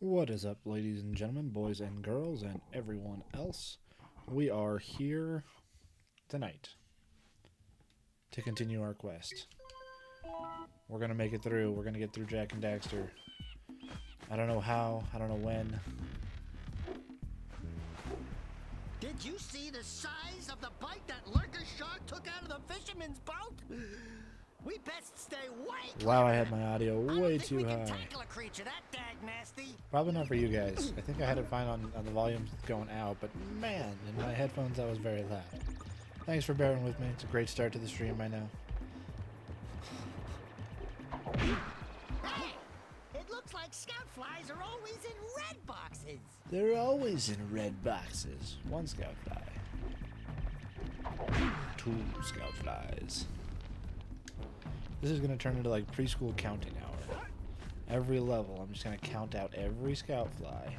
What is up, ladies and gentlemen, boys and girls, and everyone else? We are here tonight to continue our quest. We're gonna make it through. We're gonna get through Jak and Daxter. I don't know how, I don't know when. Did you see the size of the bite that lurker shark took out of the fisherman's boat? We best stay way Wow, I had my audio way I too don't think we high. can tackle a creature that dag nasty. Probably not for you guys. I think I had it fine on the volume going out, but man, in my headphones that was very loud. Thanks for bearing with me. It's a great start to the stream by now. Hey! It looks like scout flies are always in red boxes. They're always in red boxes. One scout fly. Two scout flies. This is going to turn into like preschool counting hour. Every level, I'm just going to count out every scout fly.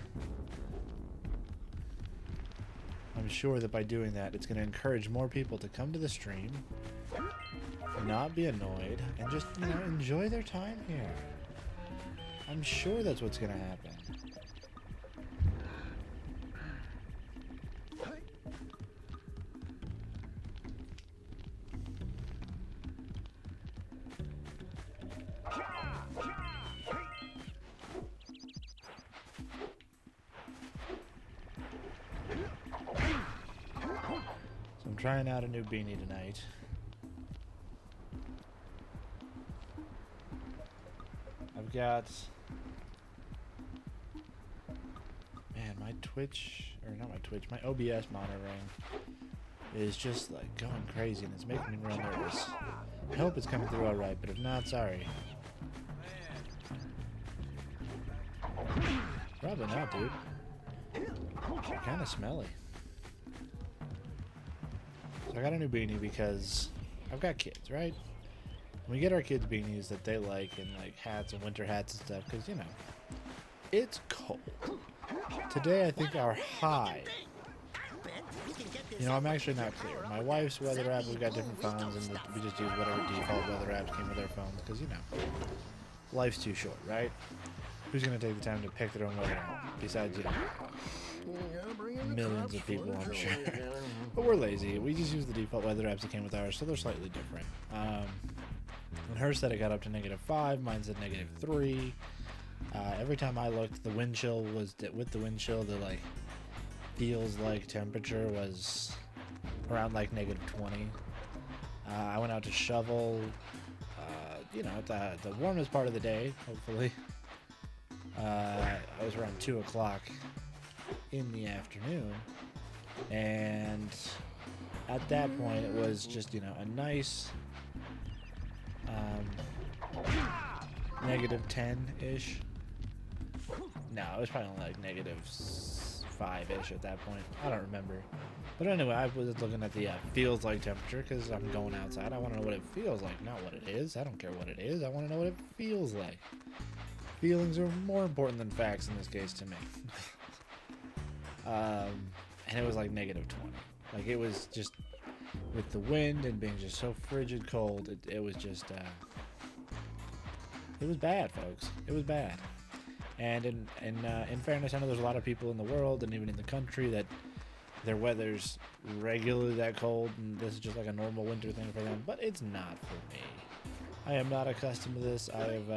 I'm sure that by doing that, it's going to encourage more people to come to the stream, not be annoyed, and just, you know, enjoy their time here. I'm sure that's what's going to happen. So I'm trying out a new beanie tonight. I've got... Man, my Twitch... Or not my Twitch, my OBS monitoring is just like going crazy and it's making me real nervous. I hope it's coming through alright, but if not, sorry. Probably not, dude. Kinda smelly. So I got a new beanie because I've got kids, right? We get our kids beanies that they like and like hats and winter hats and stuff because, you know, it's cold. Today I think our high, you know, I'm actually not clear. My wife's weather app, we've got different phones and we just use whatever default weather apps came with our phones because, you know, life's too short, right? Who's going to take the time to pick their own weather app besides, you know, millions of people, I'm sure. But we're lazy. We just use the default weather apps that came with ours, so they're slightly different. When her said it got up to -5, mine said -3. Every time I looked, the wind chill was with the wind chill. The like feels like temperature was around like -20. I went out to shovel. You know, at the warmest part of the day, hopefully. I was around 2 o'clock in the afternoon, and at that point it was just, you know, a nice -10-ish. No, it was probably only like -5-ish at that point. I don't remember. But anyway, I was looking at the feels like temperature because I'm going outside. I want to know what it feels like, not what it is. I don't care what it is. I want to know what it feels like. Feelings are more important than facts in this case to me. And it was like -20. Like, it was just, with the wind and being just so frigid cold, it was just, it was bad, folks. It was bad. And in fairness, I know there's a lot of people in the world and even in the country that their weather's regularly that cold, and this is just like a normal winter thing for them, but it's not for me. I am not accustomed to this. I've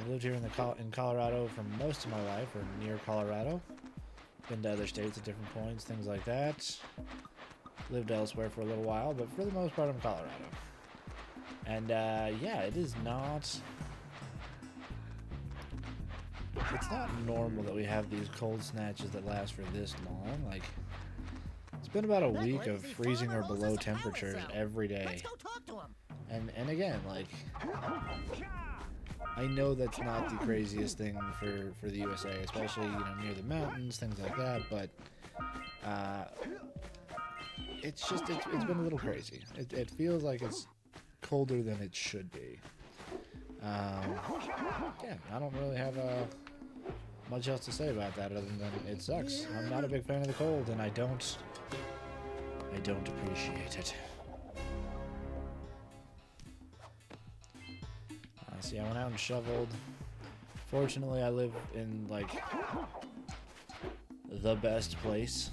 lived here in Colorado for most of my life, or near Colorado. Been to other states at different points, things like that. Lived elsewhere for a little while, but for the most part, I'm Colorado. And yeah, it is not. It's not normal that we have these cold snatches that last for this long. Like, it's been about a week of freezing or below temperatures every day. Let's go talk to him. And again, like, I know that's not the craziest thing for the USA, especially, you know, near the mountains, things like that, but it's just, it's been a little crazy. It feels like it's colder than it should be. Yeah, I don't really have much else to say about that other than it sucks. I'm not a big fan of the cold, and I don't appreciate it. See, I went out and shoveled. Fortunately, I live in like the best place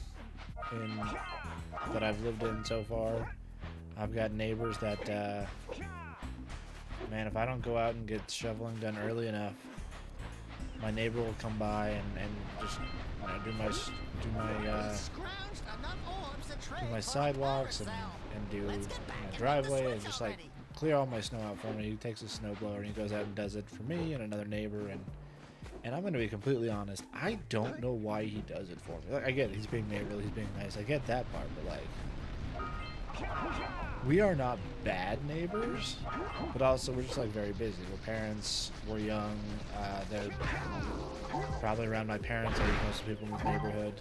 that I've lived in so far. I've got neighbors that, man, if I don't go out and get shoveling done early enough, my neighbor will come by and just do my sidewalks and do my driveway and just like clear all my snow out for me. He takes a snowblower and he goes out and does it for me and another neighbor, and I'm gonna be completely honest, I don't know why he does it for me. Like, I get it, he's being neighborly, he's being nice, I get that part, but like, we are not bad neighbors, but also we're just like very busy. We're parents, we're young, they're probably around my parents, like most people in this neighborhood.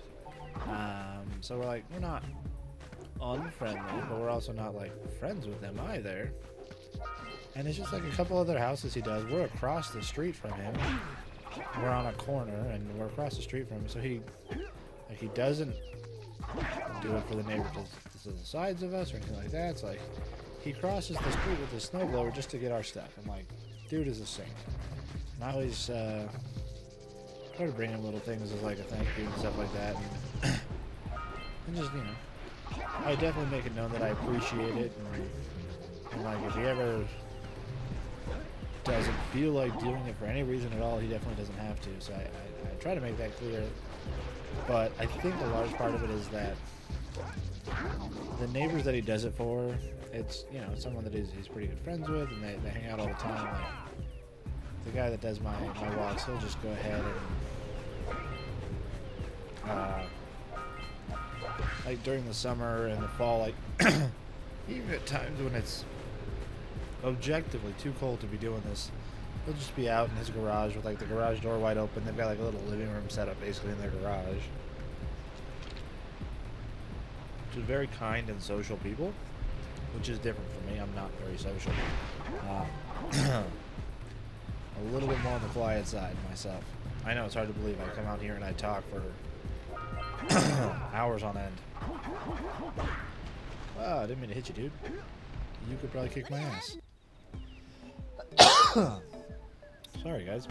So we're not unfriendly, but we're also not like friends with them either. And it's just like a couple other houses he does. We're across the street from him. We're on a corner and we're across the street from him. So he doesn't do it for the neighbors to the sides of us or anything like that. It's like he crosses the street with his snowblower just to get our stuff. I'm like, dude is a saint. And I always try to bring him little things as like a thank you and stuff like that. And just, you know, I definitely make it known that I appreciate it. And like, if he ever doesn't feel like doing it for any reason at all, he definitely doesn't have to. So I try to make that clear. But I think a large part of it is that the neighbors that he does it for, it's, you know, someone that he's pretty good friends with, and they hang out all the time. Like, the guy that does my walks, he'll just go ahead and like during the summer and the fall, like even at times when it's objectively too cold to be doing this, he'll just be out in his garage with like the garage door wide open. They've got like a little living room set up basically in their garage. Which is very kind and social people, which is different for me. I'm not very social. A little bit more on the quiet side myself. I know it's hard to believe. I come out here and I talk for hours on end. Wow, I didn't mean to hit you, dude. You could probably kick my ass. Sorry, guys.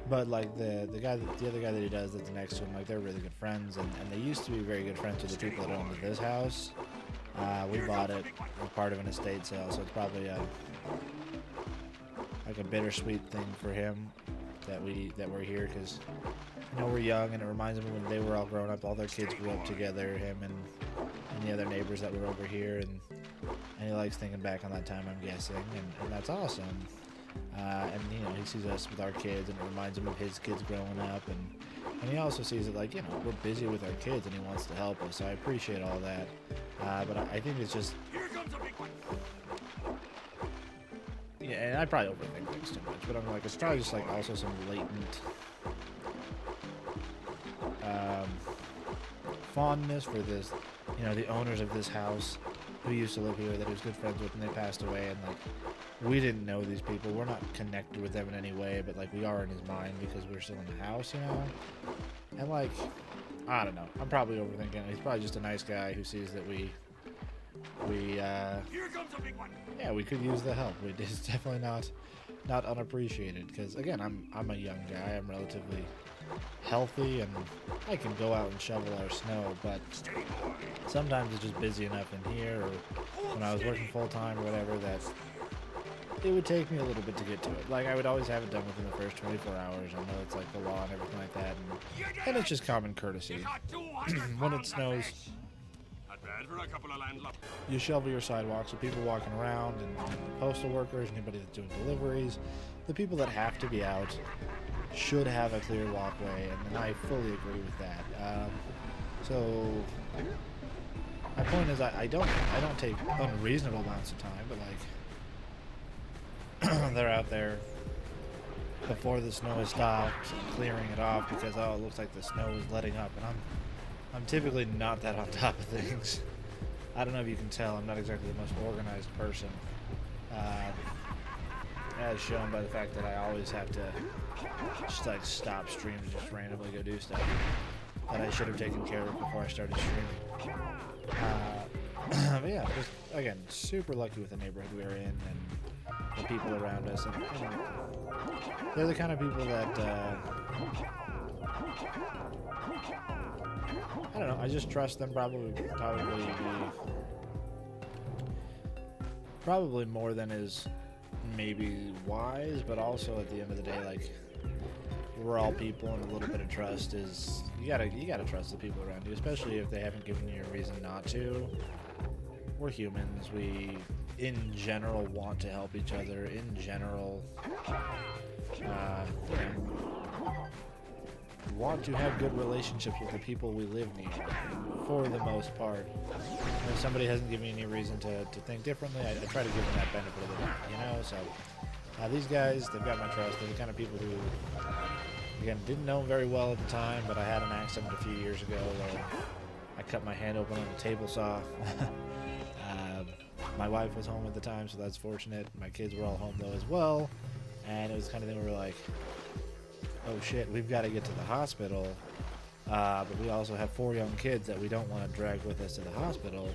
But like the other guy that he does that's next to him, like they're really good friends, and they used to be very good friends with the people that owned this house. We bought it as part of an estate sale, so it's probably like a bittersweet thing for him that we're here, because you know we're young, and it reminds him of when they were all grown up. All their kids grew up together, him and the other neighbors that were over here, and he likes thinking back on that time, I'm guessing, and that's awesome. And you know, he sees us with our kids, and it reminds him of his kids growing up, and he also sees it like, you know, we're busy with our kids, and he wants to help us. So I appreciate all that. But I think it's just, yeah, and I probably overthink things too much. But I'm like, it's probably just like also some latent fondness for this, you know, the owners of this house who used to live here that he was good friends with, and they passed away, and like we didn't know these people. We're not connected with them in any way, but like we are in his mind because we're still in the house, you know. And like, I don't know, I'm probably overthinking it. He's probably just a nice guy who sees that we Here comes a big one. yeah, we could use the help. It's definitely not unappreciated, because again, I'm a young guy. I'm relatively healthy, and I can go out and shovel our snow, but sometimes it's just busy enough in here, or when I was working full-time or whatever, that it would take me a little bit to get to it. Like, I would always have it done within the first 24 hours. I know it's like the law and everything like that, and it's just common courtesy. When it snows, Not bad for a couple of landlords. you shovel your sidewalks, so people walking around, and postal workers, anybody that's doing deliveries, the people that have to be out should have a clear walkway, and I fully agree with that. So my point is, I don't take unreasonable amounts of time, but like they're out there before the snow has stopped, clearing it off because, oh, it looks like the snow is letting up, and I'm typically not that on top of things. I don't know if you can tell, I'm not exactly the most organized person, as shown by the fact that I always have to just like stop streams and just randomly go do stuff that I should have taken care of before I started streaming. But yeah, just again, super lucky with the neighborhood we're in, and the people around us, and they're the kind of people that I don't know. I just trust them probably more than is maybe wise, but also at the end of the day, like, we're all people, and a little bit of trust is you gotta trust the people around you, especially if they haven't given you a reason not to. We're humans. We, in general, want to help each other. In general, want to have good relationships with the people we live near, for the most part. And if somebody hasn't given me any reason to think differently, I try to give them that benefit of the doubt, you know? So, these guys, they've got my trust. They're the kind of people who, again, didn't know them very well at the time, but I had an accident a few years ago where I cut my hand open on a table saw. My wife was home at the time, so that's fortunate. My kids were all home, though, as well. And it was the kind of thing where we're like, oh shit, we've got to get to the hospital, but we also have 4 young kids that we don't want to drag with us to the hospital.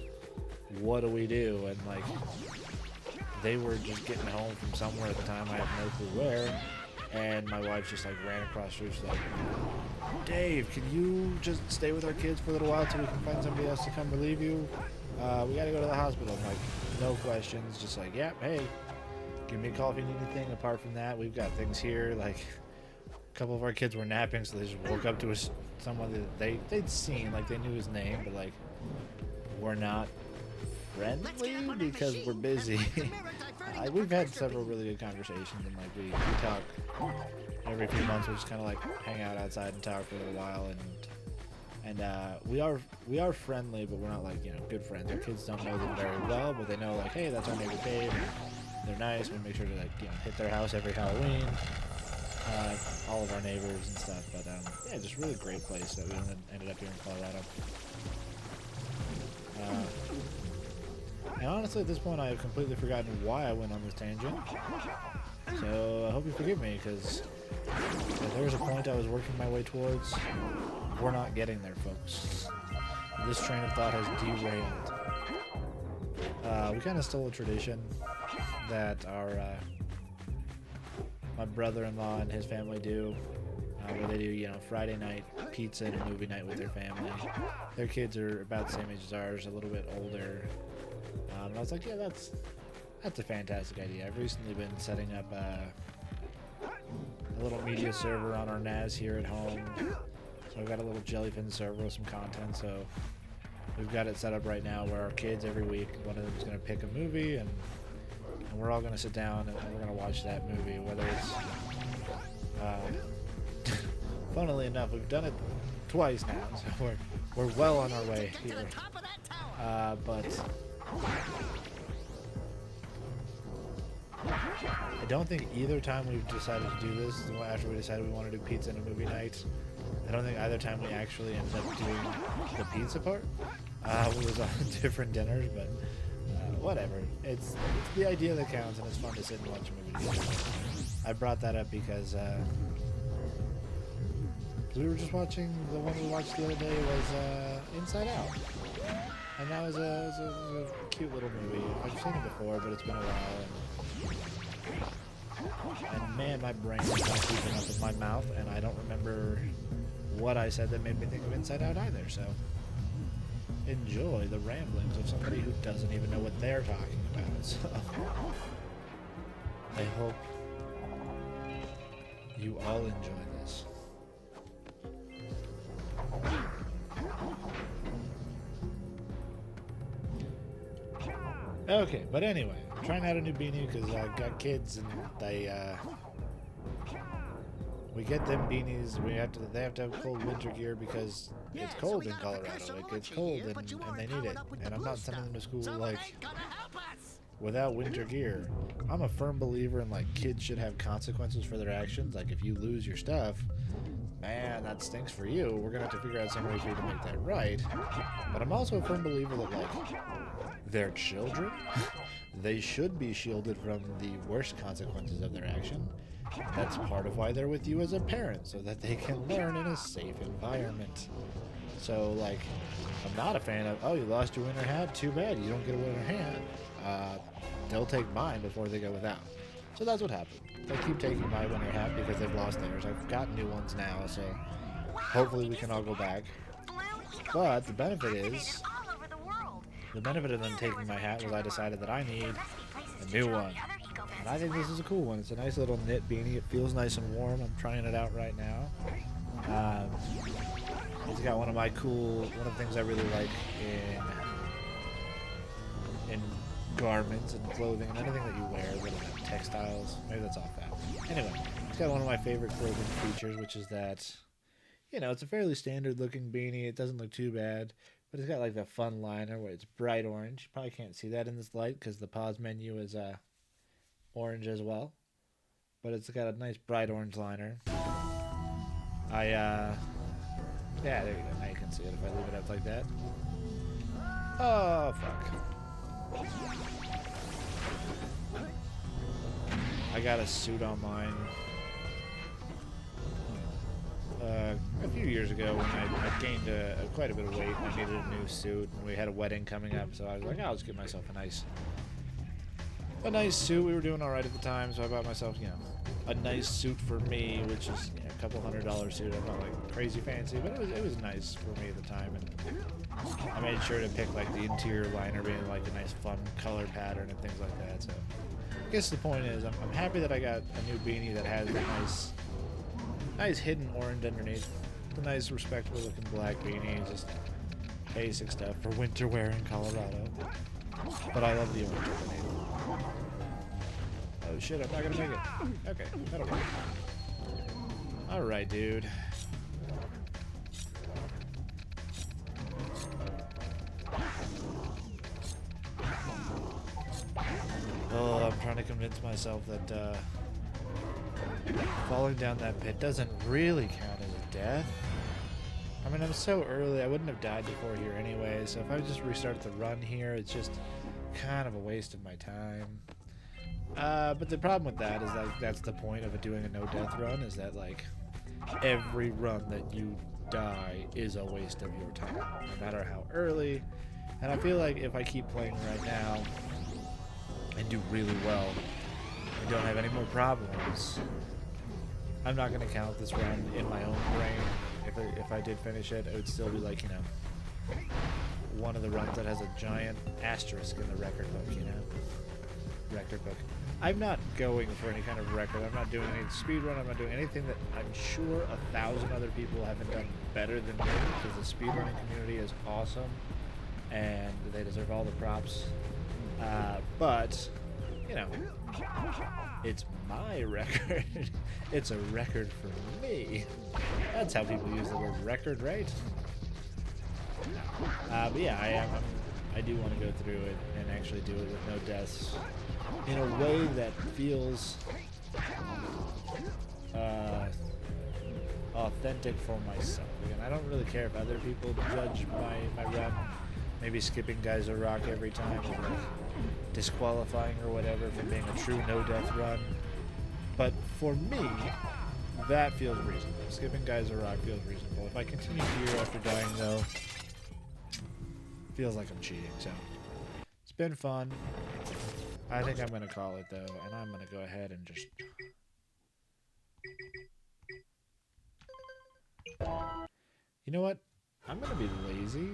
What do we do? And like, they were just getting home from somewhere at the time, I have no clue where, and my wife just like ran across the street. She's like, Dave, can you just stay with our kids for a little while till we can find somebody else to come relieve you? We gotta go to the hospital. I'm like, no questions, just like, yeah, hey, give me a call if you need anything. Apart from that, we've got things here. Like, a couple of our kids were napping, so they just woke up to someone that they'd seen, like they knew his name, but like, we're not friendly because we're busy. We've had several really good conversations, and like we talk every few months. We just kind of like hang out outside and talk for a little while, and we are friendly, but we're not like, you know, good friends. Our kids don't know them very well, but they know like, hey, that's our neighbor Dave. They're nice. We make sure to like, you know, hit their house every Halloween. All of our neighbors and stuff, but yeah, just really great place that we ended up here in Colorado. And honestly, at this point, I have completely forgotten why I went on this tangent. So I hope you forgive me, because if there was a point I was working my way towards, we're not getting there, folks. This train of thought has derailed. We kind of stole a tradition that my brother-in-law and his family do, where they do, you know, Friday night pizza and a movie night with their family. Their kids are about the same age as ours, a little bit older. And I was like, yeah, that's a fantastic idea. I've recently been setting up a little media server on our NAS here at home. So I've got a little jellyfin server with some content. So we've got it set up right now where our kids every week, one of them is going to pick a movie, and we're all going to sit down and we're going to watch that movie, whether it's funnily enough, we've done it twice now, so we're well on our way here. But I don't think either time we've decided to do this, after we decided we want to do pizza and a movie night, I don't think either time we actually ended up doing the pizza part. We was on different dinners, but whatever. It's the idea that counts, and it's fun to sit and watch a movie together. I brought that up because we were just watching, the one we watched the other day was Inside Out. And that was a cute little movie. I've seen it before, but it's been a while. And man, my brain is not keeping up with my mouth, and I don't remember what I said that made me think of Inside Out either, so enjoy the ramblings of somebody who doesn't even know what they're talking about. So I hope you all enjoy this. Okay, but anyway, I'm trying out a new beanie because I've got kids, and we get them beanies. They have to have cold winter gear because it's cold in Colorado. It gets cold, and they need it. And I'm not sending them to school like without winter gear. I'm a firm believer in like kids should have consequences for their actions. Like if you lose your stuff, man, that stinks for you. We're gonna have to figure out some way for you to make that right. But I'm also a firm believer that like they're children. They should be shielded from the worst consequences of their action. That's part of why they're with you as a parent, so that they can learn in a safe environment. So, like, I'm not a fan of, oh, you lost your winter hat? Too bad, you don't get a winter hat. they'll take mine before they go without. So that's what happened. They keep taking my winter hat because they've lost theirs. I've got new ones now, so hopefully we can all go back. But the benefit is, the benefit of them taking my hat was I decided that I need a new one. And I think this is a cool one. It's a nice little knit beanie. It feels nice and warm. I'm trying it out right now. It's got one of the things I really like in garments and clothing and anything that you wear, what is that, textiles? Maybe that's all fat. Anyway, it's got one of my favorite clothing features, which is that, you know, it's a fairly standard looking beanie. It doesn't look too bad, but it's got like that fun liner where it's bright orange. You probably can't see that in this light because the pause menu is orange as well, but it's got a nice bright orange liner. Yeah, there you go. Now you can see it if I leave it up like that. Oh, fuck. I got a suit on mine a few years ago when I gained quite a bit of weight and I needed a new suit, and we had a wedding coming up, so I was like, I'll just get myself a nice suit. We were doing all right at the time, so I bought myself, you know, a nice suit for me, which is, you know, a couple $100 suit. I'm not like crazy fancy, but it was nice for me at the time, and I made sure to pick like the interior liner being like a nice fun color pattern and things like that. So I guess the point is I'm happy that I got a new beanie that has a nice hidden orange underneath. It's a nice respectable looking black beanie, just basic stuff for winter wear in Colorado. But I love the orange underneath. Oh shit, I'm not gonna make it. Okay, that'll work. Alright, dude. Oh, I'm trying to convince myself that falling down that pit doesn't really count as a death. I mean, I'm so early, I wouldn't have died before here anyway, so if I just restart the run here, it's just kind of a waste of my time. But the problem with that is that that's the point of doing a no-death run, is that, like, every run that you die is a waste of your time, no matter how early. And I feel like if I keep playing right now and do really well and don't have any more problems, I'm not going to count this run in my own brain. If I did finish it, it would still be like, you know, one of the runs that has a giant asterisk in the record book, you know? Record book. I'm not going for any kind of record. I'm not doing any speed run. I'm not doing anything that I'm sure 1,000 other people haven't done better than me, because the speedrunning community is awesome and they deserve all the props. But, you know, it's my record. It's a record for me. That's how people use the word record, right? But yeah, I do want to go through it and actually do it with no deaths in a way that feels authentic for myself. Again, I don't really care if other people judge my run. Maybe skipping Guys of Rock every time, or like disqualifying or whatever from being a true no-death run. But for me, that feels reasonable. Skipping Guys of Rock feels reasonable. If I continue here after dying, though, feels like I'm cheating. So it's been fun. I think I'm gonna call it though, and I'm gonna go ahead and just. You know what? I'm gonna be lazy.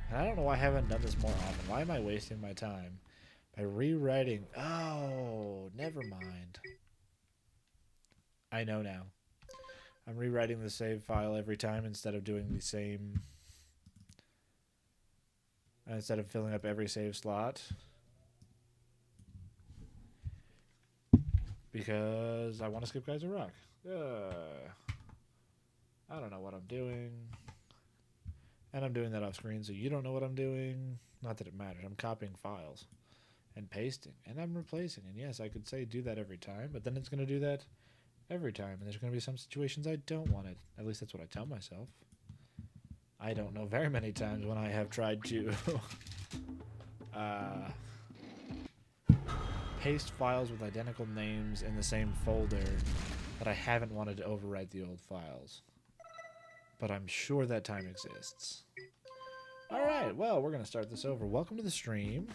And I don't know why I haven't done this more often. Why am I wasting my time by rewriting? Oh, never mind. I know now. I'm rewriting the save file every time instead of doing the same. Instead of filling up every save slot. Because I want to skip Guys of Rock. I don't know what I'm doing. And I'm doing that off screen, so you don't know what I'm doing. Not that it matters. I'm copying files and pasting, and I'm replacing. And yes, I could say do that every time, but then it's going to do that every time. And there's going to be some situations I don't want it. At least that's what I tell myself. I don't know very many times when I have tried to paste files with identical names in the same folder that I haven't wanted to overwrite the old files. But I'm sure that time exists. Alright, well, we're going to start this over. Welcome to the stream.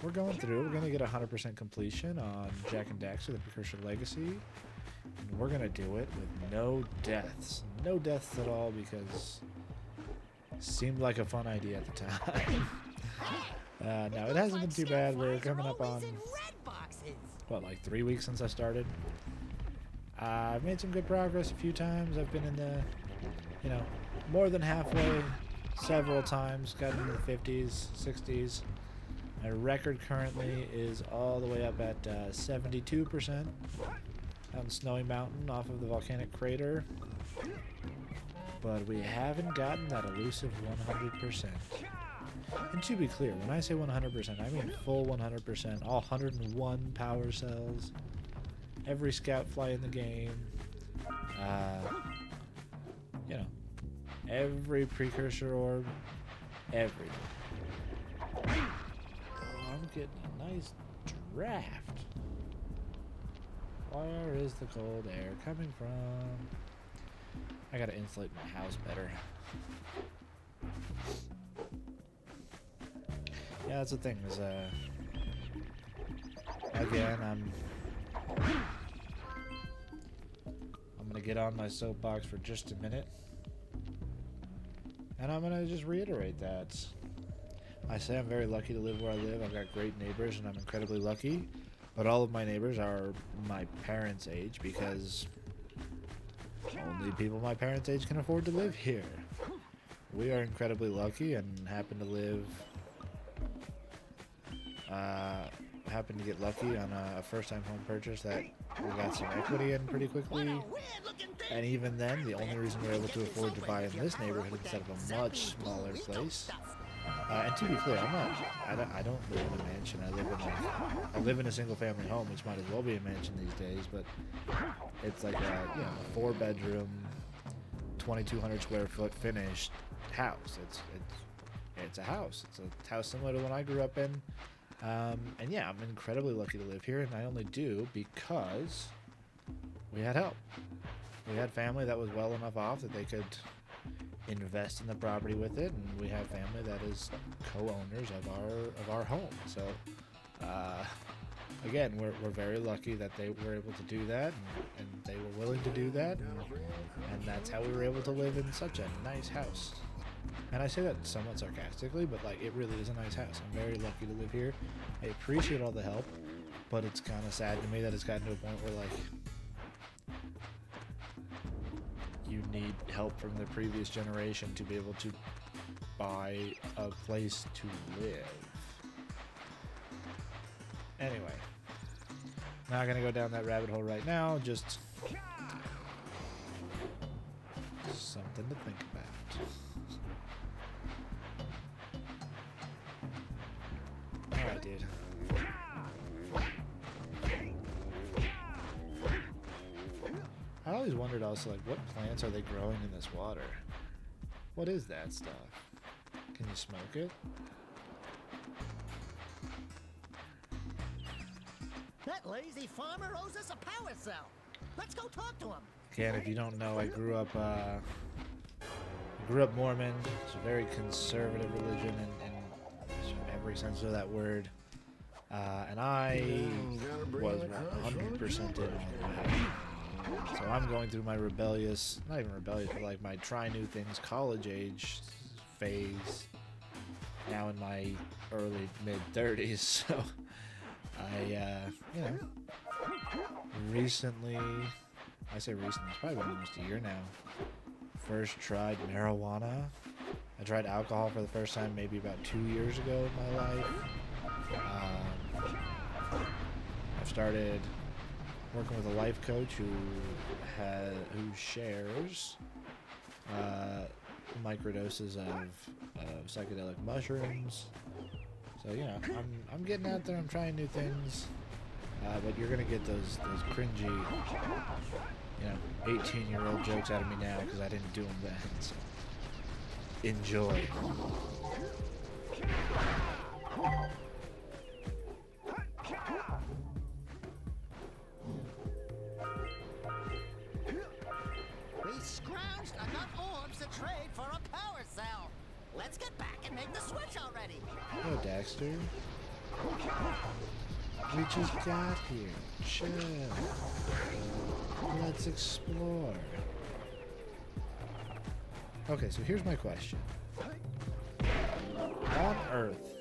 we're going through. We're gonna get 100% completion on Jak and Daxter, the Precursor Legacy, and we're gonna do it with no deaths. No deaths at all because it seemed like a fun idea at the time. No, it hasn't been too bad. We're coming up on what, like 3 weeks since I started. I've made some good progress a few times. I've been in the, you know, more than halfway several times. Gotten into the 50s, 60s. My record currently is all the way up at 72% out in Snowy Mountain off of the volcanic crater. But we haven't gotten that elusive 100%. And to be clear, when I say 100%, I mean full 100%, all 101 power cells, every scout fly in the game, you know, every precursor orb, everything. Oh, I'm getting a nice draft. Where is the cold air coming from? I gotta insulate my house better. Yeah, that's the thing, is, again, I'm gonna get on my soapbox for just a minute, and I'm gonna just reiterate that. I say I'm very lucky to live where I live. I've got great neighbors, and I'm incredibly lucky, but all of my neighbors are my parents' age, because only people my parents' age can afford to live here. We are incredibly lucky and happen to live... happened to get lucky on a first-time home purchase that we got some equity in pretty quickly, and even then, the only reason we were able to afford to buy in this neighborhood instead of a much smaller place. And to be clear, I don't live in a mansion. I live in a single-family home, which might as well be a mansion these days, but it's like a 4-bedroom, 2,200 square foot finished house. It's a house. It's a house similar to one I grew up in. And yeah, I'm incredibly lucky to live here, and I only do because we had help. We had family that was well enough off that they could invest in the property with it, and we have family that is co-owners of our home. So again, we're very lucky that they were able to do that, and they were willing to do that, and that's how we were able to live in such a nice house. And I say that somewhat sarcastically, but like, it really is a nice house. I'm very lucky to live here. I appreciate all the help, but it's kind of sad to me that it's gotten to a point where like you need help from the previous generation to be able to buy a place to live. Anyway, not gonna go down that rabbit hole right now, just something to think about. Alright, dude. I always wondered also, like, what plants are they growing in this water? What is that stuff? Can you smoke it? That lazy farmer owes us a power cell. Let's go talk to him. Again, if you don't know, I grew up Mormon. It's a very conservative religion in every sense of that word. And I was 100% in on that. So I'm going through my rebellious, not even rebellious, but like my try new things college age phase. Now in my early mid 30s, so I recently, I say recently, it's probably been almost a year now, first tried marijuana. I tried alcohol for the first time maybe about 2 years ago in my life. I've started working with a life coach who shares microdoses of psychedelic mushrooms. So I'm getting out there. I'm trying new things, but you're gonna get those cringy, 18-year-old jokes out of me now because I didn't do them then. So enjoy. We scrounged enough orbs to trade for a power cell. Let's get back and make the switch already. Hello, Daxter. We just got here. Chill. Let's explore. Okay, so here's my question. On Earth,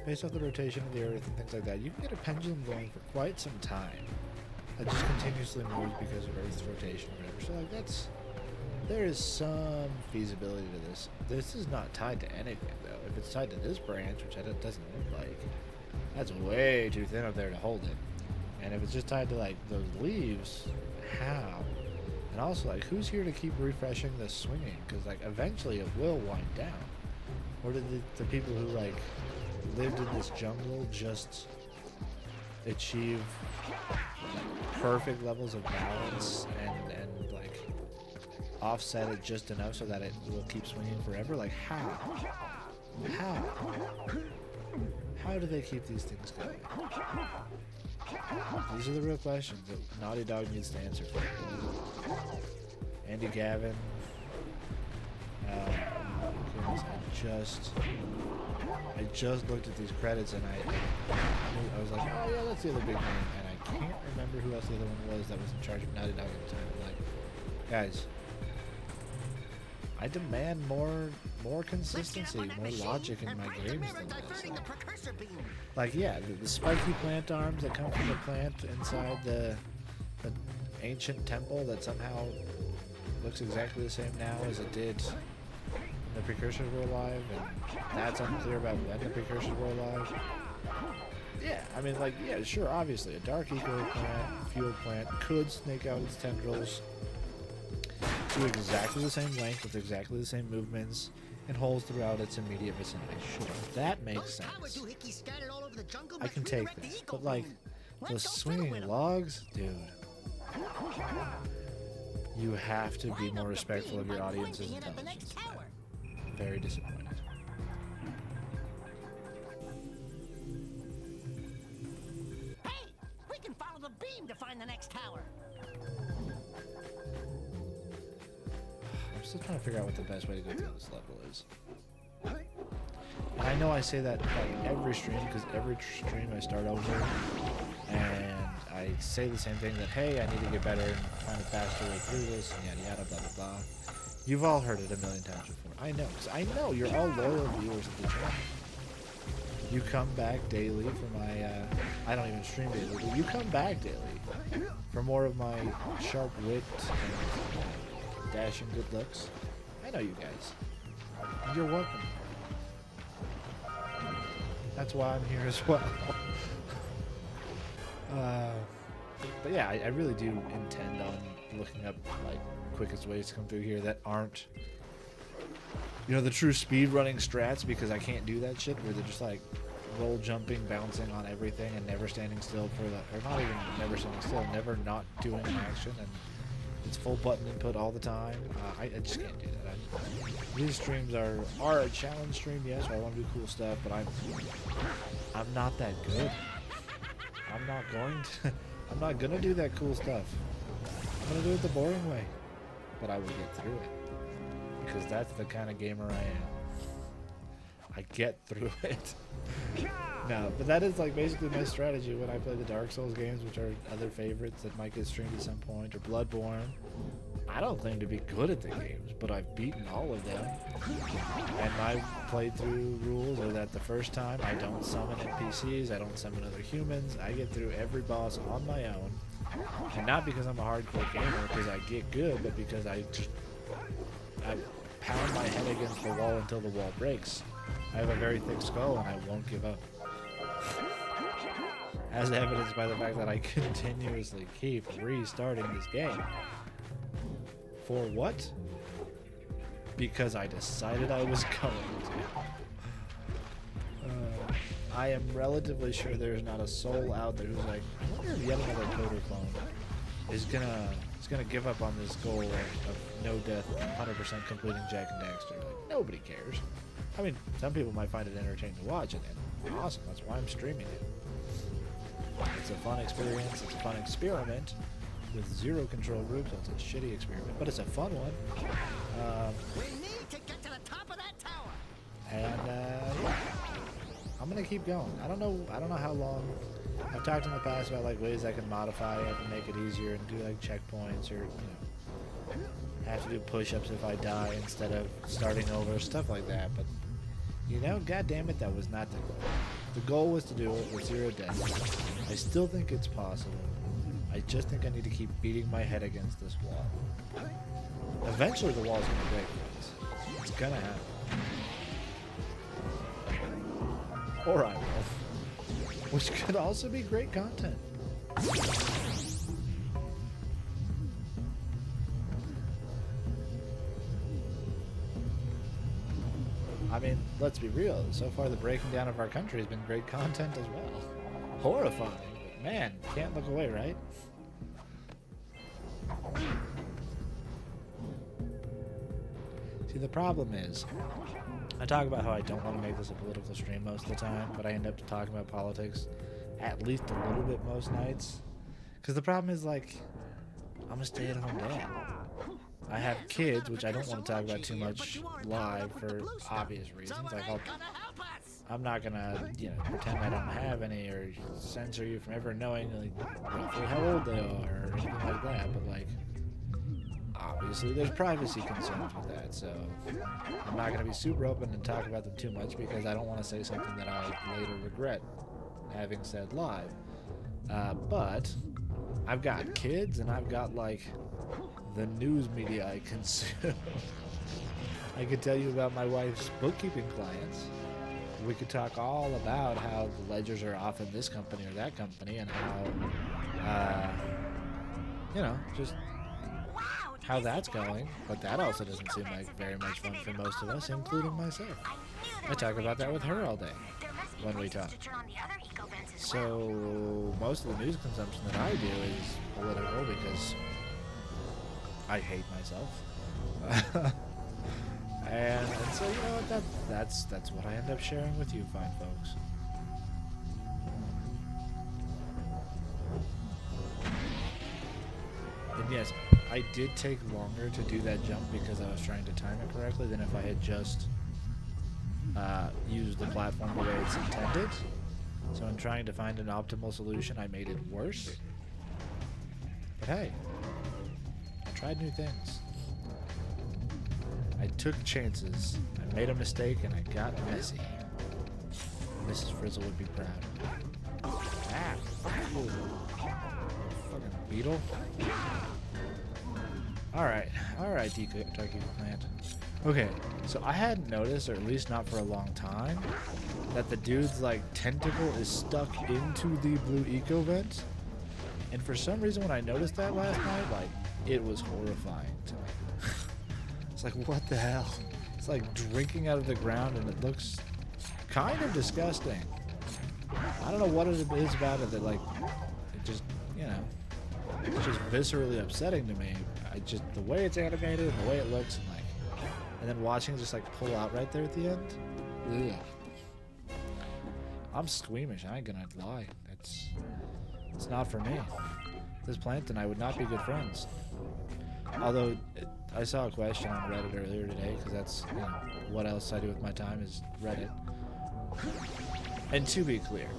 based off the rotation of the Earth and things like that, you can get a pendulum going for quite some time. That just continuously moves because of Earth's rotation or whatever. So like there is some feasibility to this. This is not tied to anything though. If it's tied to this branch, which it doesn't look like, that's way too thin up there to hold it. And if it's just tied to like those leaves, how? And also like who's here to keep refreshing this swinging? Because like eventually it will wind down. Or did the people who like lived in this jungle just achieve like, perfect levels of balance and like offset it just enough so that it will keep swinging forever? Like how? How do they keep these things going? These are the real questions that Naughty Dog needs to answer for. Andy Gavin. Goodness, I just looked at these credits and I was like, oh yeah, that's the other big name, and I can't remember who else the other one was that was in charge of Naughty Dog at the time. I'm like, guys, I demand more consistency, more logic in my games than this. Like, yeah, the spiky plant arms that come from the plant inside the ancient temple that somehow looks exactly the same now as it did when the precursors were alive, and that's unclear about when the precursors were alive. Yeah, I mean, like, yeah, sure, obviously, a dark eco plant, fuel plant could snake out its tendrils to exactly the same length with exactly the same movements and holes throughout its immediate vicinity. Sure, that makes sense. I can take that. But like, the swinging logs, dude, you have to be more respectful of your audience's intelligence than that. Very disappointed. Hey, we can follow the beam to find the next tower. I'm still trying to figure out what the best way to go through this level is. And I know I say that like every stream, because every stream I start over and I say the same thing, that hey, I need to get better and find a faster way through this and yada yada blah blah blah. You've all heard it a million times before. I know, because I know you're all loyal viewers of the channel. You come back daily for my I don't even stream daily, but you come back daily for more of my sharp wit and dashing good looks. I know you guys. And you're welcome. That's why I'm here as well. But yeah, I really do intend on looking up like quickest ways to come through here that aren't, you know, the true speed running strats, because I can't do that shit where they're just like roll jumping, bouncing on everything and never standing still for the, or not even never standing still, never not doing an action, and it's full button input all the time. I just can't do that. These streams are a challenge stream, yes, where I want to do cool stuff, but I'm not that good. I'm not gonna do that cool stuff. I'm gonna do it the boring way, but I will get through it, because that's the kind of gamer I am. I get through it. No, but that is like basically my strategy when I play the Dark Souls games, which are other favorites that might get streamed at some point, or Bloodborne. I don't claim to be good at the games, but I've beaten all of them. And my playthrough rules are that the first time I don't summon NPCs, I don't summon other humans, I get through every boss on my own. And not because I'm a hardcore gamer, because I get good, but because I pound my head against the wall until the wall breaks. I have a very thick skull and I won't give up. As evidenced by the fact that I continuously keep restarting this game. For what? Because I decided I was going to. I am relatively sure there's not a soul out there who's like, I wonder if yet another Coder clone is gonna give up on this goal of no death, 100% completing Jak and Daxter. Like, nobody cares. I mean, some people might find it entertaining to watch it, and awesome, that's why I'm streaming it. It's a fun experience, it's a fun experiment with zero control groups, so it's a shitty experiment, but it's a fun one. We need to get to the top of that tower. And yeah, I'm gonna keep going. I don't know how long. I've talked in the past about like ways I can modify it and make it easier and do like checkpoints, or you know, have to do push-ups if I die instead of starting over, stuff like that. But you know, god damn it, that was not the goal. The goal was to do it with 0 deaths. I still think it's possible. I just think I need to keep beating my head against this wall. Eventually the wall's gonna break, guys. It's gonna happen. Or I will. Which could also be great content. I mean, let's be real. So far, the breaking down of our country has been great content as well. Horrifying. But man, can't look away, right? See, the problem is, I talk about how I don't want to make this a political stream most of the time, but I end up talking about politics at least a little bit most nights. Because the problem is, like, I'm a stay-at-home dad. I have kids, which I don't want to talk about too much live for obvious reasons. Like, I'm not gonna, you know, pretend I don't have any or censor you from ever knowing, like, roughly how old they are or anything like that. But like, obviously, there's privacy concerns with that, so I'm not gonna be super open and talk about them too much because I don't want to say something that I later regret having said live. But I've got kids and I've got like the news media I consume. I could tell you about my wife's bookkeeping clients. We could talk all about how the ledgers are off in this company or that company and how, you know, just how that's going. But that also doesn't seem like very much fun for most of us, including myself. I talk about that with her all day when we talk. So most of the news consumption that I do is political because I hate myself. and so, you know what, that's what I end up sharing with you fine folks. And yes, I did take longer to do that jump because I was trying to time it correctly than if I had just used the platform the way it's intended. So in trying to find an optimal solution, I made it worse. But hey, I tried new things. I took chances. I made a mistake and I got messy. Mrs. Frizzle would be proud. Ah, fuck you. Fucking beetle. Alright, Turkey plant. Okay, so I hadn't noticed, or at least not for a long time, that the dude's like tentacle is stuck into the blue eco vent. And for some reason when I noticed that last night, like, it was horrifying to me. It's like, what the hell? It's like drinking out of the ground and it looks kind of disgusting. I don't know what it is about it that, like, it just, you know, it's just viscerally upsetting to me. The way it's animated and the way it looks, and then watching it just like pull out right there at the end. Ugh. I'm squeamish, I ain't gonna lie. It's not for me. This plant and I would not be good friends. Although, I saw a question on Reddit earlier today, because that's, you know, what else I do with my time is Reddit. And to be clear,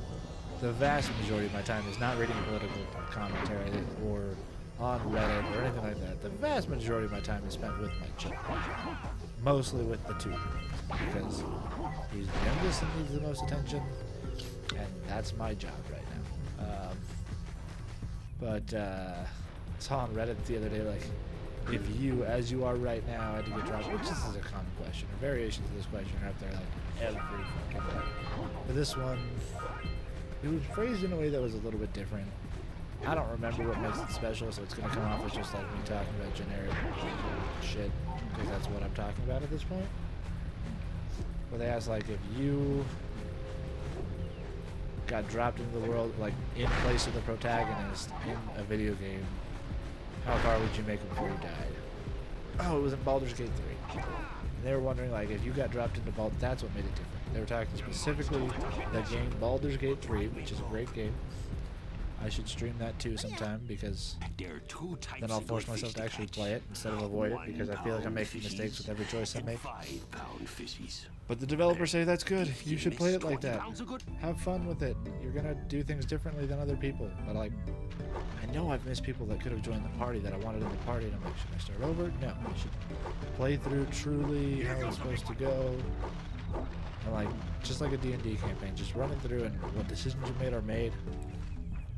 the vast majority of my time is not reading political commentary or on Reddit or anything like that. The vast majority of my time is spent with my children. Mostly with the two, because he's the youngest and needs the most attention, and that's my job right now. But I saw on Reddit the other day, like, if you, as you are right now, had to get dropped, which this is a common question, or variations of this question are up there like every fucking day. But this one, it was phrased in a way that was a little bit different. I don't remember what makes it special, so it's going to come off as just like me talking about generic shit, because that's what I'm talking about at this point. But they asked, like, if you got dropped into the world, like, in place of the protagonist in a video game, how far would you make it before you died? Oh, it was in Baldur's Gate 3. And they were wondering, like, if you got dropped into that's what made it different. They were talking specifically the game Baldur's Gate 3, which is a great game. I should stream that too sometime, because There are two types then I'll of force good fish myself to actually catch. play it instead of avoid it, because I feel like I'm 1 making mistakes with every choice I and make. 5-pound fishies. But the developers say that's good. If You you should play miss it like 20 that. pounds of good- Have fun with it. You're gonna do things differently than other people. But like, I know I've missed people that could have joined the party that I wanted in the party, and I'm like, should I start over? No, I should play through truly how it's supposed to go. And like, just like a D&D campaign, just run it through, and what decisions you made are made.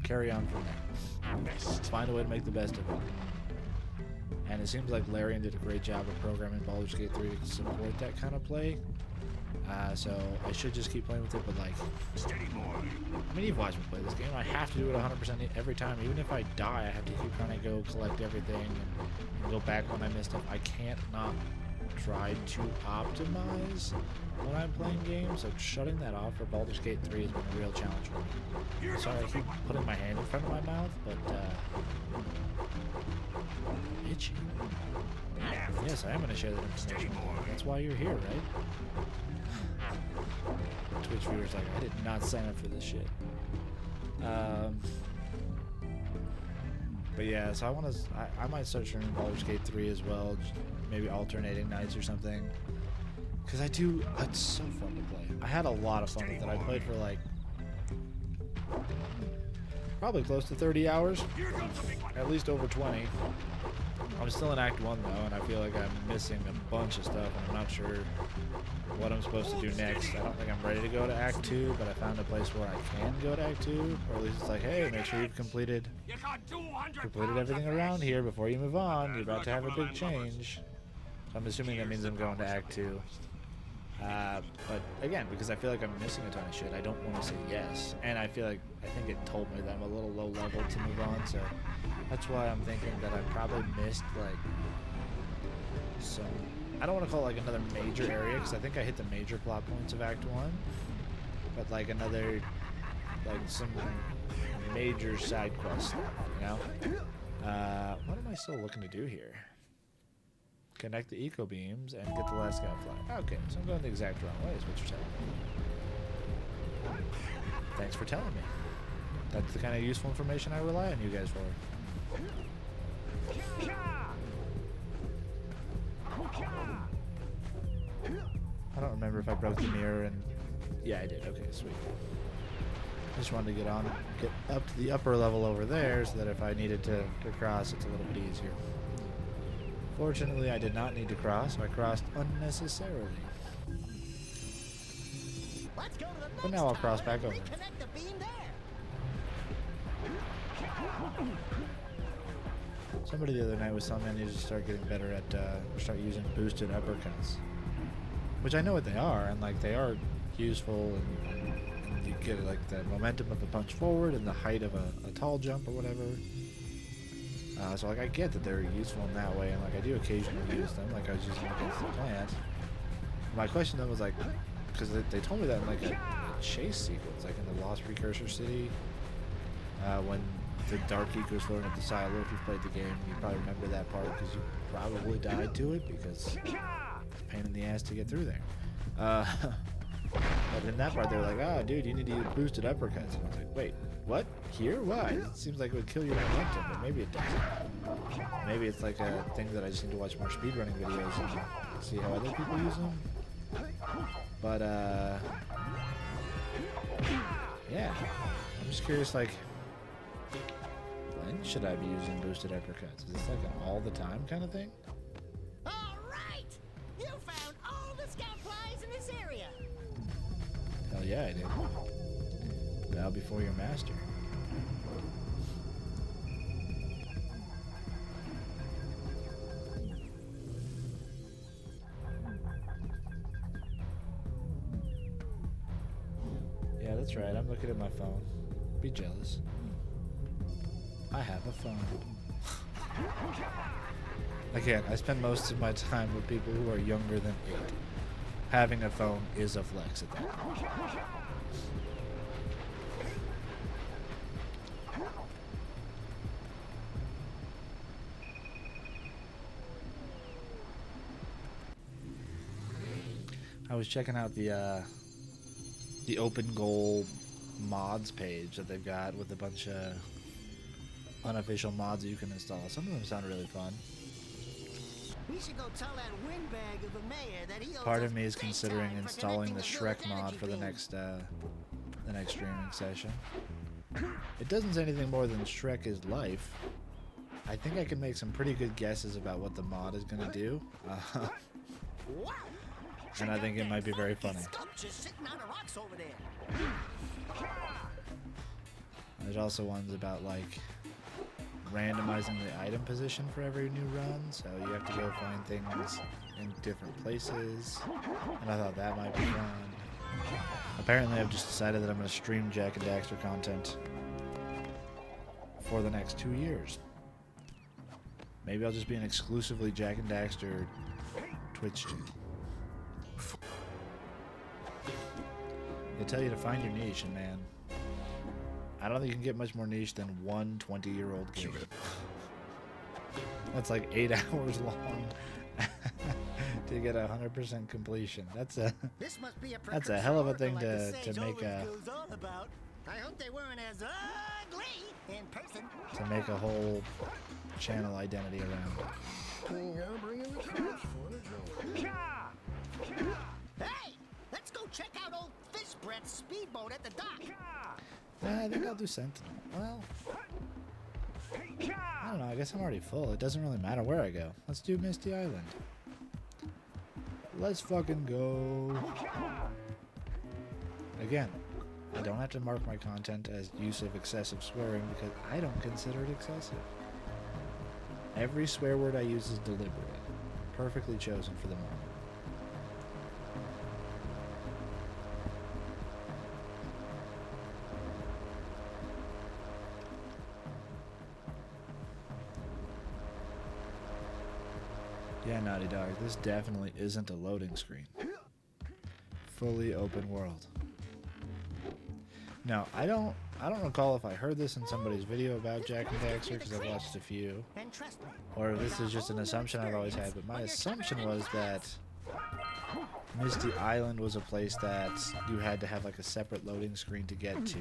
Carry on from there. Find a way to make the best of it. And it seems like Larian did a great job of programming Baldur's Gate 3 to support that kind of play. So I should just keep playing with it, but like, Steady, boy. I mean, you've watched me play this game. I have to do it 100% every time. Even if I die, I have to keep trying to go collect everything and go back when I missed stuff. I can't not try to optimize when I'm playing games. So shutting that off for Baldur's Gate 3 has been a real challenge for me. Sorry, I keep putting my hand in front of my mouth, but itchy. Yes, I am going to share that information with you. That's why you're here, right? Twitch viewers like, I did not sign up for this shit. But yeah, so I might start streaming Baldur's Gate 3 as well, just maybe alternating nights or something. Because it's so fun to play. I had a lot of fun with it. I played for like probably close to 30 hours, at least over 20. I'm still in Act 1 though, and I feel like I'm missing a bunch of stuff, and I'm not sure what I'm supposed to do next. I don't think I'm ready to go to Act 2, but I found a place where I can go to Act 2, or at least it's like, hey, make sure you've completed everything around here before you move on. You're about to have a big change. So I'm assuming that means I'm going to Act 2. But again, because I feel like I'm missing a ton of shit, I don't want to say yes. And I think it told me that I'm a little low level to move on, so that's why I'm thinking that I probably missed like some, I don't want to call it like another major area, because I think I hit the major plot points of Act 1, but like another, like some major side quest stuff, you know? What am I still looking to do here? Connect the eco beams and get the last guy fly. Okay, so I'm going the exact wrong way is what you're telling me. Thanks for telling me. That's the kind of useful information I rely on you guys for. I don't remember if I broke the mirror and... Yeah, I did. Okay, sweet. I just wanted to get up to the upper level over there so that if I needed to cross, it's a little bit easier. Fortunately, I did not need to cross, so I crossed unnecessarily. Let's go to the But next now I'll cross tower back and over. reconnect the beam there. Somebody the other night was telling me I need to start getting better at, start using boosted uppercuts. Which I know what they are, and like they are useful, and you get like the momentum of a punch forward and the height of a tall jump or whatever. So like I get that they're useful in that way, and like I do occasionally use them, like I was using them against the plant. My question then was like, because they told me that in like a chase sequence, like in the Lost Precursor City, when the Dark Eco is floating up the silo. If you've played the game, you probably remember that part because you probably died to it because it's a pain in the ass to get through there. But in that part, they were like, "Ah, dude, you need to use boosted uppercuts." And I was like, "Wait, what? Here? Why? It seems like it would kill your momentum, but maybe it doesn't. Maybe it's like a thing that I just need to watch more speedrunning videos and see how other people use them." But yeah, I'm just curious, like, when should I be using boosted uppercuts? Is this like an all the time kind of thing? All right, you found all the scout flies in this area. Hell yeah, I did. Bow before your master. Yeah, that's right. I'm looking at my phone. Be jealous. I have a phone. Again, I spend most of my time with people who are younger than 8. Having a phone is a flex at that point. I was checking out the open goal mods page that they've got with a bunch of unofficial mods that you can install. Some of them sound really fun. We should go tell that windbag of a mayor that he owes Part us of me is big considering time for installing the connecting Shrek mod village for the energy next streaming session. It doesn't say anything more than Shrek is life. I think I can make some pretty good guesses about what the mod is going to do. Wow. And I think it might be very funny. Sculptures sitting on the rocks over there. There's also ones about like randomizing the item position for every new run, so you have to go find things in different places, and I thought that might be fun. Apparently I've just decided that I'm going to stream Jak and Daxter content for the next 2 years. Maybe I'll just be an exclusively Jak and Daxter Twitch stream. They tell you to find your niche, and man, I don't think you can get much more niche than one 20-year-old game. That's like 8 hours long to get 100% completion. That's a hell of a thing to make a I hope they weren't as ugly in person. to make a whole channel identity around. Hey, let's go check out old Fish Brett's speedboat at the dock. I think I'll do Sentinel. Well, I don't know. I guess I'm already full. It doesn't really matter where I go. Let's do Misty Island. Let's fucking go. Again, I don't have to mark my content as use of excessive swearing because I don't consider it excessive. Every swear word I use is deliberate, perfectly chosen for the moment. Yeah, Naughty Dog, this definitely isn't a loading screen. Fully open world. Now, I don't recall if I heard this in somebody's video about Jak and Daxter because I've watched a few, or if this is just an assumption I've always had, but my assumption was that Misty Island was a place that you had to have like a separate loading screen to get to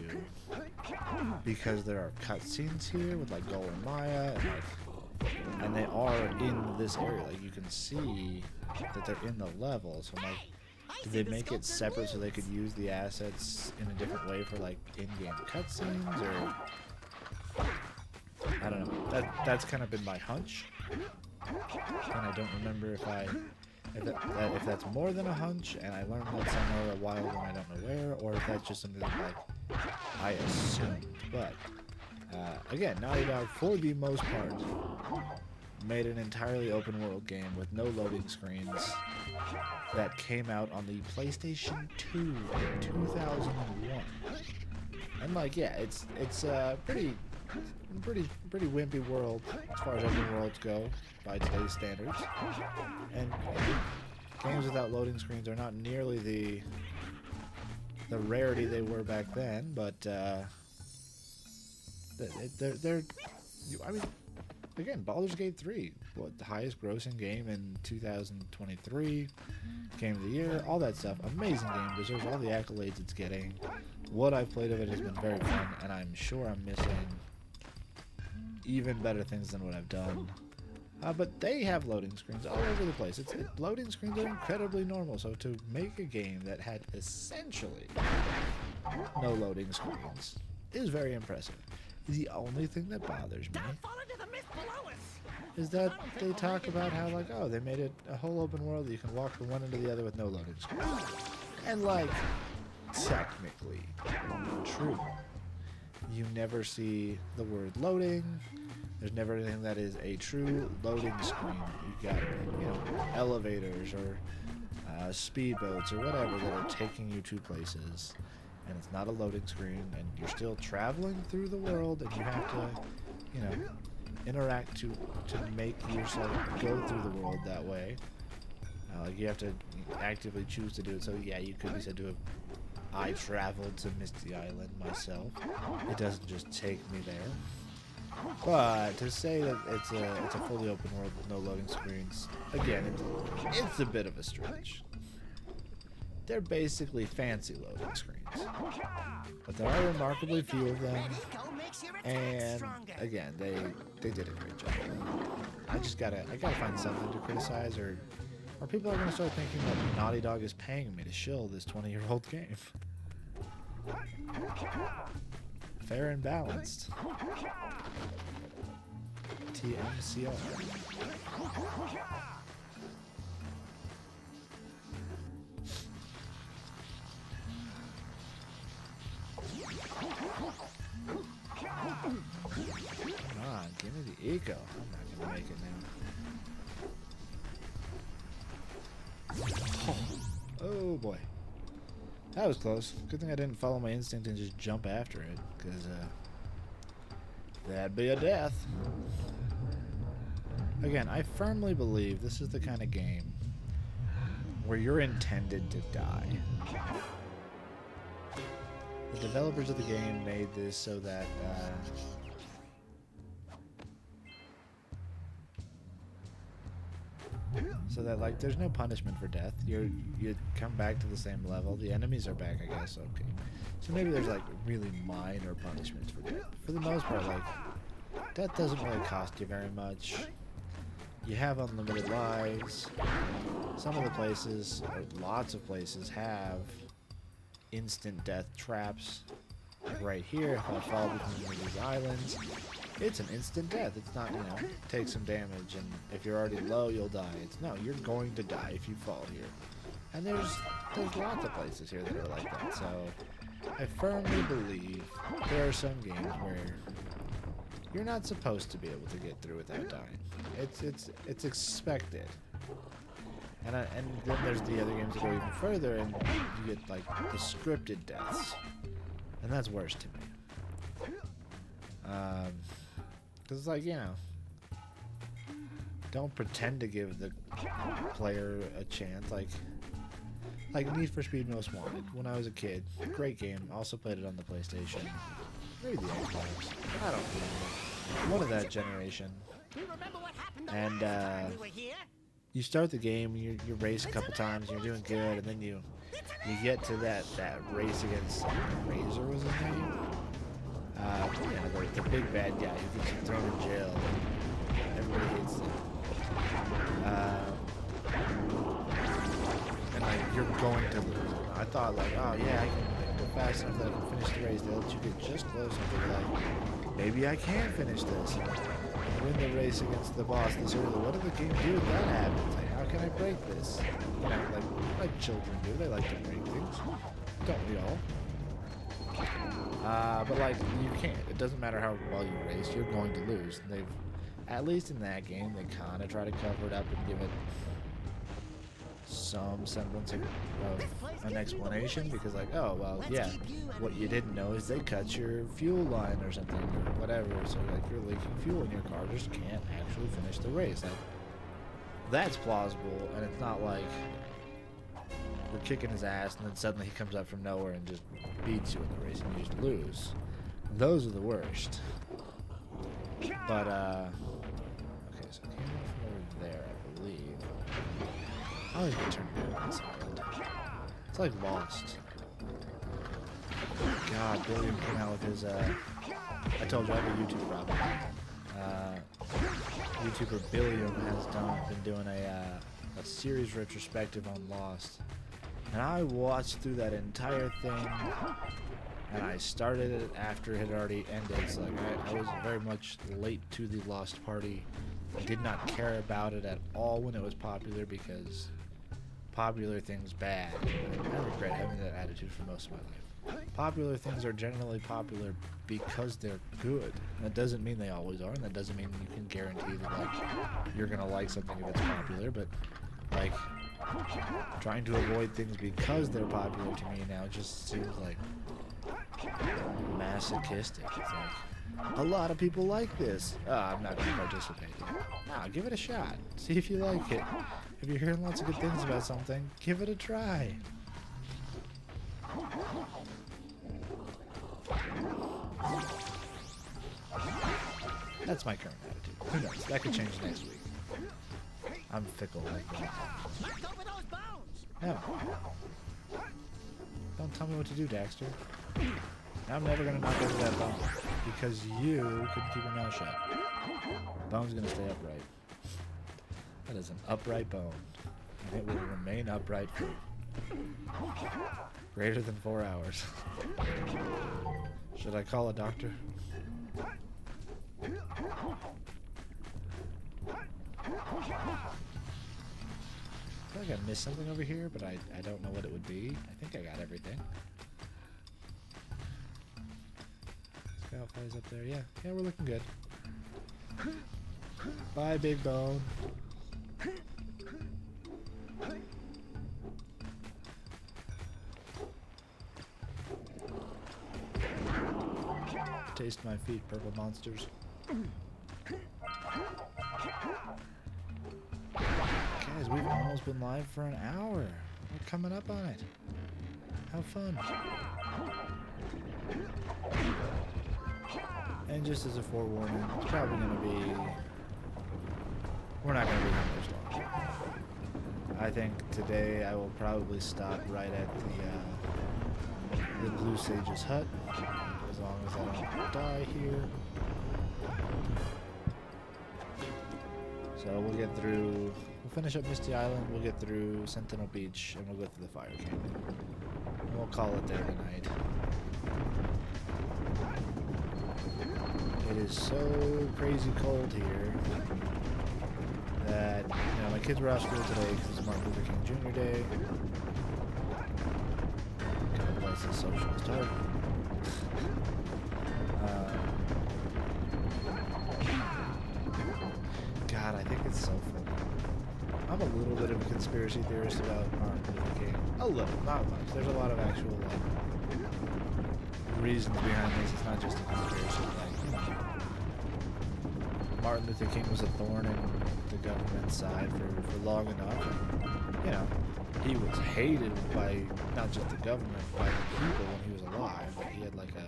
because there are cutscenes here with like Gol and Maya and they are in this area. Like you can see that they're in the level. So I'm like, did they make it separate so they could use the assets in a different way for like in-game cutscenes, or I don't know. That's kind of been my hunch, and I don't remember if that's more than a hunch, and I learned that somewhere a while ago and I don't know where, or if that's just something that like I assumed. But again, Naughty Dog, for the most part, made an entirely open world game with no loading screens that came out on the PlayStation 2 in 2001. And like, yeah, it's a pretty wimpy world as far as open worlds go by today's standards. And games without loading screens are not nearly the rarity they were back then, but they're I mean, again, Baldur's Gate 3, what, the highest grossing game in 2023, Game of the Year, all that stuff. Amazing game, deserves all the accolades it's getting. What I've played of it has been very fun, and I'm sure I'm missing even better things than what I've done. But they have loading screens all over the place. Loading screens are incredibly normal, so to make a game that had essentially no loading screens is very impressive. The only thing that bothers me is that they talk about how, like, oh, they made it a whole open world that you can walk from one end to the other with no loading screen. And, like, technically true. You never see the word loading. There's never anything that is a true loading screen. You've got, you know, elevators or speedboats or whatever that are taking you to places. And it's not a loading screen, and you're still traveling through the world, and you have to, you know, interact to make yourself go through the world that way. Like, you have to actively choose to do it. So yeah, you could be said to have, I traveled to Misty Island myself. It doesn't just take me there. But to say that it's a fully open world with no loading screens, again, it's a bit of a stretch. They're basically fancy loading screens. but there are remarkably few of them. Red Eco makes your attack And stronger. again, they did a great job. I gotta find something to criticize, or people are gonna start thinking that Naughty Dog is paying me to shill this 20-year-old game. Fair and balanced. TMCR. Come on, give me the eco. I'm not gonna make it now. Oh boy. That was close. Good thing I didn't follow my instinct and just jump after it, because that'd be a death. Again, I firmly believe this is the kind of game where you're intended to die. The developers of the game made this so that like there's no punishment for death. You come back to the same level. The enemies are back, I guess. Okay, so maybe there's like really minor punishments for death. For the most part, like death doesn't really cost you very much. You have unlimited lives. Some of the places, or lots of places, have instant death traps. Like right here, if I fall between one of these islands, it's an instant death. It's not, take some damage, and if you're already low, you'll die. It's no, you're going to die if you fall here. And there's lots of places here that are like that. So I firmly believe there are some games where you're not supposed to be able to get through without dying. It's expected. And then there's the other games that go even further, and you get like the scripted deaths, and that's worse to me. Because it's like, don't pretend to give the player a chance. Like Need for Speed Most Wanted. When I was a kid, great game. Also played it on the PlayStation, maybe the Xbox. I don't remember. One of that generation. And you start the game, you race a couple times, and you're doing good, and then you get to that race against Razor was his name. The big bad guy who gets you thrown in jail. Everybody hates him. And like you're going to lose. I thought like, oh yeah, I can go fast enough that I can finish the race. They'll let you get just close enough to like, maybe I can finish this. Win the race against the boss this early. What did the game do if that happens? Like, how can I break this? Like children do. They like to break things. Don't we all? But like, you can't. It doesn't matter how well you race. You're going to lose. And they've, at least in that game, they kind of try to cover it up and give it some semblance of an explanation, because like, oh well, yeah, what you didn't know is they cut your fuel line or something or whatever, so like you're leaking fuel in your car, just can't actually finish the race. Like, that's plausible, and it's not like we're kicking his ass and then suddenly he comes up from nowhere and just beats you in the race and you just lose. Those are the worst. But okay, so I came from over there, I believe. I always get turned down on silent. It's like Lost. God, Billiam came out with his, I told you I have a YouTube problem. YouTuber Billiam has been doing a series retrospective on Lost. And I watched through that entire thing, and I started it after it had already ended. So like I was very much late to the Lost party. I did not care about it at all when it was popular, because popular things bad. I regret having that attitude for most of my life. Popular things are generally popular because they're good. That doesn't mean they always are, and that doesn't mean you can guarantee that like you're gonna like something if it's popular. But like trying to avoid things because they're popular to me now just seems like masochistic. It's like, a lot of people like this. I'm not gonna participate. Nah, give it a shot. See if you like it. If you're hearing lots of good things about something, give it a try. That's my current attitude. Who knows? That could change next week. I'm fickle like that. No. Don't tell me what to do, Daxter. I'm never gonna knock over that bone because you couldn't keep your mouth shut. Bone's gonna stay upright. That is an upright bone, and it will remain upright for greater than 4 hours. Should I call a doctor? I feel like I missed something over here, but I don't know what it would be. I think I got everything. Scout flies up there. Yeah, we're looking good. Bye, big bone. Taste my feet, purple monsters. Guys, we've almost been live for an hour. We're coming up on it. How fun. And just as a forewarning, it's probably going to be... We're not going to be here much longer. I think today I will probably stop right at the Blue Sage's hut, as long as I don't die here. So we'll get through, we'll finish up Misty Island, we'll get through Sentinel Beach, and we'll go through the Fire Canyon. And we'll call it there tonight. It is so crazy cold here that, you know, my kids were out of school today because it's Martin Luther King Jr. Day. God bless the socialist heart. God, I think it's so funny. I'm a little bit of a conspiracy theorist about Martin Luther King. A little, not much. There's a lot of actual reasons behind this. It's not just a conspiracy. Martin Luther King was a thorn in the government's side for long enough. And, you know, he was hated by not just the government, by the people when he was alive. But he had like a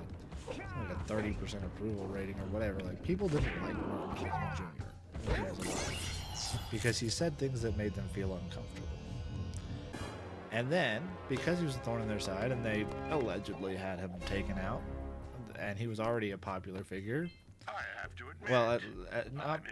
30% approval rating or whatever. Like, people didn't like Martin Luther King Jr. when he was alive because he said things that made them feel uncomfortable. And then, because he was a thorn in their side, and they allegedly had him taken out, and he was already a popular figure. I have to admit, Well,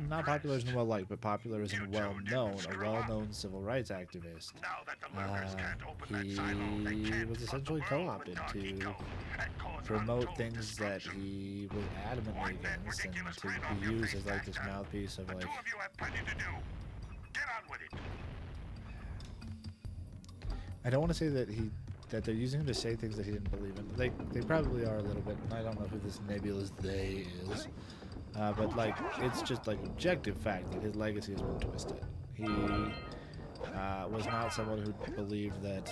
not popular as in well-liked, but popular as in well-known, a well-known civil rights activist. now that the lurkers can't open that silo, they He can't was essentially rule the world co-opted with Donkey to Kong and cause promote untold things that destruction. he was adamantly against, and to be used as like this mouthpiece of The like... two of you have plenty to do. Get on with it. I don't want to say that they're using him to say things that he didn't believe in. They probably are a little bit, and I don't know who this nebulous they is. But like, it's just like objective fact that his legacy has been twisted. He was not someone who believed that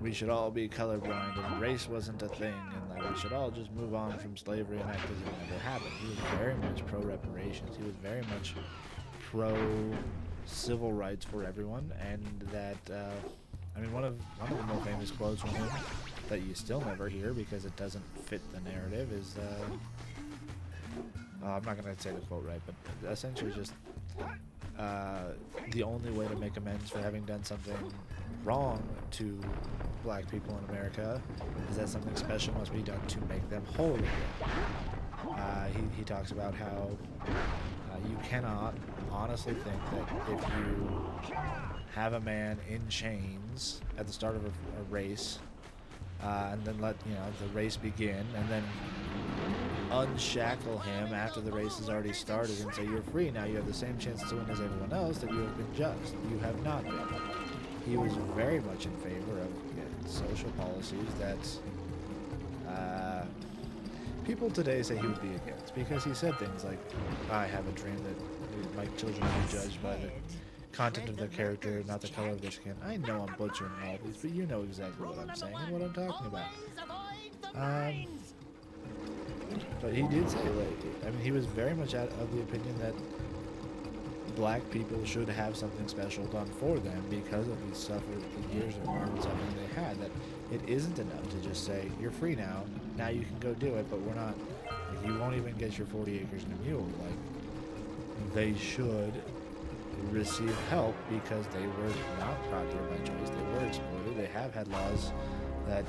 we should all be colorblind and race wasn't a thing, and like we should all just move on from slavery and act as it never happened. He was very much pro reparations. He was very much pro civil rights for everyone, and that I mean, one of the more famous quotes from him that you still never hear because it doesn't fit the narrative is. I'm not going to say the quote right, but essentially just the only way to make amends for having done something wrong to black people in America is that something special must be done to make them whole again. He talks about how you cannot honestly think that if you have a man in chains at the start of a race and then let the race begin and then unshackle him after the race has already started and say you're free now, you have the same chance to win as everyone else, that you have been just. You have not been. He was very much in favor of social policies that people today say he would be against, because he said things like, I have a dream that my children will be judged by the content of their character, not the color of their skin. I know I'm butchering all these, but you know exactly what I'm saying and what I'm talking about. But he did say, I mean, he was very much of the opinion that black people should have something special done for them because of the years of harm and suffering they had, that it isn't enough to just say, you're free now you can go do it, but we're not, you won't even get your 40 acres and a mule. Like, they should receive help because they were not brought here by choice. They were exploited. They have had laws that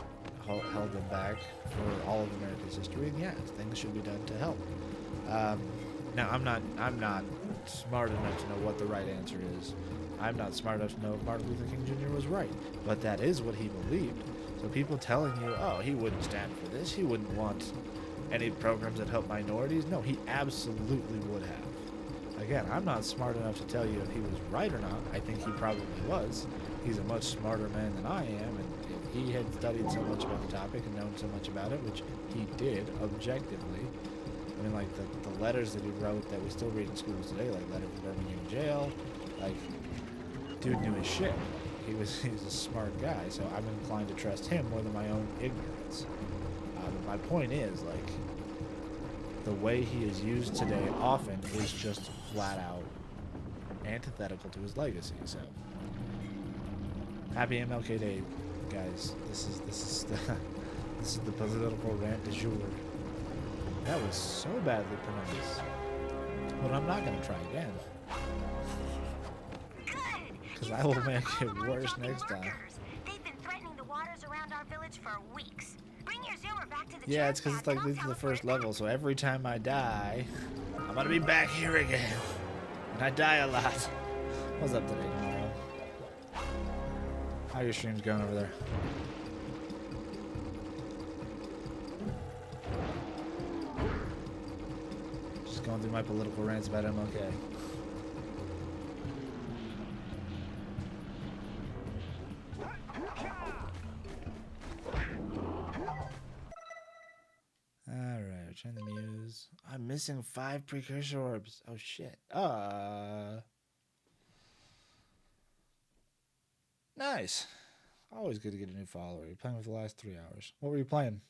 held them back for all of America's history. And yeah, things should be done to help. Now, I'm not smart enough to know what the right answer is. I'm not smart enough to know if Martin Luther King Jr. was right, but that is what he believed. So people telling you, oh, he wouldn't stand for this, he wouldn't want any programs that help minorities, no, he absolutely would have. Again, I'm not smart enough to tell you if he was right or not. I think he probably was. He's a much smarter man than I am, and if he had studied so much about the topic and known so much about it, which he did objectively, I mean, like the letters that he wrote that we still read in schools today, like letter from Birmingham jail, like, dude knew his shit. He's a smart guy, so I'm inclined to trust him more than my own ignorance. But my point is, like, the way he is used today often is just flat out antithetical to his legacy. So, happy MLK Day, guys. This is the political rant du jour. That was so badly pronounced, but I'm not gonna try again. Because I will make it worse next time. They've been threatening the waters around our village for weeks. Bring your zoomer back to the Yeah, it's because it's like this is the first level, so every time I die, I'm gonna be back here again. And I die a lot. What's up today, tomorrow? How are your streams going over there? Just going through my political rants about MLK. Alright, return the muse. I'm missing 5 precursor orbs. Oh shit. Nice. Always good to get a new follower. You're playing for the last 3 hours. What were you playing?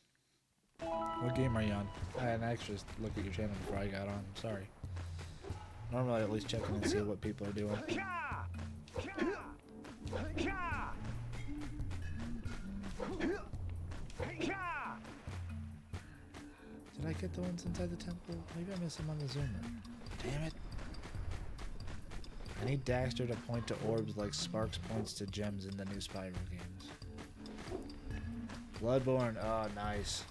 What game are you on? I didn't actually look at your channel before I got on. Sorry. Normally I at least check in and see what people are doing. Did I get the ones inside the temple? Maybe I missed them on the zoomer. Damn it. I need Daxter to point to orbs like Sparks points to gems in the new Spyro games. Bloodborne. Oh, nice.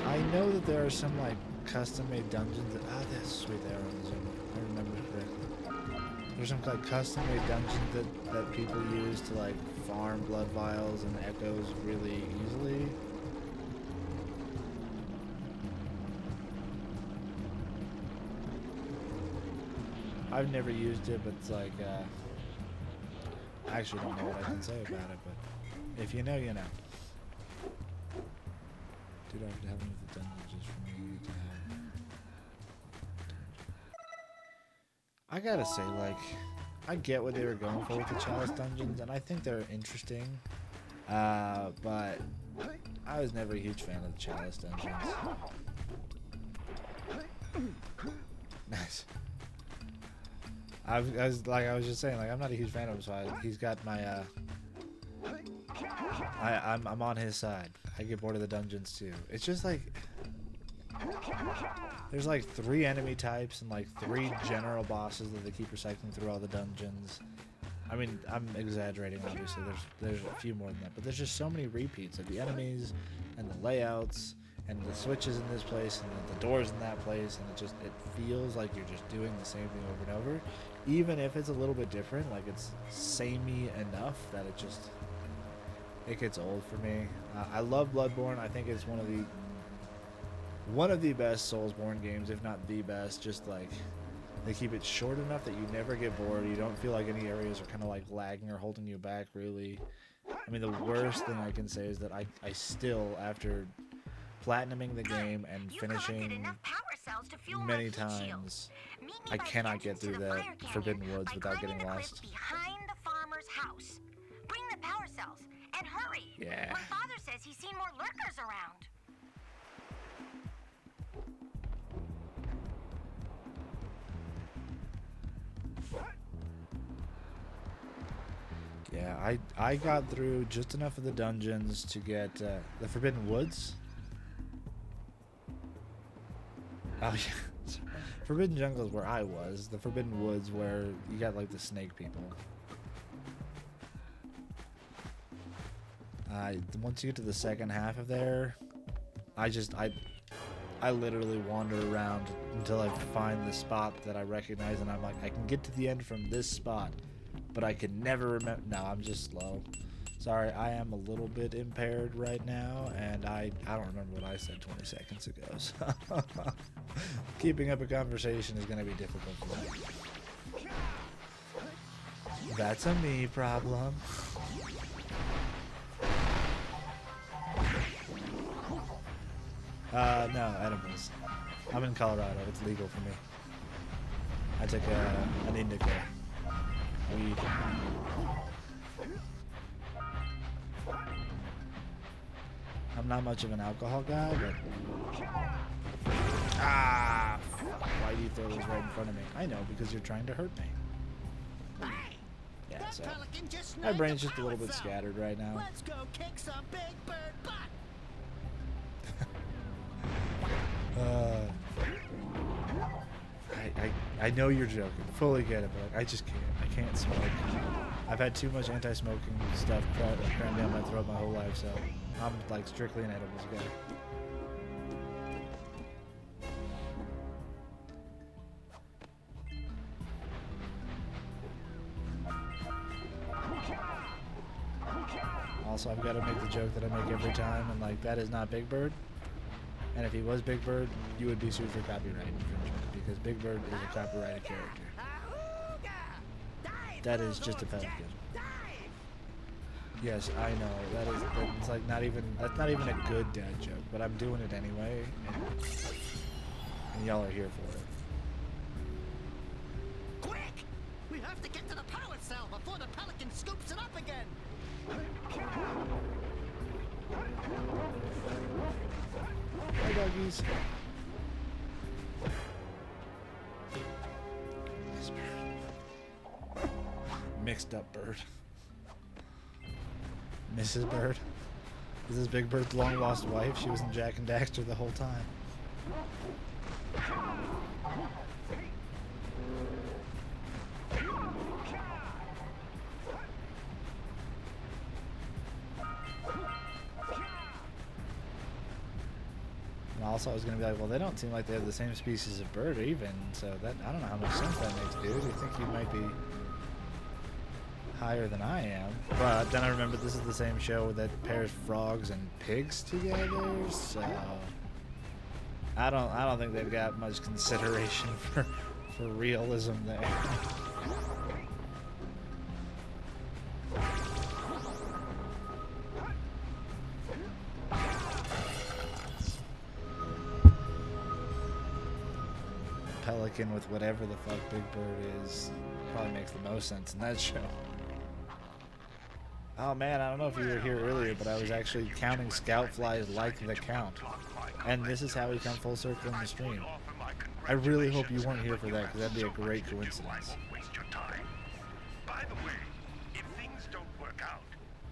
I know that there are some like custom-made dungeons. That's sweet. They are on the zoomer. I remember correctly. There's some like custom-made dungeons that people use to like farm blood vials and echoes really easily. I've never used it, but it's like I actually don't know what I can say about it, but if you know, you know. Dude, I have to have one of the dungeons just for me to have. I gotta say, like, I get what they were going for with the Chalice dungeons, and I think they're interesting. But I was never a huge fan of the Chalice dungeons. Nice. I was just saying, like, I'm not a huge fan of him, so he's got my I'm on his side. I get bored of the dungeons too. It's just like there's like 3 enemy types and like 3 general bosses that they keep recycling through all the dungeons. I mean, I'm exaggerating, obviously. There's a few more than that, but there's just so many repeats of the enemies and the layouts and the switches in this place and the doors in that place, and it feels like you're just doing the same thing over and over, even if it's a little bit different. Like, it's samey enough that it gets old for me. I love Bloodborne. I think it's one of the best Soulsborne games, if not the best. Just like they keep it short enough that you never get bored. You don't feel like any areas are kind of like lagging or holding you back, really. I mean, the worst thing I can say is that I still, after platinuming the game and finishing many times, I cannot get through the Forbidden Woods without getting lost. Behind the farmer's house. Bring the power cells and hurry. Yeah. My father says he's seen more lurkers around. Yeah, I got through just enough of the dungeons to get the Forbidden Woods. Oh yeah, Forbidden Jungle is where I was. The Forbidden Woods where you got like the snake people. Once you get to the second half of there, I literally wander around until I find the spot that I recognize, and I'm like, I can get to the end from this spot, but I can never remember. No, I'm just slow. Sorry, I am a little bit impaired right now, and I don't remember what I said 20 seconds ago, so keeping up a conversation is going to be difficult for me. That's a me problem. No, edibles. I'm in Colorado. It's legal for me. I took an indica. Weed. I'm not much of an alcohol guy, but... Ah! Why do you throw those right in front of me? I know, because you're trying to hurt me. Yeah, so... My brain's just a little bit scattered right now. Let's go kick some big bird butt. I know you're joking. Fully get it, but I just can't. I can't smoke. I've had too much anti-smoking stuff crammed down my throat my whole life, so I'm like strictly an edibles guy. Also, I've got to make the joke that I make every time, and like, that is not Big Bird. And if he was Big Bird, you would be sued for copyright infringement, because Big Bird is a copyrighted character. That is just a pelican. Yes, I know. That's like that's not even a good dad joke, but I'm doing it anyway, and y'all are here for it. Quick! We have to get to the power cell before the pelican scoops it up again. Hi, doggies. Mixed up bird. Mrs. Bird. Is this Big Bird's long lost wife? She was in Jak and Daxter the whole time. And also I was gonna be like, well, they don't seem like they have the same species of bird even, so that I don't know how much sense that makes, dude. You think you might be higher than I am, but then I remember this is the same show that pairs frogs and pigs together, so I don't think they've got much consideration for realism there. Pelican with whatever the fuck Big Bird is probably makes the most sense in that show. Oh man, I don't know if you were here earlier, but I was actually counting scout flies like the count. And this is how we come full circle in the stream. I really hope you weren't here for that, because that'd be a great coincidence. Waste your time. By the way, if things don't work out,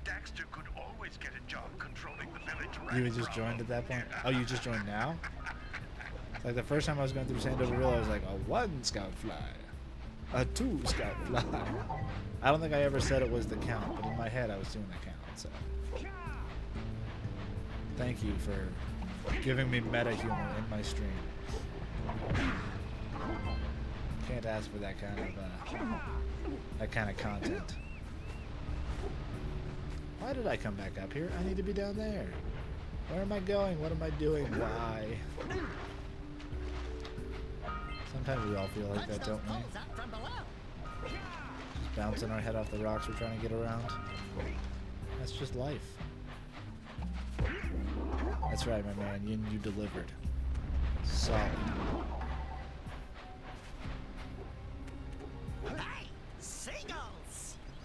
Daxter could always get a job controlling the village. You had just joined at that point? Oh, you just joined now? Like the first time I was going through Sandover Hill, I was like, a 1 scout fly. A 2 scout fly. I don't think I ever said it was the count, but in my head I was doing the count, so. Thank you for giving me meta humor in my stream. Can't ask for that kind of content. Why did I come back up here? I need to be down there. Where am I going? What am I doing? Why? Sometimes we all feel like that, don't we? Just bouncing our head off the rocks we're trying to get around. That's just life. That's right, my man. You delivered. Solid.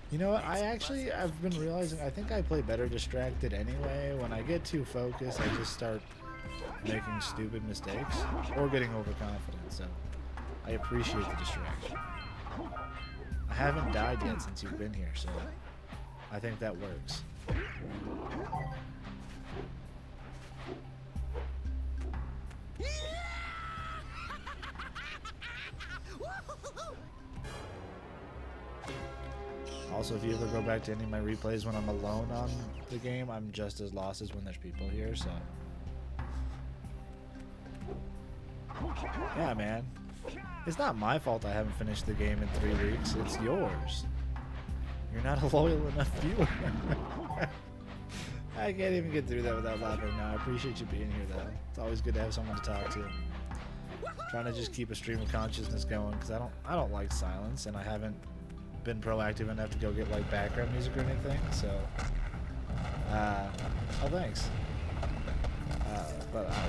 You know what? I've been realizing I think I play better distracted anyway. When I get too focused, I just start making stupid mistakes or getting overconfident, so I appreciate the distraction. I haven't died yet since you've been here, so I think that works. Also, if you ever go back to any of my replays when I'm alone on the game, I'm just as lost as when there's people here, so. Yeah, man. It's not my fault I haven't finished the game in 3 weeks. It's yours. You're not a loyal enough viewer. I can't even get through that without laughing now. I appreciate you being here, though. It's always good to have someone to talk to. Trying to just keep a stream of consciousness going because I don't like silence, and I haven't been proactive enough to go get like background music or anything. So, oh thanks.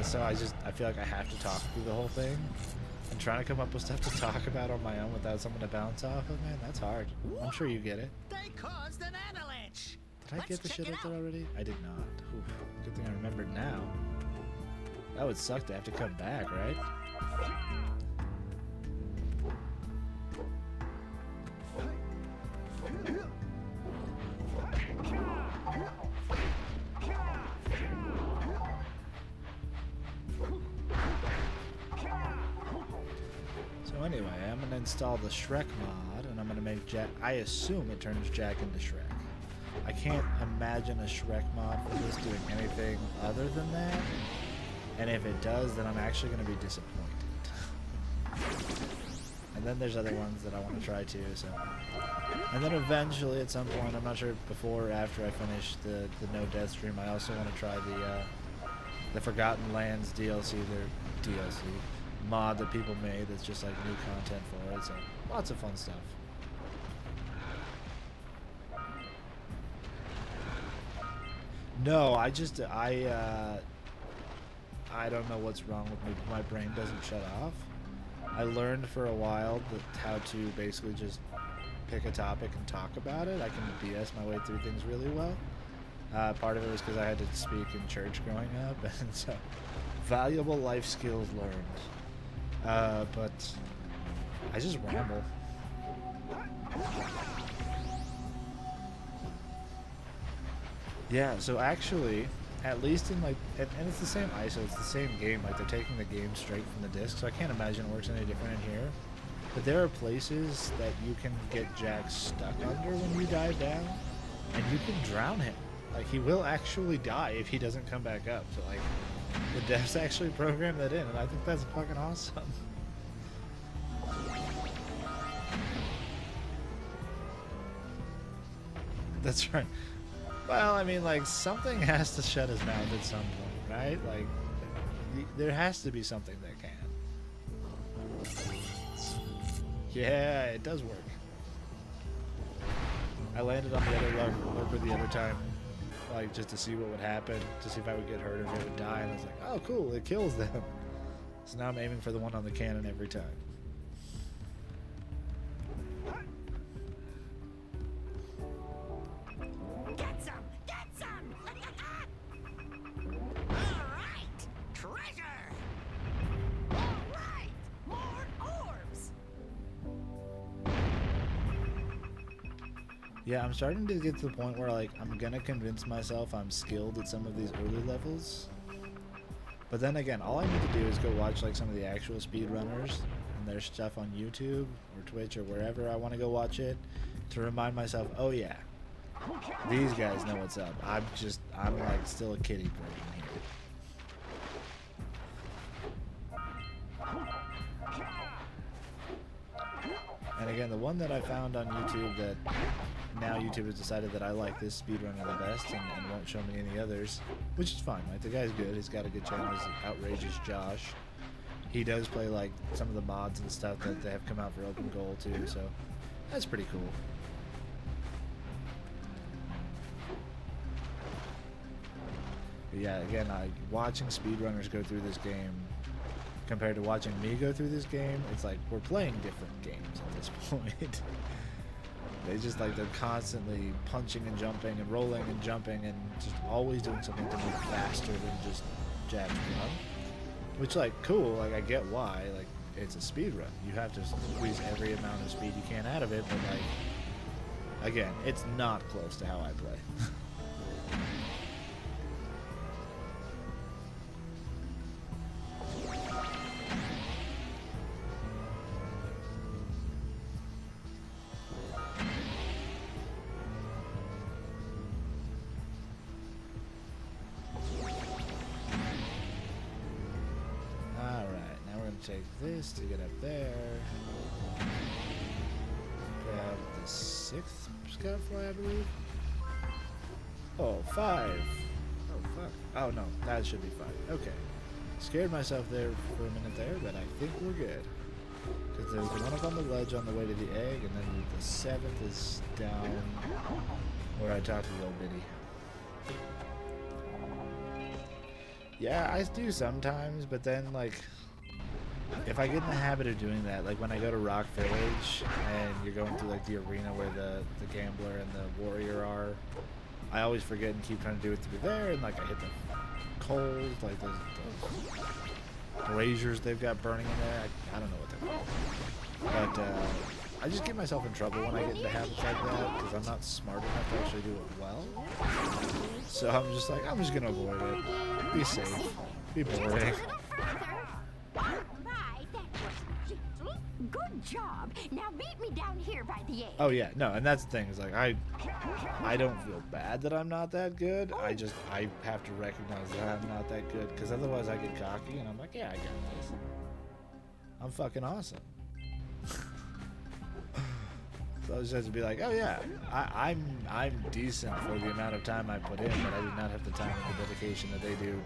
So I feel like I have to talk through the whole thing, and trying to come up with stuff to talk about on my own without someone to bounce off of, man, that's hard. I'm sure you get it. They caused an avalanche. Did I get the shit out there already? I did not. Oof, good thing I remembered now. That would suck to have to come back, right? So anyway, I'm going to install the Shrek mod, and I'm going to make Jak... I assume it turns Jak into Shrek. I can't imagine a Shrek mod for this doing anything other than that. And if it does, then I'm actually going to be disappointed. And then there's other ones that I want to try too, so. And then eventually, at some point, I'm not sure before or after I finish the No Death stream, I also want to try the Forgotten Lands DLC, their DLC mod that people made that's just like new content for it, so lots of fun stuff. No, I don't know what's wrong with me, but my brain doesn't shut off. I learned for a while how to basically just pick a topic and talk about it. I can BS my way through things really well. Part of it was because I had to speak in church growing up, and so valuable life skills learned. But I just ramble. Yeah, so actually, at least in like, and it's the same ISO, it's the same game, like they're taking the game straight from the disc, so I can't imagine it works any different in here. But there are places that you can get Jak stuck under when you dive down, and you can drown him. Like, he will actually die if he doesn't come back up. So like, the devs actually programmed that in, and I think that's fucking awesome. That's right. Well, I mean, like, something has to shut his mouth at some point, right? Like, there has to be something that can. Yeah, it does work. I landed on the other lurker the other time, like, just to see what would happen, to see if I would get hurt or if it would die, and I was like, oh, cool, it kills them. So now I'm aiming for the one on the cannon every time. Yeah, I'm starting to get to the point where, like, I'm gonna convince myself I'm skilled at some of these early levels. But then again, all I need to do is go watch, like, some of the actual speedrunners and their stuff on YouTube or Twitch or wherever I want to go watch it to remind myself, oh yeah, these guys know what's up. I'm like still a kiddie version here. And again, the one that I found on YouTube that now YouTube has decided that I like this speedrunner the best and won't show me any others, which is fine. Like, the guy's good. He's got a good channel. He's Outrageous Josh. He does play, like, some of the mods and stuff that they have come out for Open Goal too, so that's pretty cool. But yeah, again, watching speedrunners go through this game compared to watching me go through this game, it's like we're playing different games at this point. They just, like, they're constantly punching and jumping and rolling and jumping and just always doing something to move faster than just Jak's run. Which, like, cool, like, I get why, like, it's a speed run. You have to squeeze every amount of speed you can out of it, but, like, again, it's not close to how I play. take this to get up there. Grab the 6th scout fly, I believe. Oh, 5. Oh, fuck. Oh, no. That should be 5. Okay. Scared myself there for a minute there, but I think we're good. Because there's one up on the ledge on the way to the egg, and then the 7th is down where I talked to Little Bitty. Yeah, I do sometimes, but then, like, if I get in the habit of doing that, like when I go to Rock Village and you're going through, like, the arena where the gambler and the warrior are, I always forget and keep trying to do it through there, and, like, I hit the coals, like those braziers they've got burning in there. I don't know what they're called. But I just get myself in trouble when I get into habits like that because I'm not smart enough to actually do it well. So I'm just like, I'm just going to avoid it. Be safe. Be boring. Good job. Now meet me down here by the egg. Oh yeah, no, and that's the thing is like I don't feel bad that I'm not that good. I have to recognize that I'm not that good because otherwise I get cocky and I'm like, yeah, I got this. I'm fucking awesome. So I just have to be like, oh yeah, I'm decent for the amount of time I put in, but I do not have the time and the dedication that they do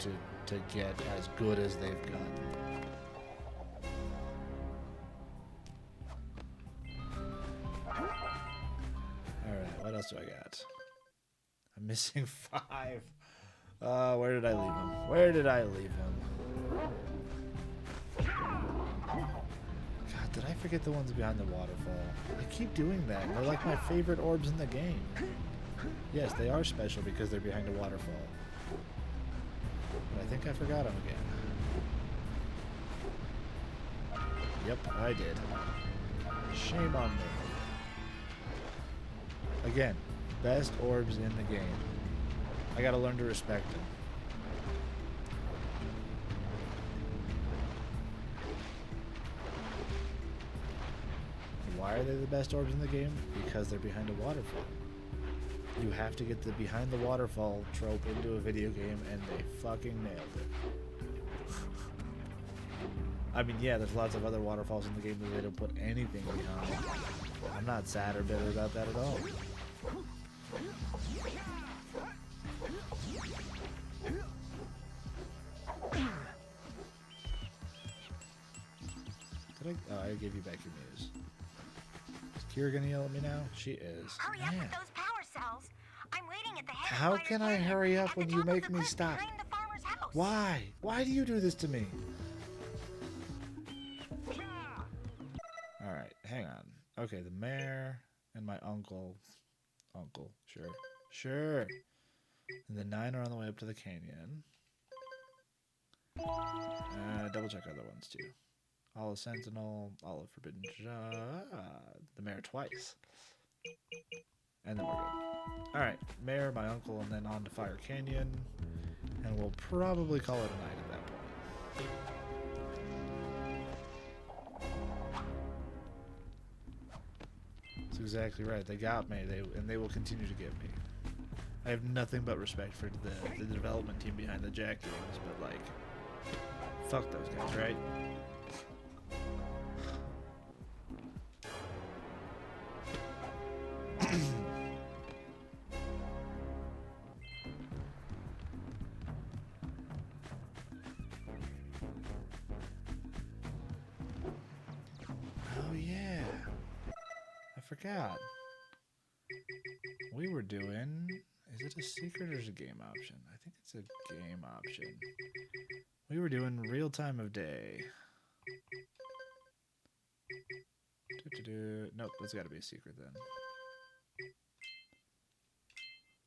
to get as good as they've got. What else do I got? I'm missing 5. Where did I leave him? Where did I leave him? God, did I forget the ones behind the waterfall? I keep doing that. They're like my favorite orbs in the game. Yes, they are special because they're behind a waterfall. But I think I forgot them again. Yep, I did. Shame on me. Again, best orbs in the game. I gotta learn to respect them. Why are they the best orbs in the game? Because they're behind a waterfall. You have to get the behind the waterfall trope into a video game, and they fucking nailed it. I mean, yeah, there's lots of other waterfalls in the game that they don't put anything behind. I'm not sad or bitter about that at all. I gave you back your news. Is Kira gonna yell at me now? She is. Hurry up with those power cells. I'm waiting at the head. How can I hurry up when you make me stop? Why? Why do you do this to me? Alright, hang on. Okay, the mayor and my uncle. Sure. And the 9 are on the way up to the canyon. Double check other ones too. Olive Sentinel, Olive Forbidden the mayor twice. And then we're good. Alright, mayor, my uncle, and then on to Fire Canyon. And we'll probably call it a night at that point. That's exactly right. They got me, and they will continue to get me. I have nothing but respect for the development team behind the Jak games, but like, fuck those guys, right? Oh yeah, I forgot. We were doing. Is it a secret or is it a game option? I think it's a game option. We were doing real time of day. Nope, that's got to be a secret then.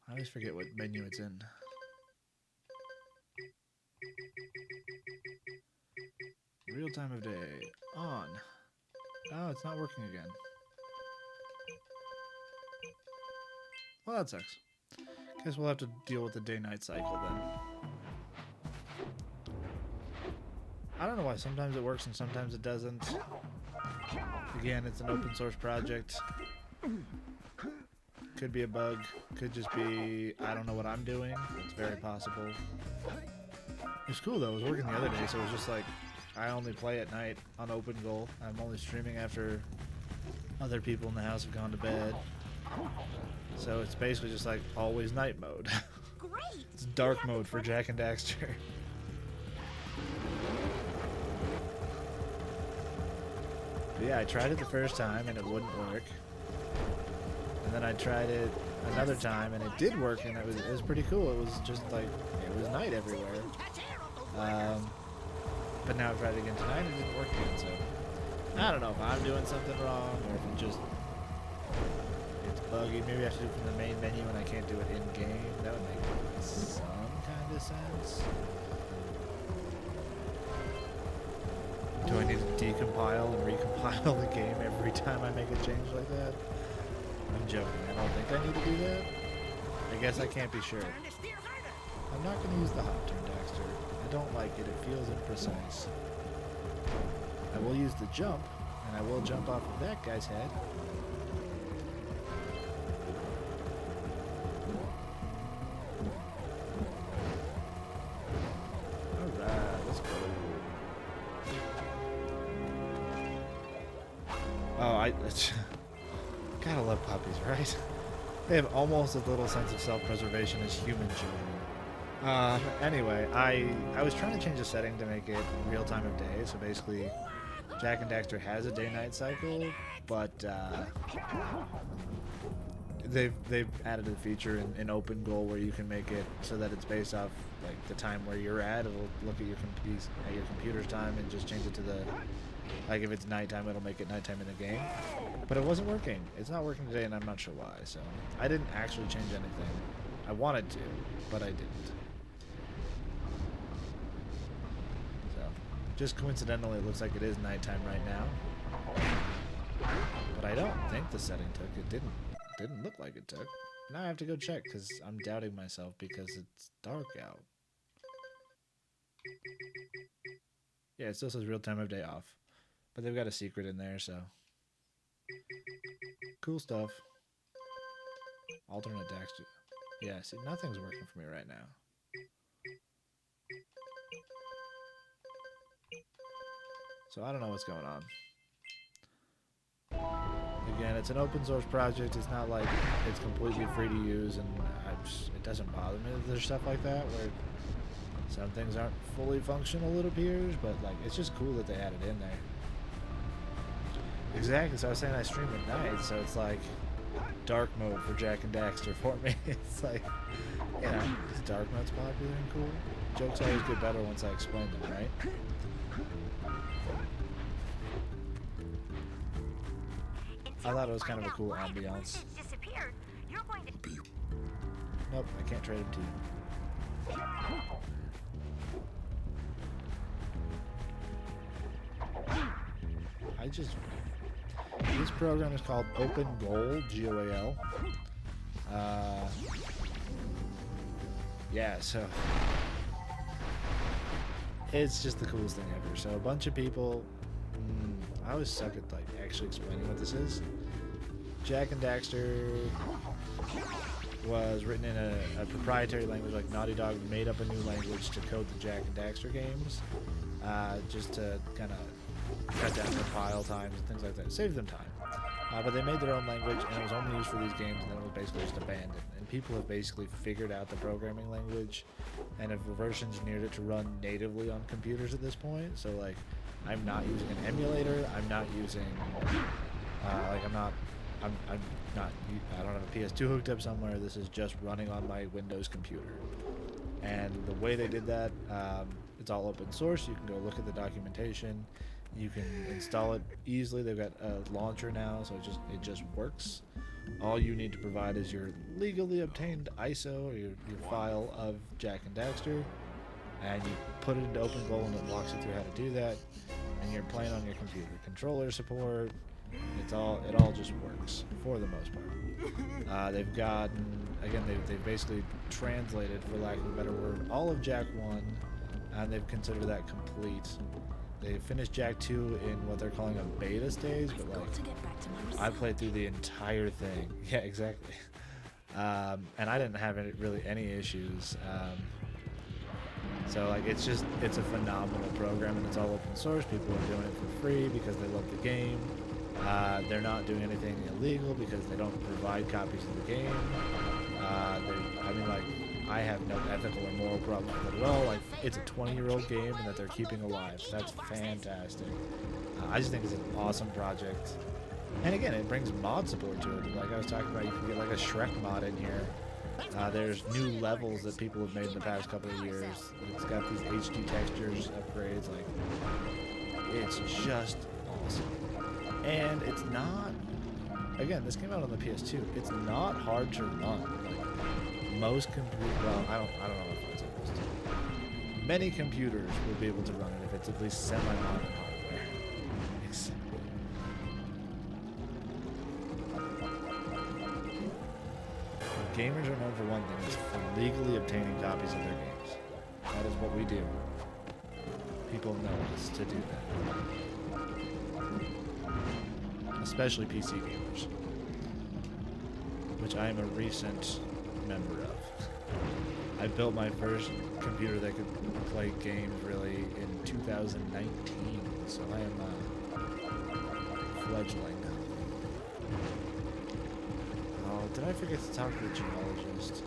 I always forget what menu it's in. Real time of day. On. Oh, it's not working again. Well, that sucks. Guess we'll have to deal with the day-night cycle then. I don't know why sometimes it works and sometimes it doesn't. Again, it's an open source project. Could be a bug. Could just be, I don't know what I'm doing. It's very possible. It was cool though. It was working the other day, so it was just like, I only play at night on open goal. I'm only streaming after other people in the house have gone to bed. So it's basically just like always night mode. Great. It's dark mode for Jak and Daxter. But yeah, I tried it the first time and it wouldn't work. And then I tried it another time and it did work, and it was pretty cool. It was just like, it was night everywhere. But now I tried it again tonight and it didn't work again, so I don't know if I'm doing something wrong or if it's buggy. Maybe I should do it from the main menu and I can't do it in-game. That would make some kind of sense. Do I need to decompile and recompile the game every time I make a change like that? I'm joking. I don't think I need to do that. I guess I can't be sure. I'm not going to use the hop turn, Daxter. I don't like it. It feels imprecise. I will use the jump, and I will jump off of that guy's head. Alright, let's go. Oh, gotta love puppies, right? They have almost as little sense of self-preservation as human children. Anyway, I was trying to change the setting to make it real time of day, so basically Jak and Daxter has a day-night cycle, but they've added a feature in open goal where you can make it so that it's based off like the time where you're at. It'll look at your computer's time and just change it to the, like if it's nighttime, it'll make it nighttime in the game. But it wasn't working. It's not working today, and I'm not sure why. So I didn't actually change anything. I wanted to, but I didn't. So just coincidentally, it looks like it is nighttime right now. But I don't think the setting took. It didn't look like it took. Now I have to go check because I'm doubting myself because it's dark out. Yeah, it still says real time of day off. But they've got a secret in there, so. Cool stuff. Alternate Daxter. Yeah, see, nothing's working for me right now. So I don't know what's going on. Again, it's an open source project. It's not like it's completely free to use, and it doesn't bother me that there's stuff like that where some things aren't fully functional, it appears, but like it's just cool that they added in there. Exactly, so I was saying I stream at night, so it's like dark mode for Jak and Daxter for me. It's like, you know, it's dark mode's popular and cool. Jokes always get better once I explain them, right? I thought it was kind of a cool ambiance. Nope, I can't trade him to you. This program is called Open Goal, G-O-A-L. Yeah, so it's just the coolest thing ever. So a bunch of people, I always suck at like actually explaining what this is. Jak and Daxter was written in a proprietary language. Like Naughty Dog made up a new language to code the Jak and Daxter games, just to kind of cut down compile times and things like that, save them time. But they made their own language, and it was only used for these games, and then it was basically just abandoned. And people have basically figured out the programming language and have reverse engineered it to run natively on computers at this point. So like, I'm not using an emulator. I'm not using I don't have a PS2 hooked up somewhere. This is just running on my Windows computer. And the way they did that, it's all open source. You can go look at the documentation. You can install it easily. They've got a launcher now, so it just works. All you need to provide is your legally obtained ISO, or your file of Jak and Daxter, and you put it into Open Goal, and it walks you through how to do that. And you're playing on your computer. Controller support. It all just works for the most part. They've gotten, again, they've basically translated, for lack of a better word, all of Jak 1, and they've considered that complete. They finished Jak 2 in what they're calling a beta stage, but like, I played through the entire thing. Yeah, exactly. And I didn't have really any issues. So like it's a phenomenal program, and it's all open source. People are doing it for free because they love the game. They're not doing anything illegal because they don't provide copies of the game. I mean, like, I have no ethical or moral problems with it at all. Like, it's a 20-year-old game and that they're keeping alive. That's fantastic. I just think it's an awesome project. And again, it brings mod support to it. Like I was talking about, you can get like a Shrek mod in here. There's new levels that people have made in the past couple of years. It's got these HD textures, upgrades. Like, it's just awesome. And it's not, again, this came out on the PS2. It's not hard to run. Like, most well, I don't know if it's supposed to. Many computers will be able to run it if it's at least semi-modern hardware. Except gamers are known for one thing, it's for legally obtaining copies of their games. That is what we do. People know us to do that. Especially PC gamers. Which I am a recent member of. I built my first computer that could play games really in 2019, so I am a fledgling. Oh, did I forget to talk to the geologist?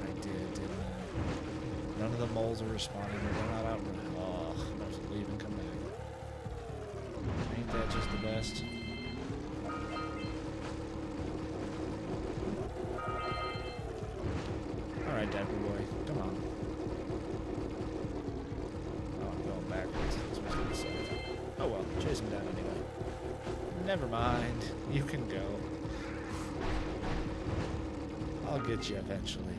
I did, didn't I? None of the moles are responding. They're not out running. Oh, I have to leave and come back. Ain't that just the best? Alright, Dapper Boy, come on. Oh, I'm going backwards. That's what I was going to say. Oh well, chase him down anyway. Never mind. You can go. I'll get you eventually.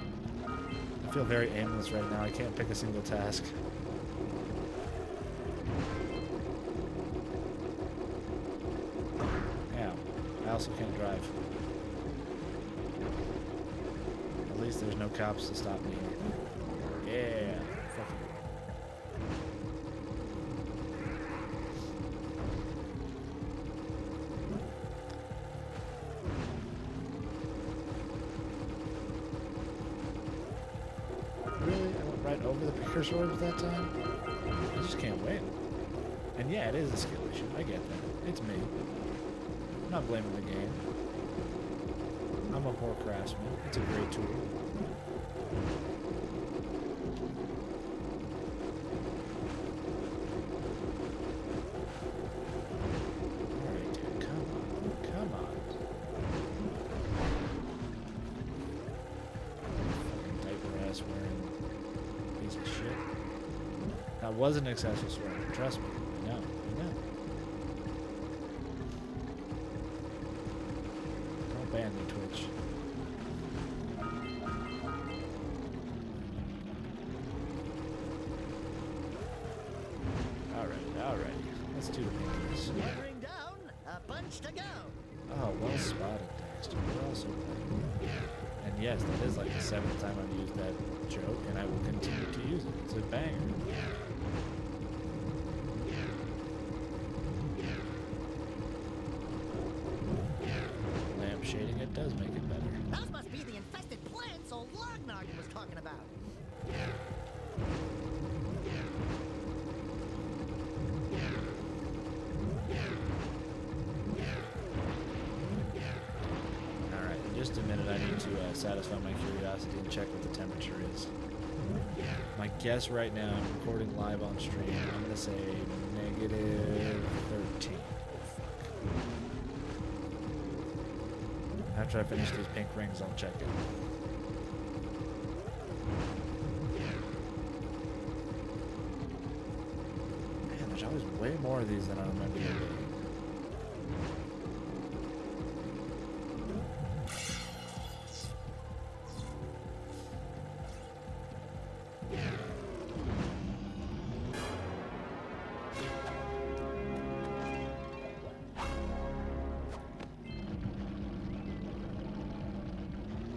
I feel very aimless right now. I can't pick a single task. Yeah, I also can't drive. At least there's no cops to stop me. Yeah. Fuck it. Really? I went right over the precursor orbs that time? I just can't win. And yeah, it is a skill issue. I get that. It's me. I'm not blaming the game. I'm a poor craftsman. It's a great tool. Alright, dude. Come on. Come on. Fucking diaper ass wearing piece of shit. That was an excessive swear. Trust me. I know. I know. Don't ban me, Twitch. Alrighty. Let's do the paintings. Bearing down, a bunch to go. Oh, well spotted, Daxter. We're also playing. And yes, that is like the 7th time I've used that joke, and I will continue to use it. It's a banger. Lamp shading, it does make it better. Those must be the infested plants old Lognarden was talking about. Alright, in just a minute I need to satisfy my curiosity and check what the temperature is. My guess right now, I'm recording live on stream, I'm going to say negative 13. After I finish these pink rings, I'll check it. Man, there's always way more of these than I remember there being.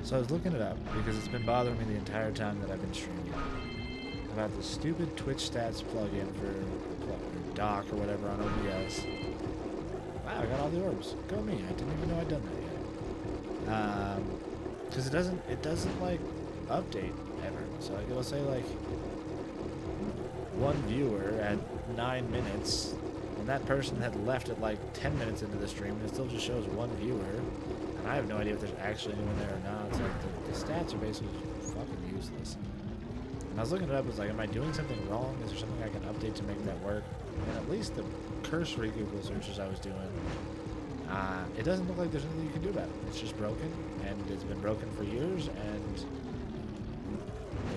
So I was looking it up because it's been bothering me the entire time that I've been streaming about the stupid Twitch stats plugin for dock or whatever on OBS. Wow, I got all the orbs. Go me! I didn't even know I'd done that yet. Because it doesn't like update ever. So like it'll say like one viewer at 9 minutes, and that person had left at like 10 minutes into the stream, and it still just shows one viewer. And I have no idea if there's actually anyone there or not. So like the stats are basically just fucking useless. And I was looking it up, I was like, am I doing something wrong? Is there something I can update to make that work? And at least the cursory Google searches I was doing, it doesn't look like there's anything you can do about it. It's just broken, and it's been broken for years, and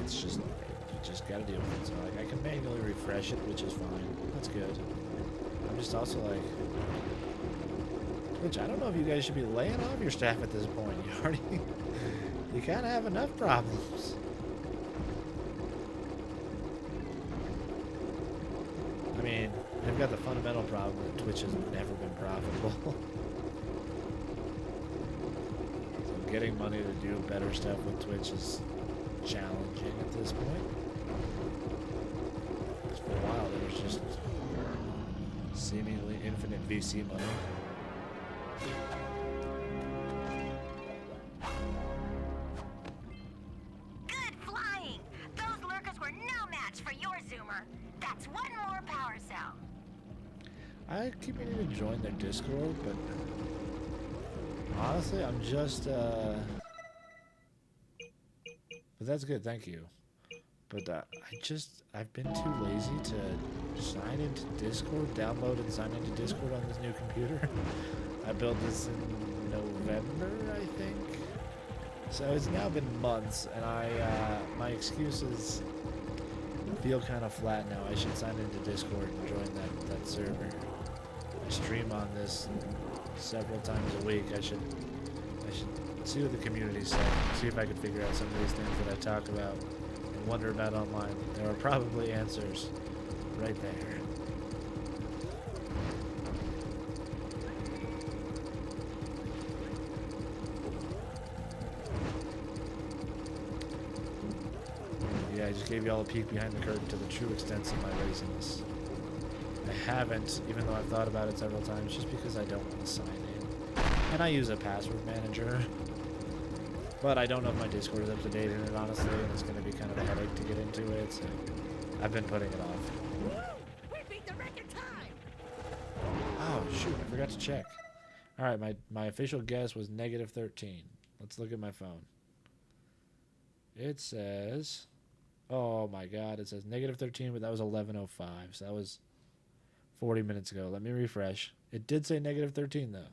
it's just, you just gotta deal with it. So like, I can manually refresh it, which is fine. That's good. I'm just also like, Twitch, I don't know if you guys should be laying off your staff at this point. You already, you kind of have enough problems. I mean, they've got the fundamental problem that Twitch has never been profitable. So getting money to do better stuff with Twitch is challenging at this point. Because for a while there was just seemingly infinite VC money. Good flying! Those lurkers were no match for your Zoomer. That's one more power cell. I keep meaning to join their Discord, but honestly, I'm just, but that's good, thank you. But I've been too lazy to sign into Discord, download and sign into Discord on this new computer. I built this in November, I think. So it's now been months, and my excuses feel kind of flat now. I should sign into Discord and join that server. I stream on this several times a week. I should see what the community's saying, see if I can figure out some of these things that I talk about and wonder about online. There are probably answers right there. Yeah, I just gave you all a peek behind the curtain to the true extents of my laziness. I haven't, even though I've thought about it several times, just because I don't want to sign in. And I use a password manager. But I don't know if my Discord is up to date in it, honestly, and it's going to be kind of a headache to get into it, so I've been putting it off. We beat the record time. Oh, shoot, I forgot to check. Alright, my official guess was -13. Let's look at my phone. It says... Oh my god, it says -13, but that was 11:05, so that was 40 minutes ago. Let me refresh. It did say -13, though.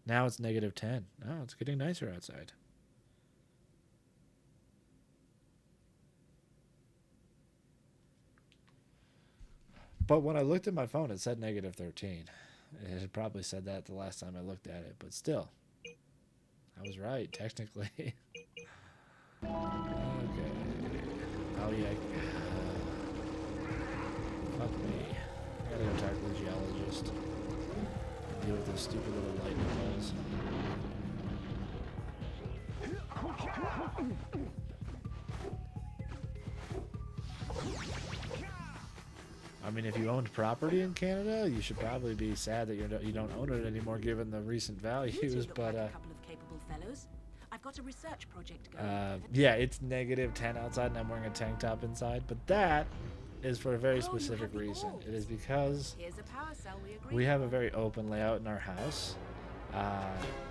Now it's -10. Oh, it's getting nicer outside. But when I looked at my phone, it said -13. It had probably said that the last time I looked at it, but still. I was right, technically. Okay. Oh, yeah. Fuck me. I gotta go talk to the geologist. Deal with those stupid little lightning balls. I mean, if you owned property in Canada, you should probably be sad that you don't own it anymore, given the recent values. But a couple of capable fellows. I've got a research project going. yeah, it's -10 outside, and I'm wearing a tank top inside. But that is for a very specific reason. It is because Here's a power cell we have a very open layout in our house.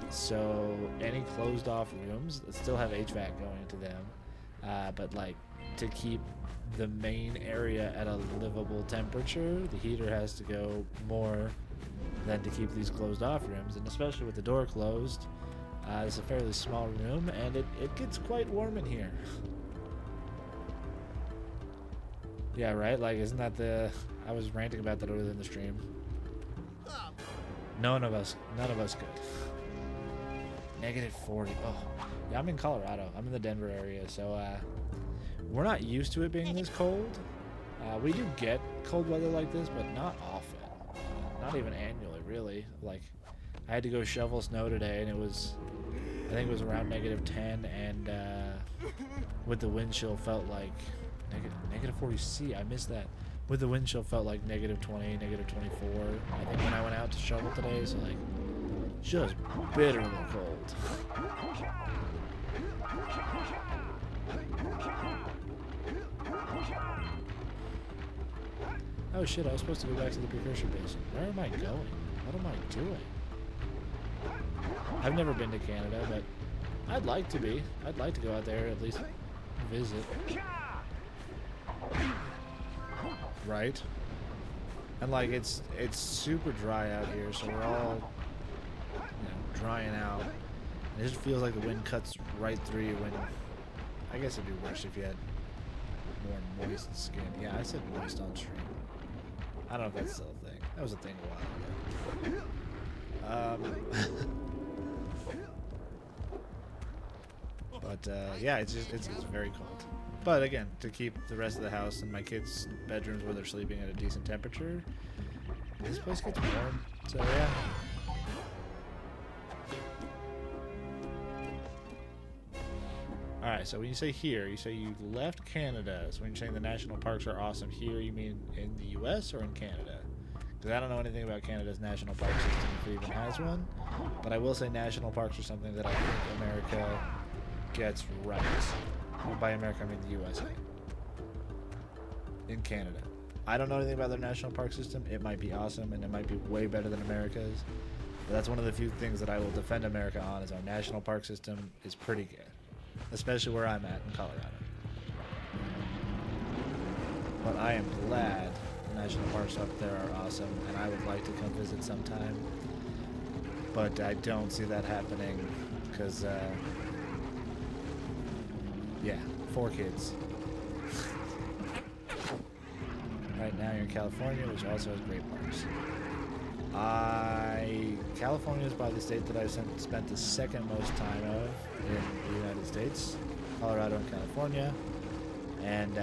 So any closed off rooms that still have HVAC going into them, but like to keep the main area at a livable temperature, the heater has to go more than to keep these closed off rooms. And especially with the door closed, it's a fairly small room, and it gets quite warm in here. Yeah, right? Like, isn't that the... I was ranting about that earlier in the stream. None of us could. -40. Oh, yeah, I'm in Colorado. I'm in the Denver area, so we're not used to it being this cold. We do get cold weather like this, but not often. Not even annually, really. Like, I had to go shovel snow today, and it was... I think it was around -10, and with the wind chill felt like -40°C. I missed that. With the wind chill felt like -20, -24. I think when I went out to shovel today, so like just bitterly cold. Oh shit, I was supposed to go back to the precursor basin. Where am I going? What am I doing? I've never been to Canada, but I'd like to be. I'd like to go out there, at least visit. Right? And like it's super dry out here, so we're all drying out. And it just feels like the wind cuts right through you when I guess it'd be worse if you had more moist skin. Yeah, I said moist on stream. I don't know if that's still a thing. That was a thing a while ago. But yeah, it's very cold. But again, to keep the rest of the house and my kids' bedrooms where they're sleeping at a decent temperature, this place gets warm. So yeah. Alright, so when you say here, you say you left Canada. So when you're saying the national parks are awesome here, you mean in the US or in Canada? Because I don't know anything about Canada's national park system, if it even has one. But I will say national parks are something that I think America gets right. And by America, I mean the USA. In Canada. I don't know anything about their national park system. It might be awesome, and it might be way better than America's. But that's one of the few things that I will defend America on, is our national park system is pretty good. Especially where I'm at in Colorado. But I am glad the national parks up there are awesome, and I would like to come visit sometime. But I don't see that happening, because, yeah, 4 kids. Right now you're in California, which also has great parks. California is probably the state that I've spent the second most time of in the United States. Colorado and California. And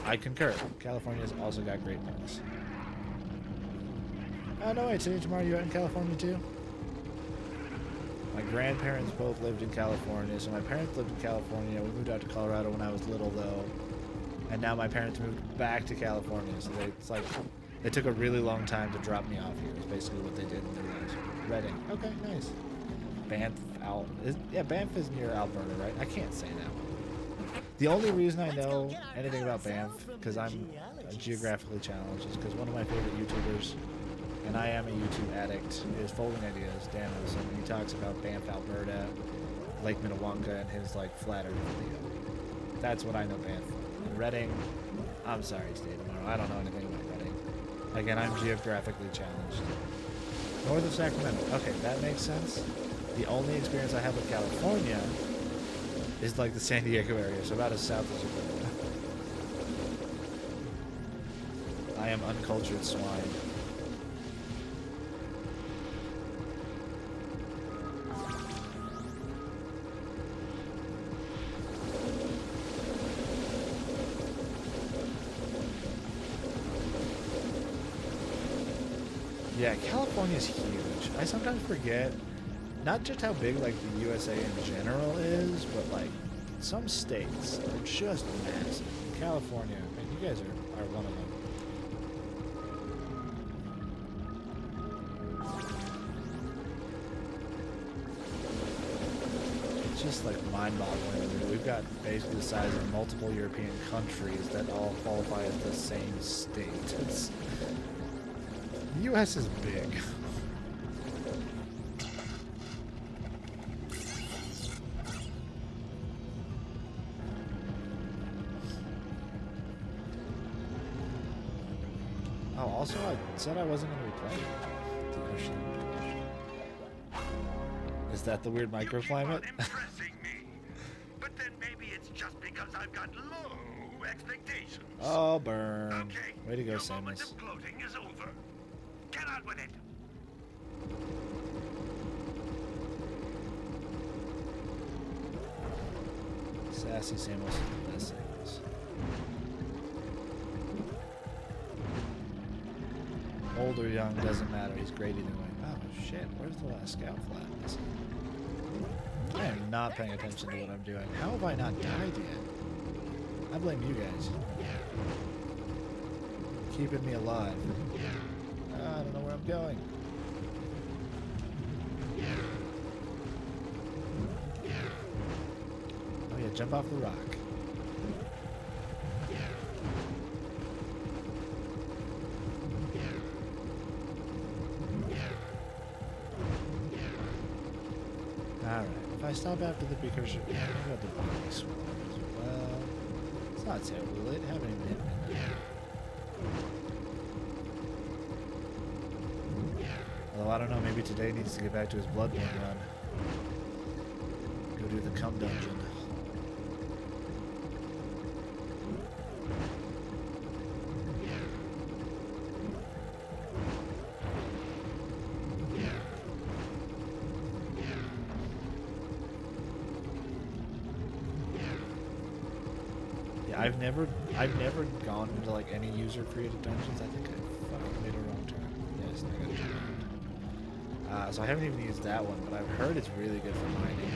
I concur. California's also got great parks. Oh no, wait, today and tomorrow you're out in California too? My grandparents both lived in California, so my parents lived in California. We moved out to Colorado when I was little though. And now my parents moved back to California, so it's like they took a really long time to drop me off here. Is basically what they did in their lives. Reading. Okay, nice. Banff, Banff is near Alberta, right? I can't say that one. The only reason I know anything about Banff, because I'm geographically challenged, is because one of my favorite YouTubers, and I am a YouTube addict, is Folding Ideas, Dan Wilson. He talks about Banff, Alberta, Lake Minnewanka, and his like flat Earth video. That's what I know Banff from. And Reading, I'm sorry, State of Minnesota. I don't know anything about Reading. Again, I'm geographically challenged. North of Sacramento. Okay, that makes sense. The only experience I have with California is like the San Diego area, so about as south as you go. I am uncultured swine. Yeah, California's huge. I sometimes forget not just how big like the USA in general is, but like some states are just massive. California, man, you guys are one of them. It's just like mind-boggling. We've got basically the size of multiple European countries that all qualify as the same state. The U.S. is big. Oh, also I said I wasn't going to be playing the ocean. Is that the weird microclimate? Impressing me. But then maybe it's just because I've got low expectations. Oh, burn. Okay, Way to go, your moment Samus. of gloating is over. Get on with it. Sassy Samus is the best Samus. Old or young, doesn't matter. He's great either way. Oh, shit. Where's the last scout flat? I am not paying attention to what I'm doing. How have I not died yet? I blame you guys. Keeping me alive. I don't know where I'm going. Oh yeah, jump off the rock. I stop after the precursor, yeah, I got the body swap as well. It's not terribly late. Haven't even hit midnight. Although I don't know, maybe today needs to get back to his Bloodborne run. Go do the cum dungeon. I've never gone into like any user created dungeons. I think I fucking made a wrong turn. Yes, I got a turn around. So I haven't even used that one, but I've heard it's really good for mining.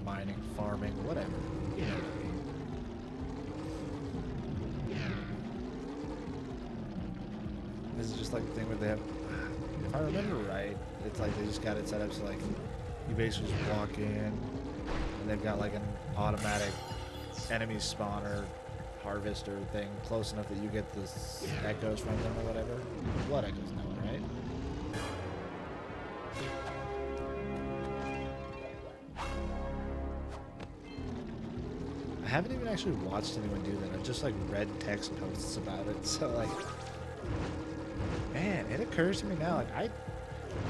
Mining, farming, whatever. You know what I mean. This is just like the thing where they have, if I remember right, it's like they just got it set up so like you basically just walk in. They've got like an automatic enemy spawner harvester thing close enough that you get the echoes from them or whatever. Blood echoes now, right? I haven't even actually watched anyone do that. I've just like read text posts about it. So like, man, it occurs to me now, like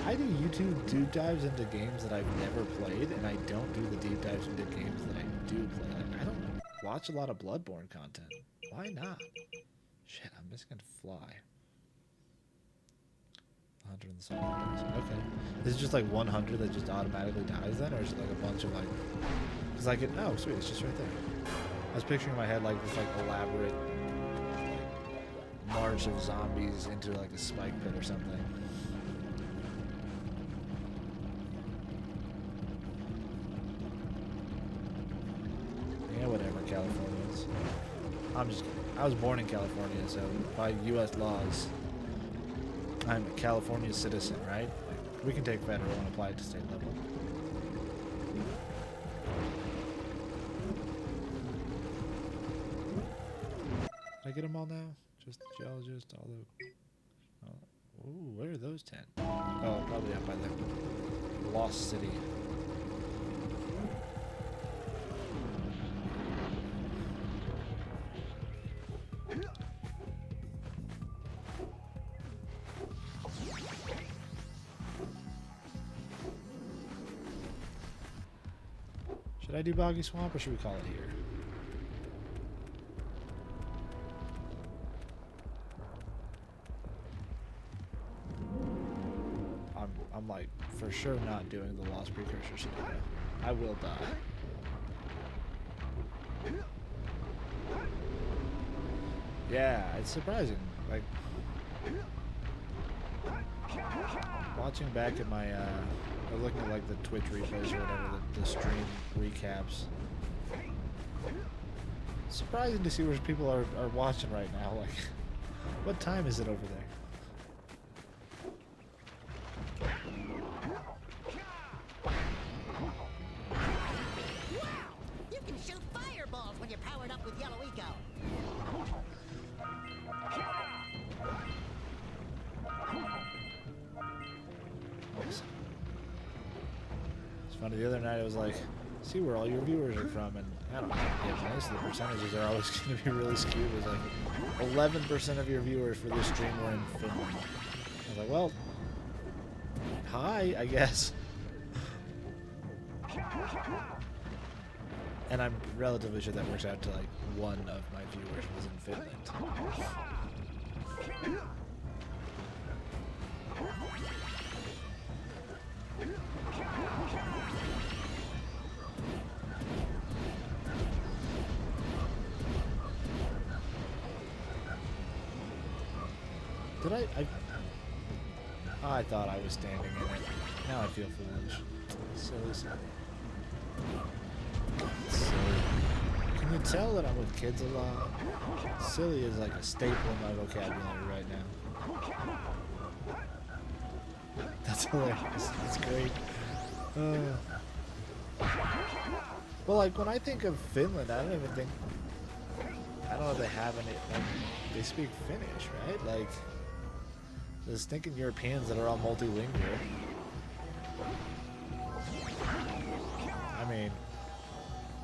I do YouTube deep dives into games that I've never played, and I don't do the deep dives into games that I do play. Like, I don't watch a lot of Bloodborne content. Why not? Shit, I'm just gonna fly. 100 in the sun. Okay. Is it just like 100 that just automatically dies then, or is it like a bunch of like... Because I could... Oh, sweet, it's just right there. I was picturing in my head like this like elaborate like, march of zombies into like a spike pit or something. Yeah, whatever, Californians. I'm just kidding. I was born in California, so by U.S. laws, I'm a California citizen, right? Like, we can take federal and apply it to state level. Did I get them all now? Just the geologist, all the... Oh, ooh, where are those 10? Oh, probably up by the Lost City. Should I do Boggy Swamp or should we call it here? I'm like for sure not doing the Lost Precursor scenario. I will die. Yeah, it's surprising. Like watching back at my or looking at like the Twitch replays or whatever, the stream recaps. It's surprising to see where people are watching right now. Like, what time is it over there? You can shoot fireballs when you're powered up with Yellow Eco. It's funny, the other night I was like, see where all your viewers are from, and I don't know, yeah, most of the percentages are always going to be really skewed. It was like 11% of your viewers for this stream were in Finland. I was like, well, hi, I guess. And I'm relatively sure that works out to like one of my viewers was in Finland. Did I thought I was standing in it. Now I feel foolish. Silly. Can you tell that I'm with kids a lot? Silly is like a staple in my vocabulary right now. That's hilarious. That's great. Well, like when I think of Finland, I don't know if they have any, like, they speak Finnish, right? Like, there's thinking Europeans that are all multilingual.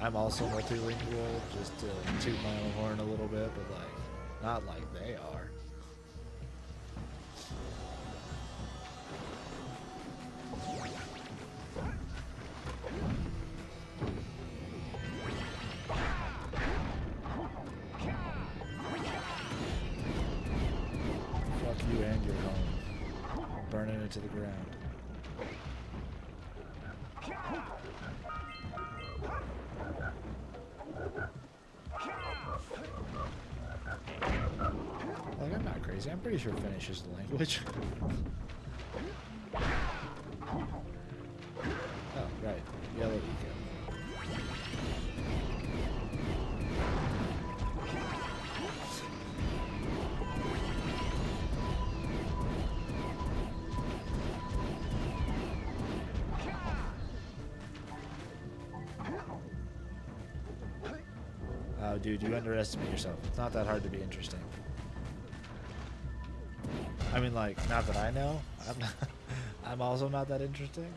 I'm also multilingual, just to toot my own horn a little bit, but like, not like they are. Fuck you and your home. Burning it to the ground. Like, I'm not crazy. I'm pretty sure Finnish is the language. Oh, right. Yellow eco. Oh, dude, you underestimate yourself. It's not that hard to be interesting. I mean, like, not that I know. I'm also not that interesting.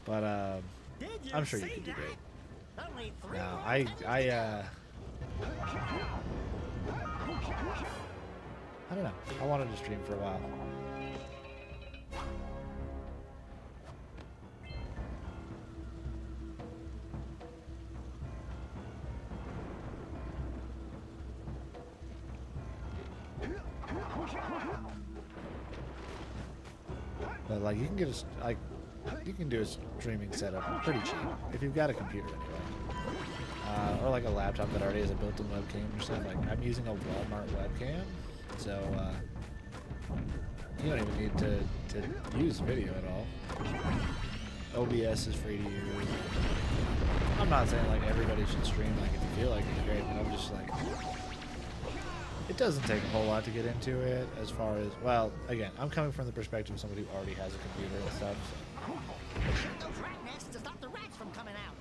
But, I'm sure you could do great. No, I don't know. I wanted to stream for a while. But like, you can get you can do a streaming setup pretty cheap if you've got a computer anyway, or like a laptop that already has a built-in webcam or something. Like, I'm using a Walmart webcam, so you don't even need to use video at all. OBS is free to use. I'm not saying like everybody should stream. Like, if you feel like it's great, but I'm just like, it doesn't take a whole lot to get into it as far as, well, again, I'm coming from the perspective of somebody who already has a computer and stuff, so. Those rat nests to stop the rats from coming out.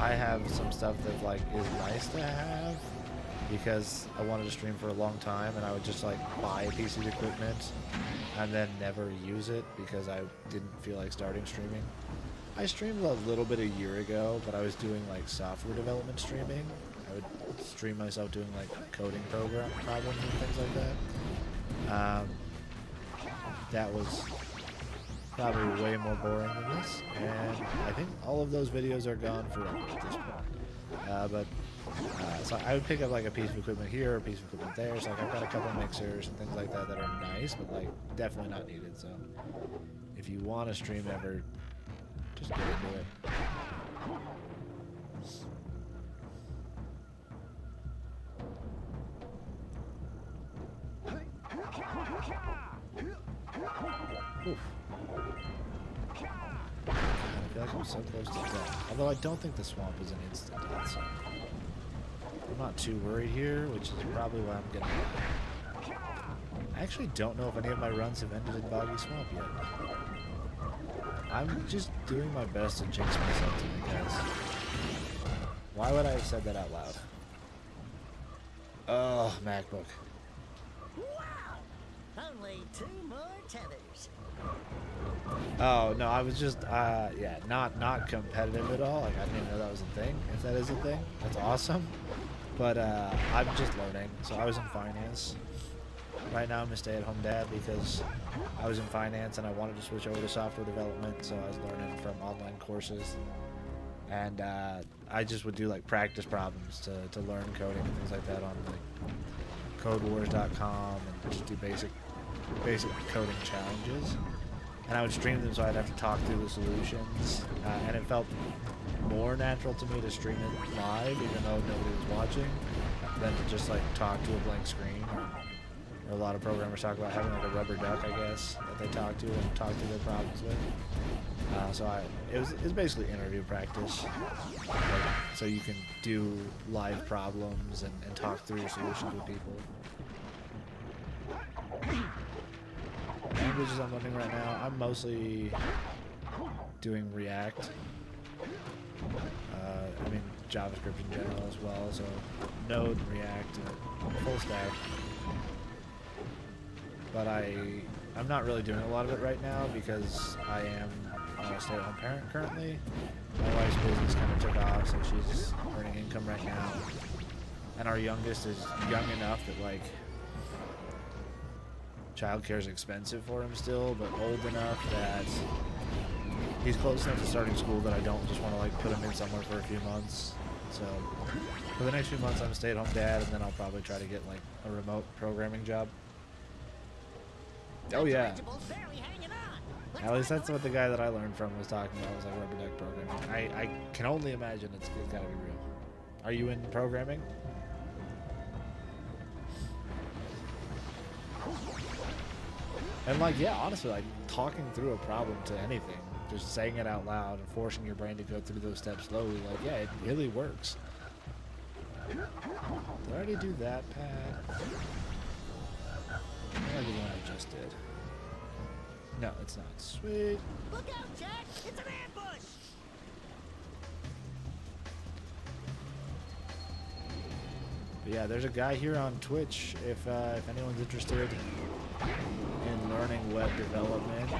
I have some stuff that like is nice to have because I wanted to stream for a long time, and I would just like buy a piece of equipment and then never use it because I didn't feel like starting streaming. I streamed a little bit a year ago, but I was doing like software development streaming. I would stream myself doing like coding program problems and things like that. That was probably way more boring than this, and I think all of those videos are gone forever at this point. So I would pick up like a piece of equipment here, a piece of equipment there. So like, I've got a couple mixers and things like that that are nice, but like definitely not needed. So if you want to stream ever, just get into it. Oof. I feel like I'm so close to death. Although I don't think the swamp is an instant death, so I'm not too worried here, which is probably why I'm getting die. I actually don't know if any of my runs have ended in Boggy Swamp yet. I'm just doing my best to jinx myself tonight, guys. Why would I have said that out loud? Oh, MacBook. Only 2 more tethers. Oh no, I was just yeah, not competitive at all. Like, I didn't even know that was a thing. If that is a thing, that's awesome. But I'm just learning. So I was in finance. Right now I'm a stay-at-home dad because I was in finance and I wanted to switch over to software development. So I was learning from online courses, and I just would do like practice problems to learn coding and things like that on like codewars.com, and just do basic coding challenges. And I would stream them, so I'd have to talk through the solutions, and it felt more natural to me to stream it live, even though nobody was watching, than to just like talk to a blank screen. Or a lot of programmers talk about having like a rubber duck, I guess, that they talk to and talk through their problems with. It was basically interview practice, like, so you can do live problems and talk through your solutions with people. Languages I'm learning right now, I'm mostly doing React. I mean JavaScript in general as well, so Node and React, full stack. But I'm not really doing a lot of it right now because I am a stay-at-home parent currently. My wife wife's business kind of took off, so she's earning income right now. And our youngest is young enough that, like, childcare is expensive for him still, but old enough that he's close enough to starting school that I don't just want to, like, put him in somewhere for a few months. So for the next few months, I'm a stay-at-home dad, and then I'll probably try to get, like, a remote programming job. Oh, yeah. At least that's what the guy that I learned from was talking about, was like rubber duck programming. I can only imagine it's gotta be real. Are you in programming? And like, yeah, honestly, like talking through a problem to anything, just saying it out loud and forcing your brain to go through those steps slowly, like, yeah, it really works. Did I already do that pad? I did the one I just did. No, it's not. Sweet. Look out, Jack! It's an ambush! But yeah, there's a guy here on Twitch if anyone's interested in learning web development.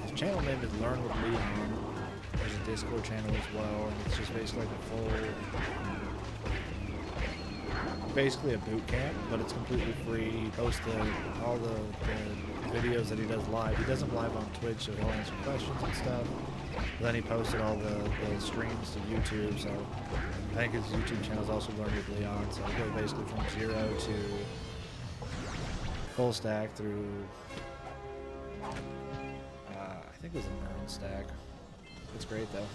His channel name is Learn with Leon. There's a Discord channel as well, and it's just basically like a full, basically a boot camp, but it's completely free. He posts all the videos that he does live. He does them live on Twitch, so he'll answer questions and stuff. But then he posted all the streams to YouTube, so I think his YouTube channel is also Learn with Leon. So he goes basically from 0 to full stack through, I think it was a Merlin stack. It's great though.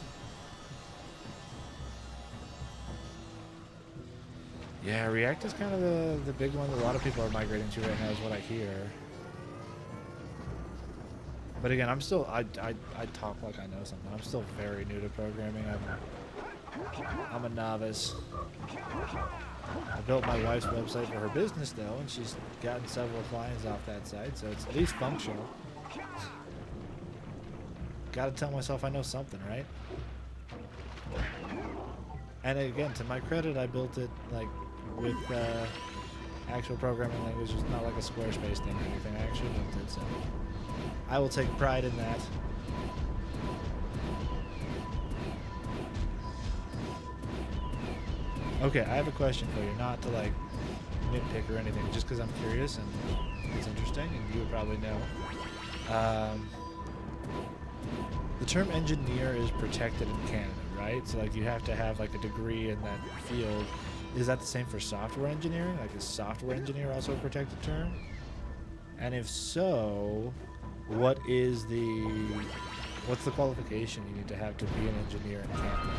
Yeah, React is kind of the big one that a lot of people are migrating to right now, is what I hear. But again, I'm still, I talk like I know something. I'm still very new to programming. I'm a novice. I built my wife's website for her business though, and she's gotten several clients off that site, so it's at least functional. Gotta tell myself I know something, right? And again, to my credit, I built it like with actual programming language. It's not like a Squarespace thing or anything. I actually built it, so I will take pride in that. Okay, I have a question for you, not to like nitpick or anything, just because I'm curious and it's interesting, and you would probably know. The term engineer is protected in Canada, right? So like you have to have like a degree in that field. Is that the same for software engineering? Like, is software engineer also a protected term? And if so, what's the qualification you need to have to be an engineer in Canada?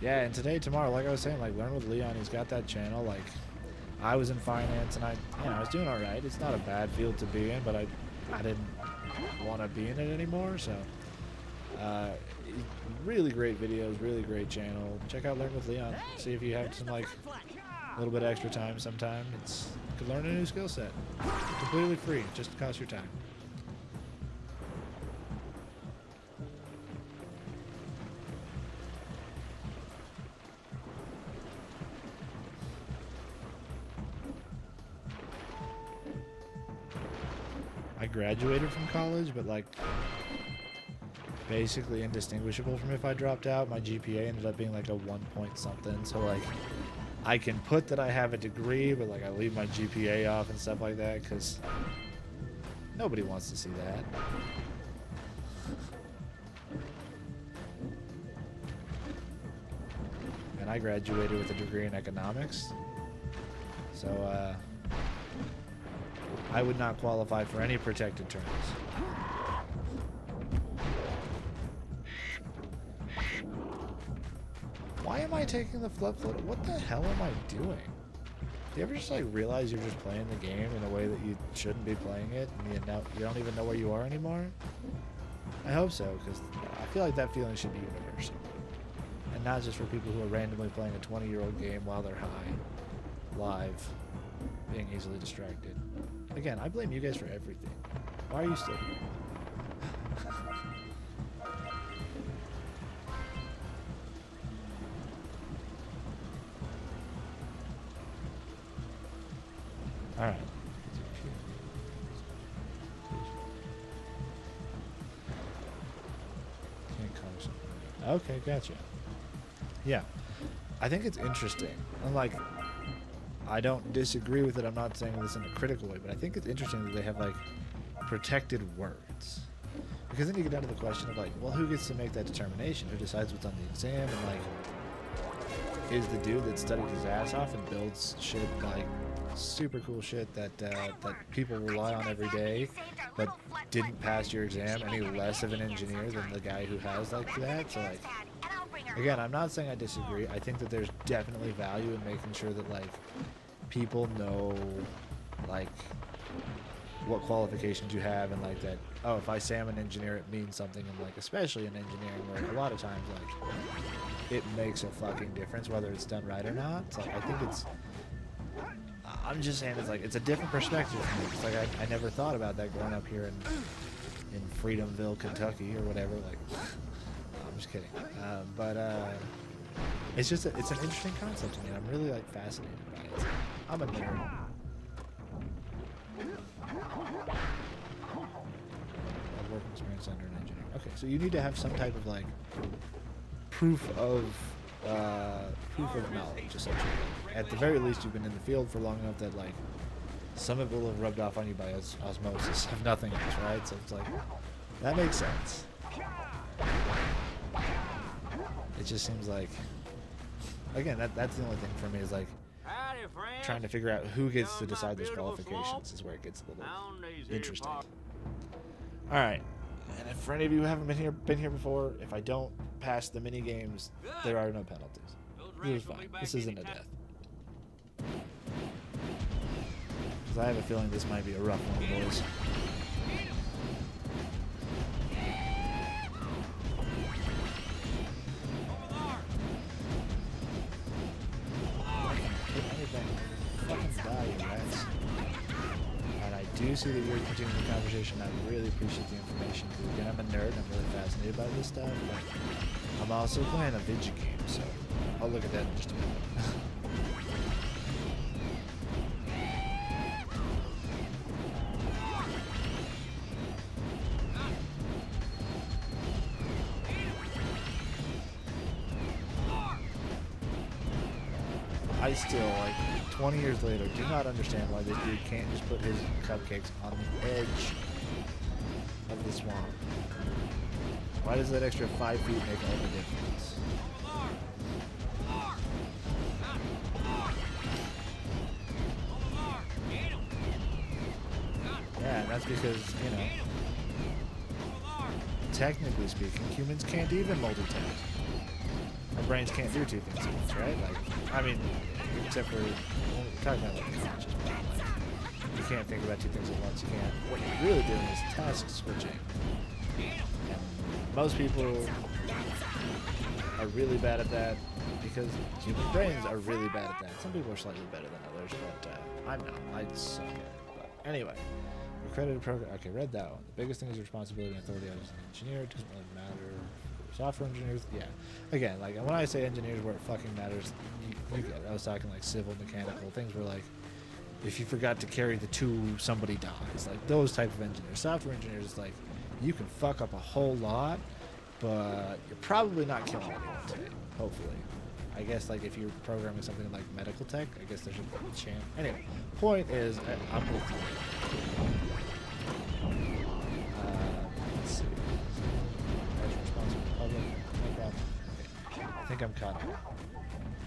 Yeah, and today, tomorrow, like I was saying, like Learn with Leon, he's got that channel. Like, I was in finance and I was doing all right. It's not a bad field to be in, but I didn't want to be in it anymore. So, really great videos, really great channel. Check out Learn with Leon. See if you have some like a little bit extra time sometime. You could learn a new skill set. Completely free, just cost your time. I graduated from college, but like basically indistinguishable from if I dropped out. My GPA ended up being like a 1 point something, so like I can put that I have a degree, but like I leave my GPA off and stuff like that because nobody wants to see that. And I graduated with a degree in economics, so I would not qualify for any protected terms. Why am I taking the flip? What the hell am I doing? Do you ever just like realize you're just playing the game in a way that you shouldn't be playing it, and you don't even know where you are anymore? I hope so, because I feel like that feeling should be universal, and not just for people who are randomly playing a 20-year-old game while they're high, live, being easily distracted. Again, I blame you guys for everything. Why are you still here? Alright. Okay, gotcha. Yeah, I think it's interesting. And like, I don't disagree with it. I'm not saying this in a critical way, but I think it's interesting that they have like protected words. Because then you get down to the question of like, well, who gets to make that determination? Who decides what's on the exam? And like, is the dude that studied his ass off and builds shit like super cool shit that that people rely on every day, but didn't pass your exam any less of an engineer than the guy who has like that? So like, again, I'm not saying I disagree. I think that there's definitely value in making sure that like people know like what qualifications you have, and like that, oh, if I say I'm an engineer, it means something. And like, especially in engineering, where a lot of times like it makes a fucking difference whether it's done right or not. So like, I think it's, I'm just saying it's like, it's a different perspective for me. It's like I never thought about that growing up here in Freedomville, Kentucky or whatever. Like, I'm just kidding. But it's just it's an interesting concept to me. I'm really like fascinated by it. I'm a nerd. Working experience under an engineer. Okay, so you need to have some type of like proof of knowledge, essentially. At the very least, you've been in the field for long enough that like some of it will have rubbed off on you by osmosis, if nothing else, right? So it's like, that makes sense. It just seems like, again, that's the only thing for me is like trying to figure out who gets to decide those qualifications is where it gets a little interesting. All right, and if for any of you who haven't been here before, if I don't pass the mini games, there are no penalties. This is fine. This isn't a death. Because I have a feeling this might be a rough one, boys. Fucking die, you guys. And I do see that you're continuing the conversation. I really appreciate the information. Because again, I'm a nerd and I'm really fascinated by this stuff. But I'm also playing a video game, so I'll look at that in just a minute. I still, like, 20 years later, do not understand why this dude can't just put his cupcakes on the edge of the swamp. Why does that extra 5 feet make all the difference? Yeah, and that's because, you know, technically speaking, humans can't even multitask. Our brains can't do two things at once, right? Like, I mean, except for, we're talking about like conscious, but like, you can't think about two things at once. You can't. What you're really doing is task switching. And most people are really bad at that because human brains are really bad at that. Some people are slightly better than others, but I'm not. I suck at it. But anyway, accredited program. Okay, read that one. The biggest thing is responsibility and authority as an engineer. It doesn't really matter. Software engineers, yeah. Again, like when I say engineers where it fucking matters, you get it. I was talking like civil, mechanical things where like if you forgot to carry the tool, somebody dies. Like those type of engineers. Software engineers is like you can fuck up a whole lot, but you're probably not killing anyone today. Hopefully. I guess like if you're programming something like medical tech, I guess there's a chance. Anyway, point is, I'm with you. Let's see. I think I'm caught up.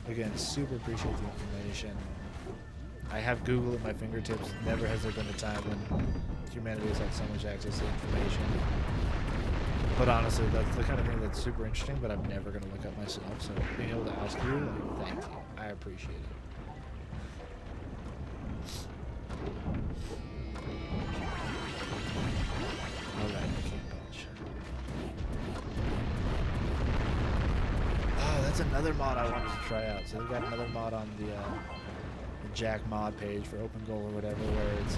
Again, super appreciate the information. I have Google at my fingertips. Never has there been a time when humanity has had so much access to information. But honestly, that's the kind of thing that's super interesting, but I'm never going to look up myself. So being able to ask you, like, thank you. I appreciate it. Alright, I can't punch. Oh, that's another mod I wanted to try out. So they've got another mod on the Jak mod page for Open Goal or whatever, where it's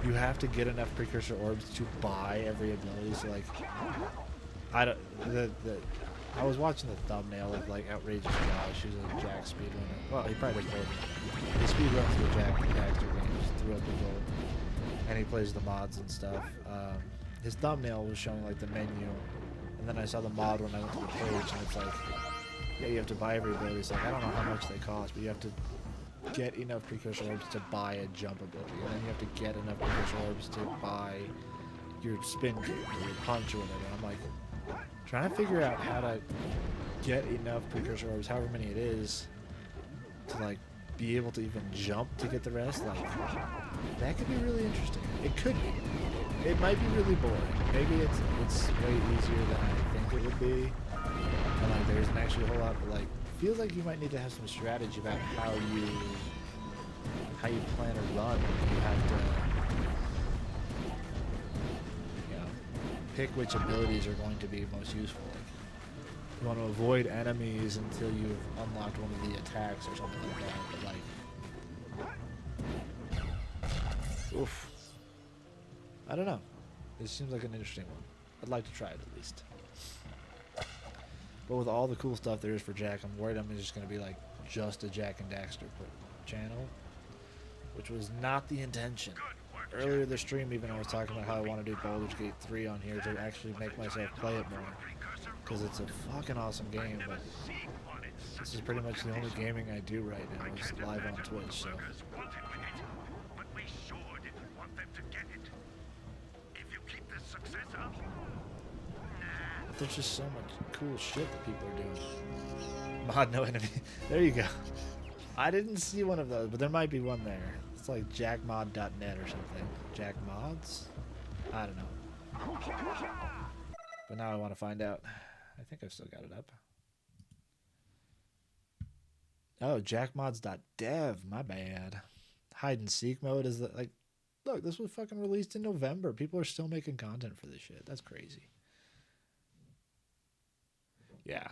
you have to get enough precursor orbs to buy every ability. So like, I was watching the thumbnail of like Outrageous Josh, who's a Jak speedrunner. Well, he probably does more than he speedruns the Jak Daxter games through Open Goal, and he plays the mods and stuff. His thumbnail was showing like the menu And then I saw the mod when I went to the page, and it's like, yeah, you have to buy every ability. It's like, I don't know how much they cost, but you have to get enough precursor orbs to buy a jump ability, and then you have to get enough precursor orbs to buy your spin kick or your punch or whatever. And I'm like, trying to figure out how to get enough precursor orbs, however many it is, to like be able to even jump to get the rest. Like, that could be really interesting. It could be. It might be really boring. Maybe it's way easier than I think it would be. And like there isn't actually a whole lot, but like feels like you might need to have some strategy about how you plan to run. You have to, you know, pick which abilities are going to be most useful. Like, you want to avoid enemies until you've unlocked one of the attacks or something like that. But like, oof. I don't know. This seems like an interesting one. I'd like to try it at least. But with all the cool stuff there is for Jak, I'm worried I'm just going to be like just a Jak and Daxter channel, which was not the intention. Earlier this stream, even I was talking about how I want to do Baldur's Gate 3 on here to actually make myself play it more, because it's a fucking awesome game. But this is pretty much the only gaming I do right now is live on Twitch. So. There's just so much cool shit that people are doing. Mod no enemy. There you go. I didn't see one of those, but there might be one there. It's like jackmod.net or something. Jak Mods? I don't know. But now I want to find out. I think I've still got it up. Oh, jackmods.dev. My bad. Hide and seek mode is like, look, this was fucking released in November. People are still making content for this shit. That's crazy. Yeah,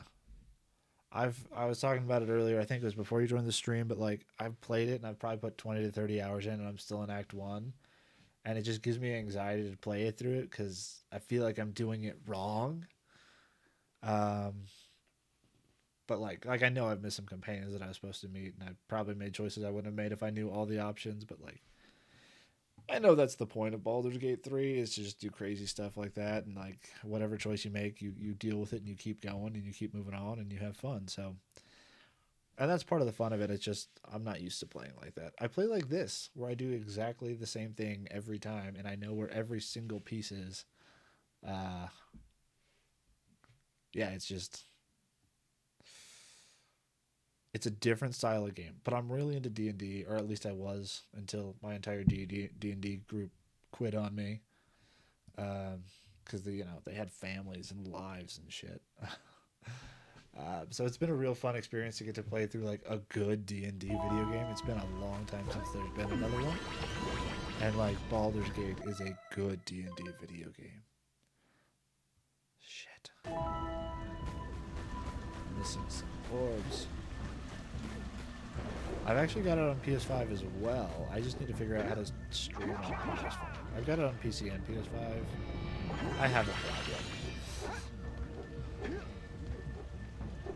I was talking about it earlier. I think it was before you joined the stream, but like I've played it and I've probably put 20 to 30 hours in, and I'm still in Act 1, and it just gives me anxiety to play it through it because I feel like I'm doing it wrong. But like I know I've missed some companions that I was supposed to meet, and I probably made choices I wouldn't have made if I knew all the options. But like, I know that's the point of Baldur's Gate 3 is to just do crazy stuff like that, and like whatever choice you make, you deal with it and you keep going and you keep moving on and you have fun. So, and that's part of the fun of it. It's just I'm not used to playing like that. I play like this, where I do exactly the same thing every time, and I know where every single piece is. Yeah, it's a different style of game, but I'm really into D&D, or at least I was until my entire D&D group quit on me, because they had families and lives and shit. So it's been a real fun experience to get to play through like a good D&D video game. It's been a long time since there's been another one, and like Baldur's Gate is a good D&D video game. Shit, I'm missing some orbs. I've actually got it on PS5 as well. I just need to figure out how to stream on PS5. I've got it on PC and PS5. I have a problem.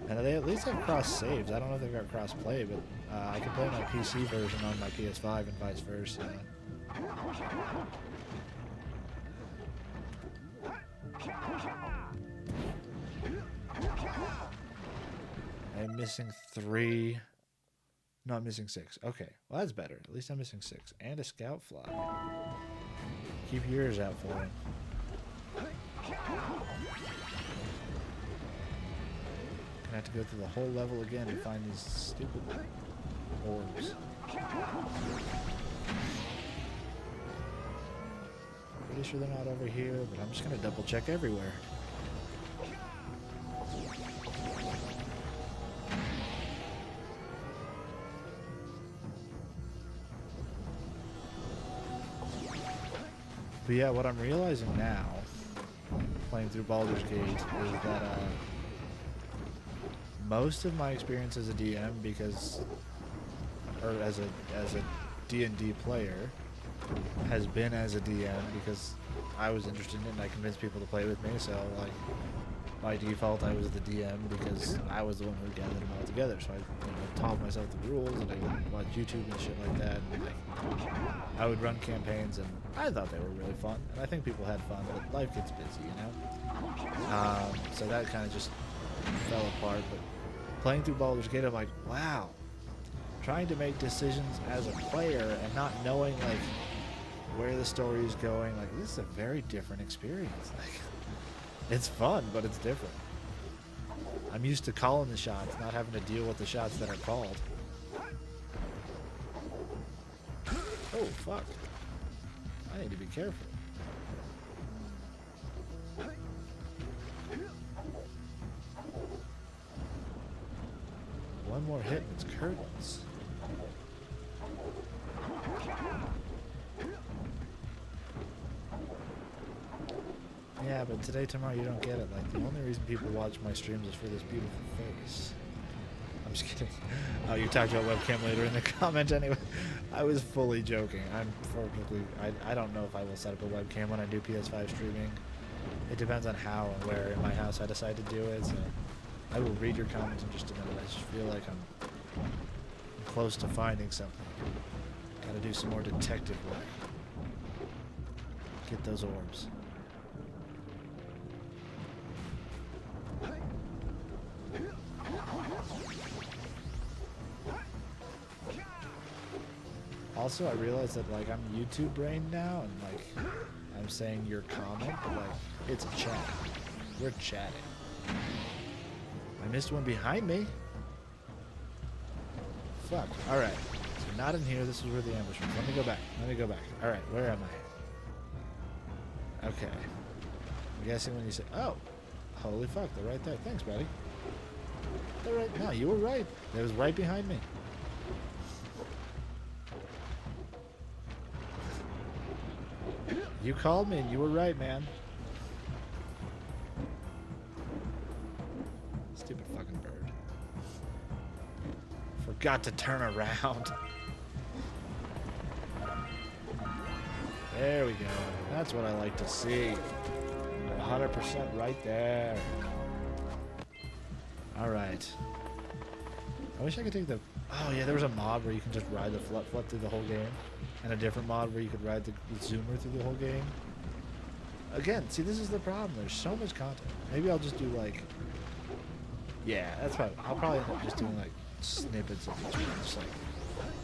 And they at least have cross saves. I don't know if they've got cross play, but I can play my PC version on my PS5 and vice versa. I'm missing 3. No, I'm missing 6. Okay, well that's better. At least I'm missing 6. And a scout fly. Keep your ears out for him. Gonna have to go through the whole level again to find these stupid orbs. Pretty sure they're not over here, but I'm just gonna double check everywhere. But yeah, what I'm realizing now, playing through Baldur's Gate, is that most of my experience as a DM, or as a D&D player, has been as a DM because I was interested in it and I convinced people to play with me. So like, by default I was the DM because I was the one who gathered them all together. So I taught myself the rules and I would watch YouTube and shit like that. And like, I would run campaigns and I thought they were really fun. And I think people had fun, but life gets busy, you know? So that kind of just fell apart. But playing through Baldur's Gate, I'm like, wow. Trying to make decisions as a player and not knowing like where the story is going, like this is a very different experience. Like, it's fun, but it's different. I'm used to calling the shots, not having to deal with the shots that are called. Oh, fuck. I need to be careful. One more hit and it's curtains. Yeah, but today, tomorrow, you don't get it. Like, the only reason people watch my streams is for this beautiful face. I'm just kidding. Oh, you talked about webcam later in the comment anyway. I was fully joking. I'm perfectly... I don't know if I will set up a webcam when I do PS5 streaming. It depends on how and where in my house I decide to do it, so... I will read your comments in just a minute. I just feel like I'm close to finding something. Gotta do some more detective work. Get those orbs. Also, I realize that like I'm YouTube brained now, and like I'm saying your comment, but like it's a chat. We're chatting. I missed one behind me. Fuck. All right. So not in here. This is where the ambush was. Let me go back. Let me go back. All right. Where am I? Okay. I'm guessing when you say, "Oh, holy fuck!" They're right there. Thanks, buddy. They're right. No, you were right. It was right behind me. You called me and you were right, man. Stupid fucking bird. Forgot to turn around. There we go. That's what I like to see. 100% right there. Alright. I wish I could take the... Oh yeah, there was a mod where you can just ride the flood through the whole game. And a different mod where you could ride the zoomer through the whole game. Again, see, this is the problem. There's so much content. Maybe I'll just do like... Yeah, that's probably... I'll probably end up just doing like snippets of each one. Just like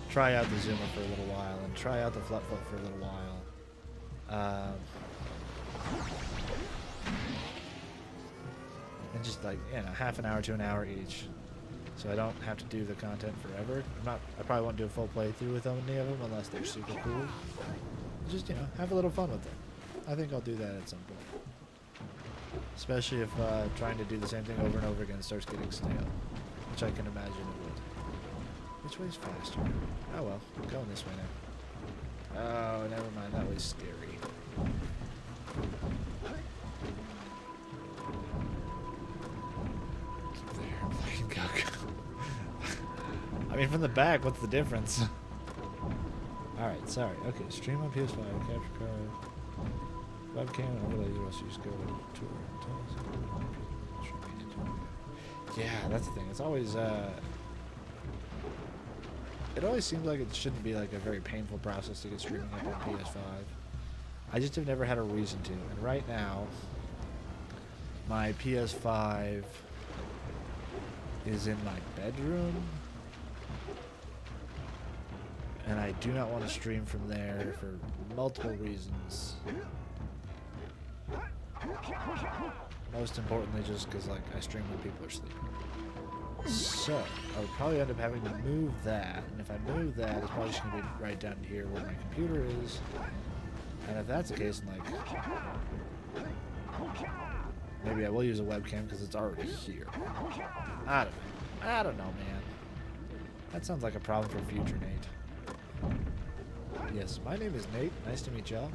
try out the zoomer for a little while and try out the flood for a little while. And just like, you know, half an hour to an hour each. So I don't have to do the content forever. I probably won't do a full playthrough with any of them unless they're super cool. Just, you know, have a little fun with them. I think I'll do that at some point. Especially if trying to do the same thing over and over again starts getting stale. Which I can imagine it would. Which way's faster? Oh well, I'm going this way now. Oh, never mind, that way's scary. There, fucking Goku. I mean, from the back, what's the difference? Alright, sorry. Okay, stream on PS5, capture card, webcam, and overlay the rest. You just go to tour. Yeah, that's the thing. It's always, it always seems like it shouldn't be like a very painful process to get streaming up on PS5. I just have never had a reason to. And right now, my PS5 is in my bedroom. And I do not want to stream from there for multiple reasons. Most importantly, just because like I stream when people are sleeping. So I would probably end up having to move that, and if I move that, it's probably just gonna be right down here where my computer is. And if that's the case, then like maybe I will use a webcam because it's already here. I don't know, man. That sounds like a problem for future Nate. Yes, my name is Nate. Nice to meet y'all.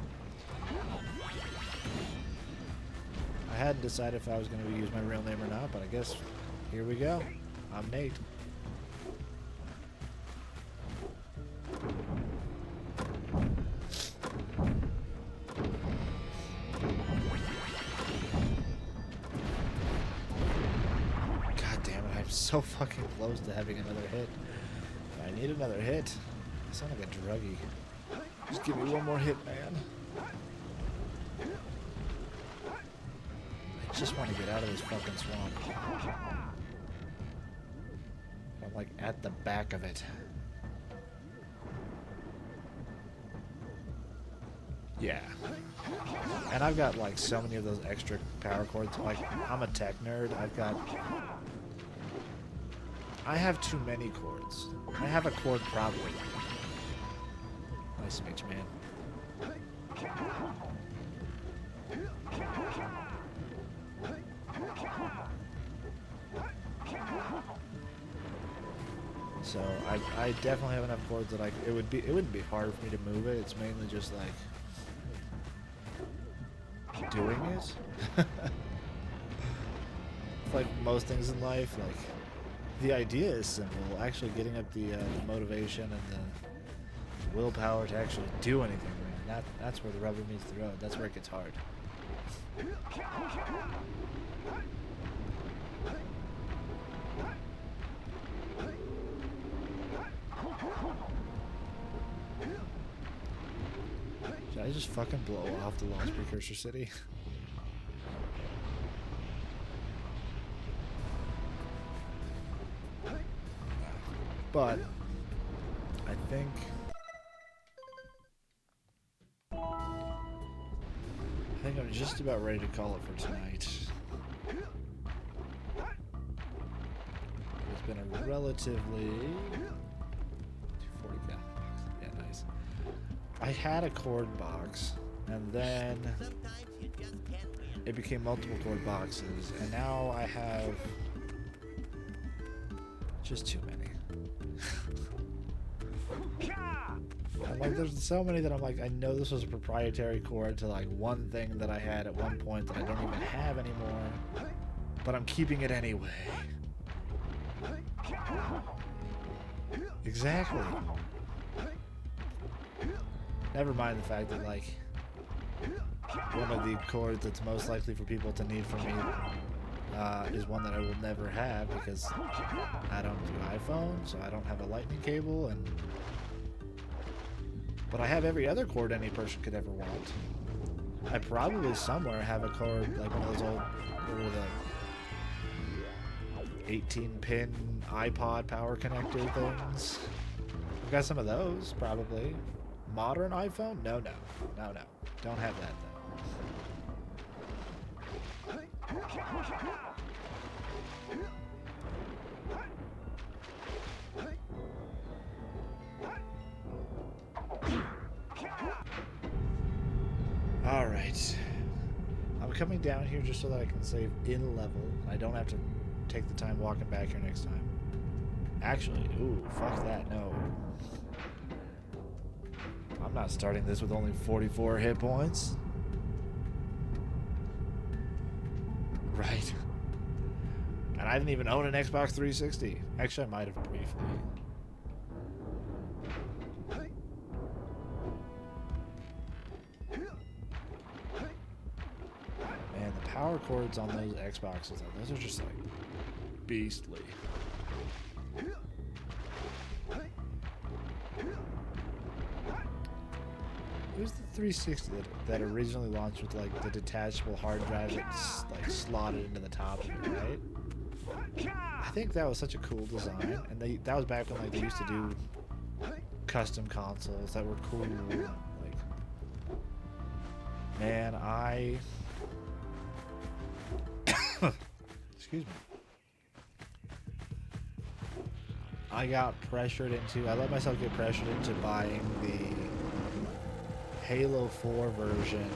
I hadn't decided if I was going to use my real name or not, but I guess here we go. I'm Nate. so fucking close to having another hit. I need another hit. I sound like a druggie. Just give me one more hit, man. I just want to get out of this fucking swamp. I'm like at the back of it. Yeah. And I've got like so many of those extra power cords. Like, I'm a tech nerd. I have too many cords. I have a cord problem. Nice to meet you, man. So I definitely have enough cords that it wouldn't be hard for me to move it. It's mainly just like doing it. It's like most things in life, like the idea is simple. Actually getting up the motivation and the willpower to actually do anything, man, that's where the rubber meets the road. That's where it gets hard. Should I just fucking blow off the Lost Precursor City? But I think I'm just about ready to call it for tonight. It's been a relatively 240 gallon box. Yeah, nice. I had a cord box, and then it became multiple cord boxes, and now I have just too many. I'm like, there's so many that I'm like, I know this was a proprietary cord to like one thing that I had at one point that I don't even have anymore, but I'm keeping it anyway. Exactly. Never mind the fact that like one of the cords that's most likely for people to need from me is one that I will never have because I don't do iPhone, so I don't have a lightning cable, but I have every other cord any person could ever want. I probably somewhere have a cord like one of those old, what were the 18-pin iPod power connector things. I've got some of those, probably. Modern iPhone? No. Don't have that, though. Alright. I'm coming down here just so that I can save in level. I don't have to take the time walking back here next time. Actually, ooh, fuck that, no. I'm not starting this with only 44 hit points. Right. And I didn't even own an Xbox 360. Actually, I might have briefly. Man, the power cords on those Xboxes, those are just like beastly. It was the 360 that originally launched with like the detachable hard drive that's like slotted into the top of it, right? I think that was such a cool design, and that was back when like they used to do custom consoles that were cool. Like, man, excuse me. I let myself get pressured into buying the Halo 4 version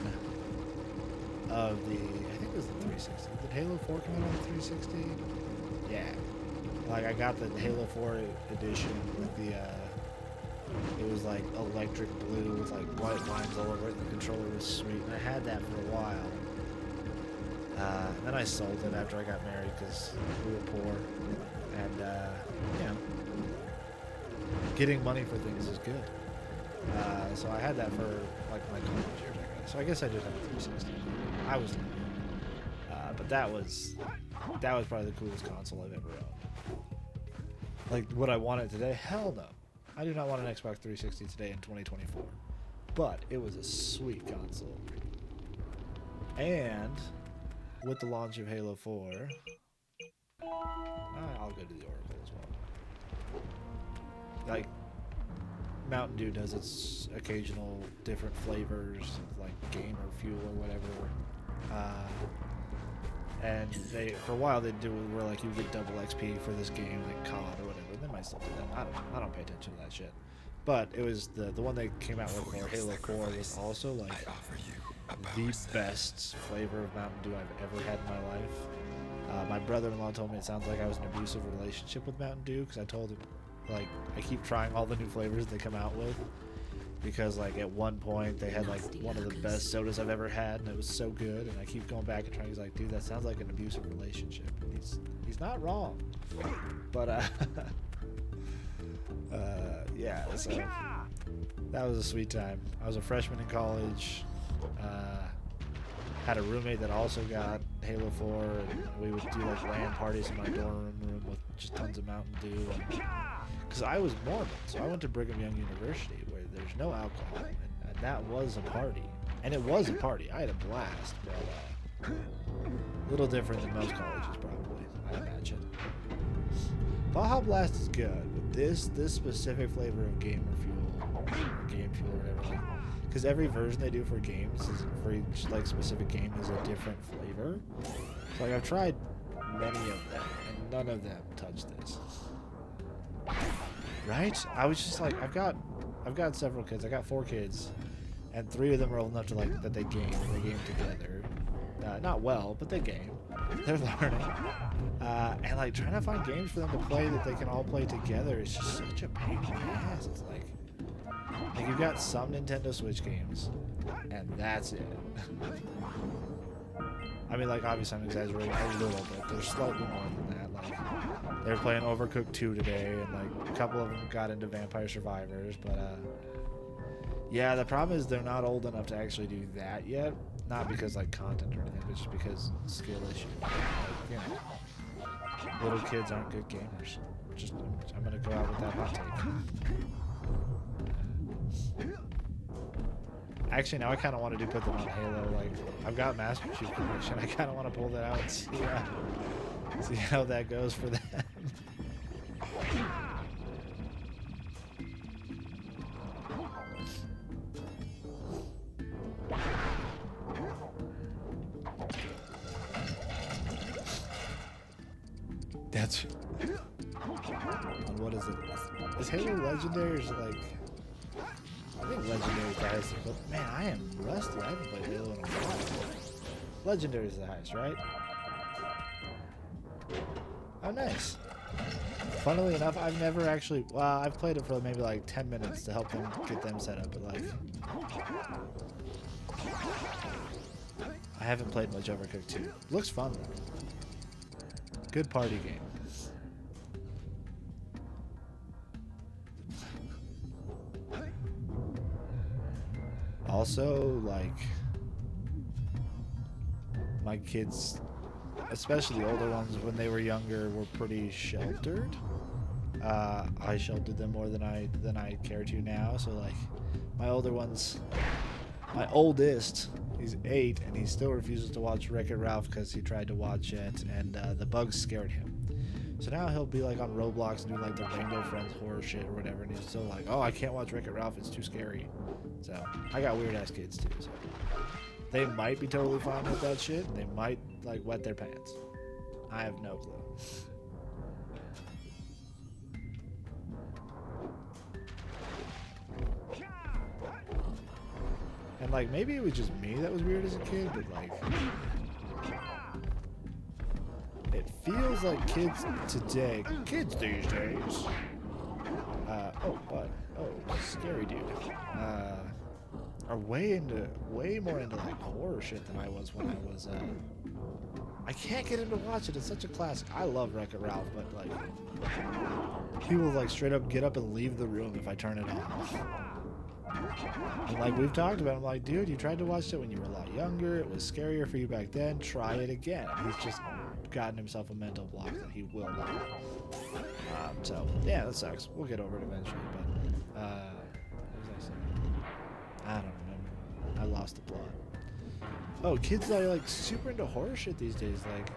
of the, I think it was the 360. Did Halo 4 come out on the 360? Yeah. Like, I got the Halo 4 edition with the, it was like electric blue with like white lines all over it, and the controller was sweet, and I had that for a while. Then I sold it after I got married because we were poor, and, you know, getting money for things is good. So I had that for like my college years, I guess. So I guess I did have a 360. I was lucky. But that was probably the coolest console I've ever owned. Like, would I want it today? Hell no. I do not want an Xbox 360 today in 2024. But it was a sweet console. And with the launch of Halo 4, I'll go to the Oracle as well. Like, Mountain Dew does its occasional different flavors of like gamer fuel or whatever. And they, for a while, they'd do it where like you get double XP for this game, like COD or whatever. They might still do that. I don't pay attention to that shit. But it was the one they came out with for Halo 4 was also like the best flavor of Mountain Dew I've ever had in my life. My brother-in-law told me it sounds like I was in an abusive relationship with Mountain Dew because I told him, like, I keep trying all the new flavors they come out with because, like, at one point they had, like, one of the best sodas I've ever had and it was so good, and I keep going back and trying. He's like, dude, that sounds like an abusive relationship. And he's not wrong. But, yeah, so that was a sweet time. I was a freshman in college. Had a roommate that also got Halo 4, and we would do like LAN parties in my dorm room with just tons of Mountain Dew. Because I was Mormon, so I went to Brigham Young University where there's no alcohol, and that was a party. And it was a party. I had a blast, but a little different than most colleges probably, I imagine. Baja Blast is good, but this specific flavor of Gamer Fuel, or Game Fuel, or whatever, like, because every version they do for games is for each like specific game is a different flavor. So like I've tried many of them, and none of them touch this. Right? I was just like, I've got several kids. I got 4 kids, and 3 of them are old enough to like that they game. They game together, not well, but they game. They're learning, and like trying to find games for them to play that they can all play together is just such a pain in the ass. It's like you've got some Nintendo Switch games, and that's it. I mean, like, obviously I'm exaggerating a little bit. There's slightly more than that. Like, they were playing Overcooked 2 today, and like a couple of them got into Vampire Survivors, but yeah, the problem is they're not old enough to actually do that yet. Not because like content or anything, but just because skill issue. Like, you know, little kids aren't good gamers. Just I'm gonna go out with that hot take. Actually, now I kind of want to put them on Halo. Like, I've got Master Chief Collection. I kind of want to pull that out and see how that goes for them. That's. And what is it? Is Halo Legendary or is it like? I think Legendary is the highest, but man, I am rusty. I haven't played Halo in a while. Legendary is the highest, right? Oh, nice. Funnily enough, I've never actually, well, I've played it for maybe like 10 minutes to help them get them set up, but like, I haven't played much Overcooked 2. Looks fun though. Good party game. Also, like, my kids, especially the older ones, when they were younger, were pretty sheltered. I sheltered them more than I care to now. So, like, my older ones, my oldest, he's 8, and he still refuses to watch Wreck-It Ralph because he tried to watch it, and the bugs scared him. So now he'll be like on Roblox and do like the Rainbow Friends horror shit or whatever, and he's still like, oh, I can't watch Wreck-It Ralph, it's too scary. So I got weird ass kids too, so they might be totally fine with that shit. They might like wet their pants. I have no clue. And like maybe it was just me that was weird as a kid, but like it feels like kids these days, scary dude, are way more into like horror shit than I was when I was, I can't get into watch it. It's such a classic. I love Wreck-It Ralph, but like, he will like straight up get up and leave the room if I turn it on. And like we've talked about, I'm like, dude, you tried to watch it when you were a lot younger. It was scarier for you back then. Try it again. He's just gotten himself a mental block that he will not. So yeah, that sucks. We'll get over it eventually. But what was I saying? I don't remember. I lost the plot. Oh, kids are like super into horror shit these days. Like,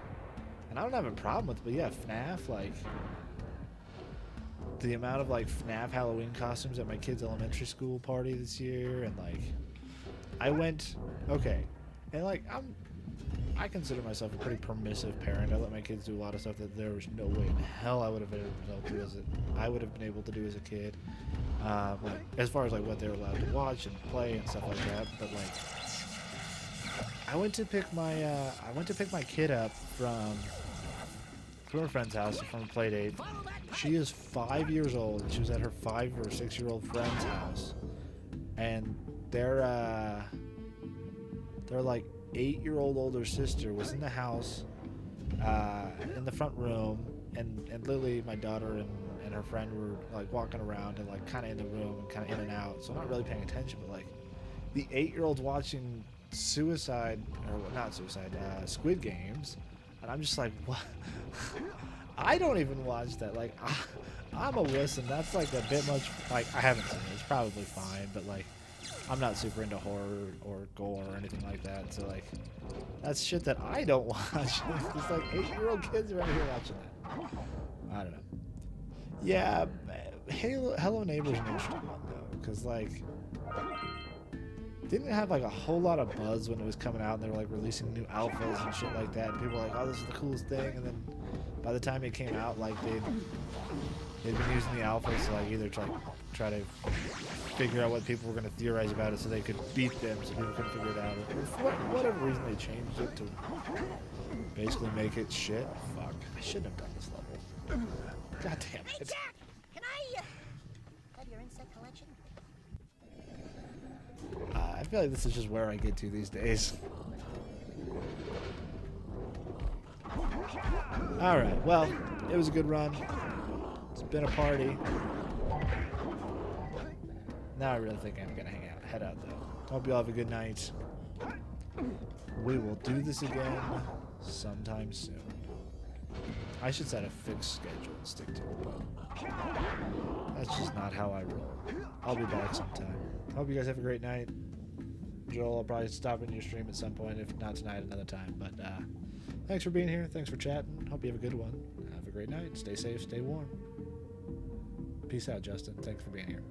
and I don't have a problem with it, but yeah, FNAF, like. The amount of like FNAF Halloween costumes at my kid's elementary school party this year, and like I went and like I consider myself a pretty permissive parent. I let my kids do a lot of stuff that there was no way in hell I would have been able to do as a kid. Like, as far as like what they were allowed to watch and play and stuff like that. But like I went to pick my kid up from a friend's house from a play date. She is 5 years old, and she was at her 5 or 6 year old friend's house, and their like 8-year-old older sister was in the house, in the front room, and Lily, my daughter, and her friend were like walking around and like kind of in the room and kind of in and out, so I'm not really paying attention. But like the 8-year-old's watching Squid Games. And I'm just like, what? I don't even watch that. Like, I'm a wuss, and that's like a bit much. Like, I haven't seen it. It's probably fine, but like, I'm not super into horror or gore or anything like that. So like, that's shit that I don't watch. It's like 8-year-old kids around here watching that. I don't know. Yeah, Hello Neighbor's an interesting one though, because like. Didn't it have like a whole lot of buzz when it was coming out, and they were like releasing new alphas and shit like that, and people were like, oh, this is the coolest thing, and then by the time it came out, like they'd been using the alphas to like either try to figure out what people were going to theorize about it so they could beat them so people couldn't figure it out, or for whatever reason they changed it to basically make it shit. Fuck, I shouldn't have done this level. God damn Hey, it. Jack! Can I have your insect collection? I feel like this is just where I get to these days. Alright, well, it was a good run. It's been a party. Now I really think I'm gonna head out though. Hope you all have a good night. We will do this again sometime soon. I should set a fixed schedule and stick to it, but that's just not how I roll. I'll be back sometime. Hope you guys have a great night. Joel, I'll probably stop in your stream at some point, if not tonight, another time. But thanks for being here. Thanks for chatting. Hope you have a good one. Have a great night. Stay safe. Stay warm. Peace out, Justin. Thanks for being here.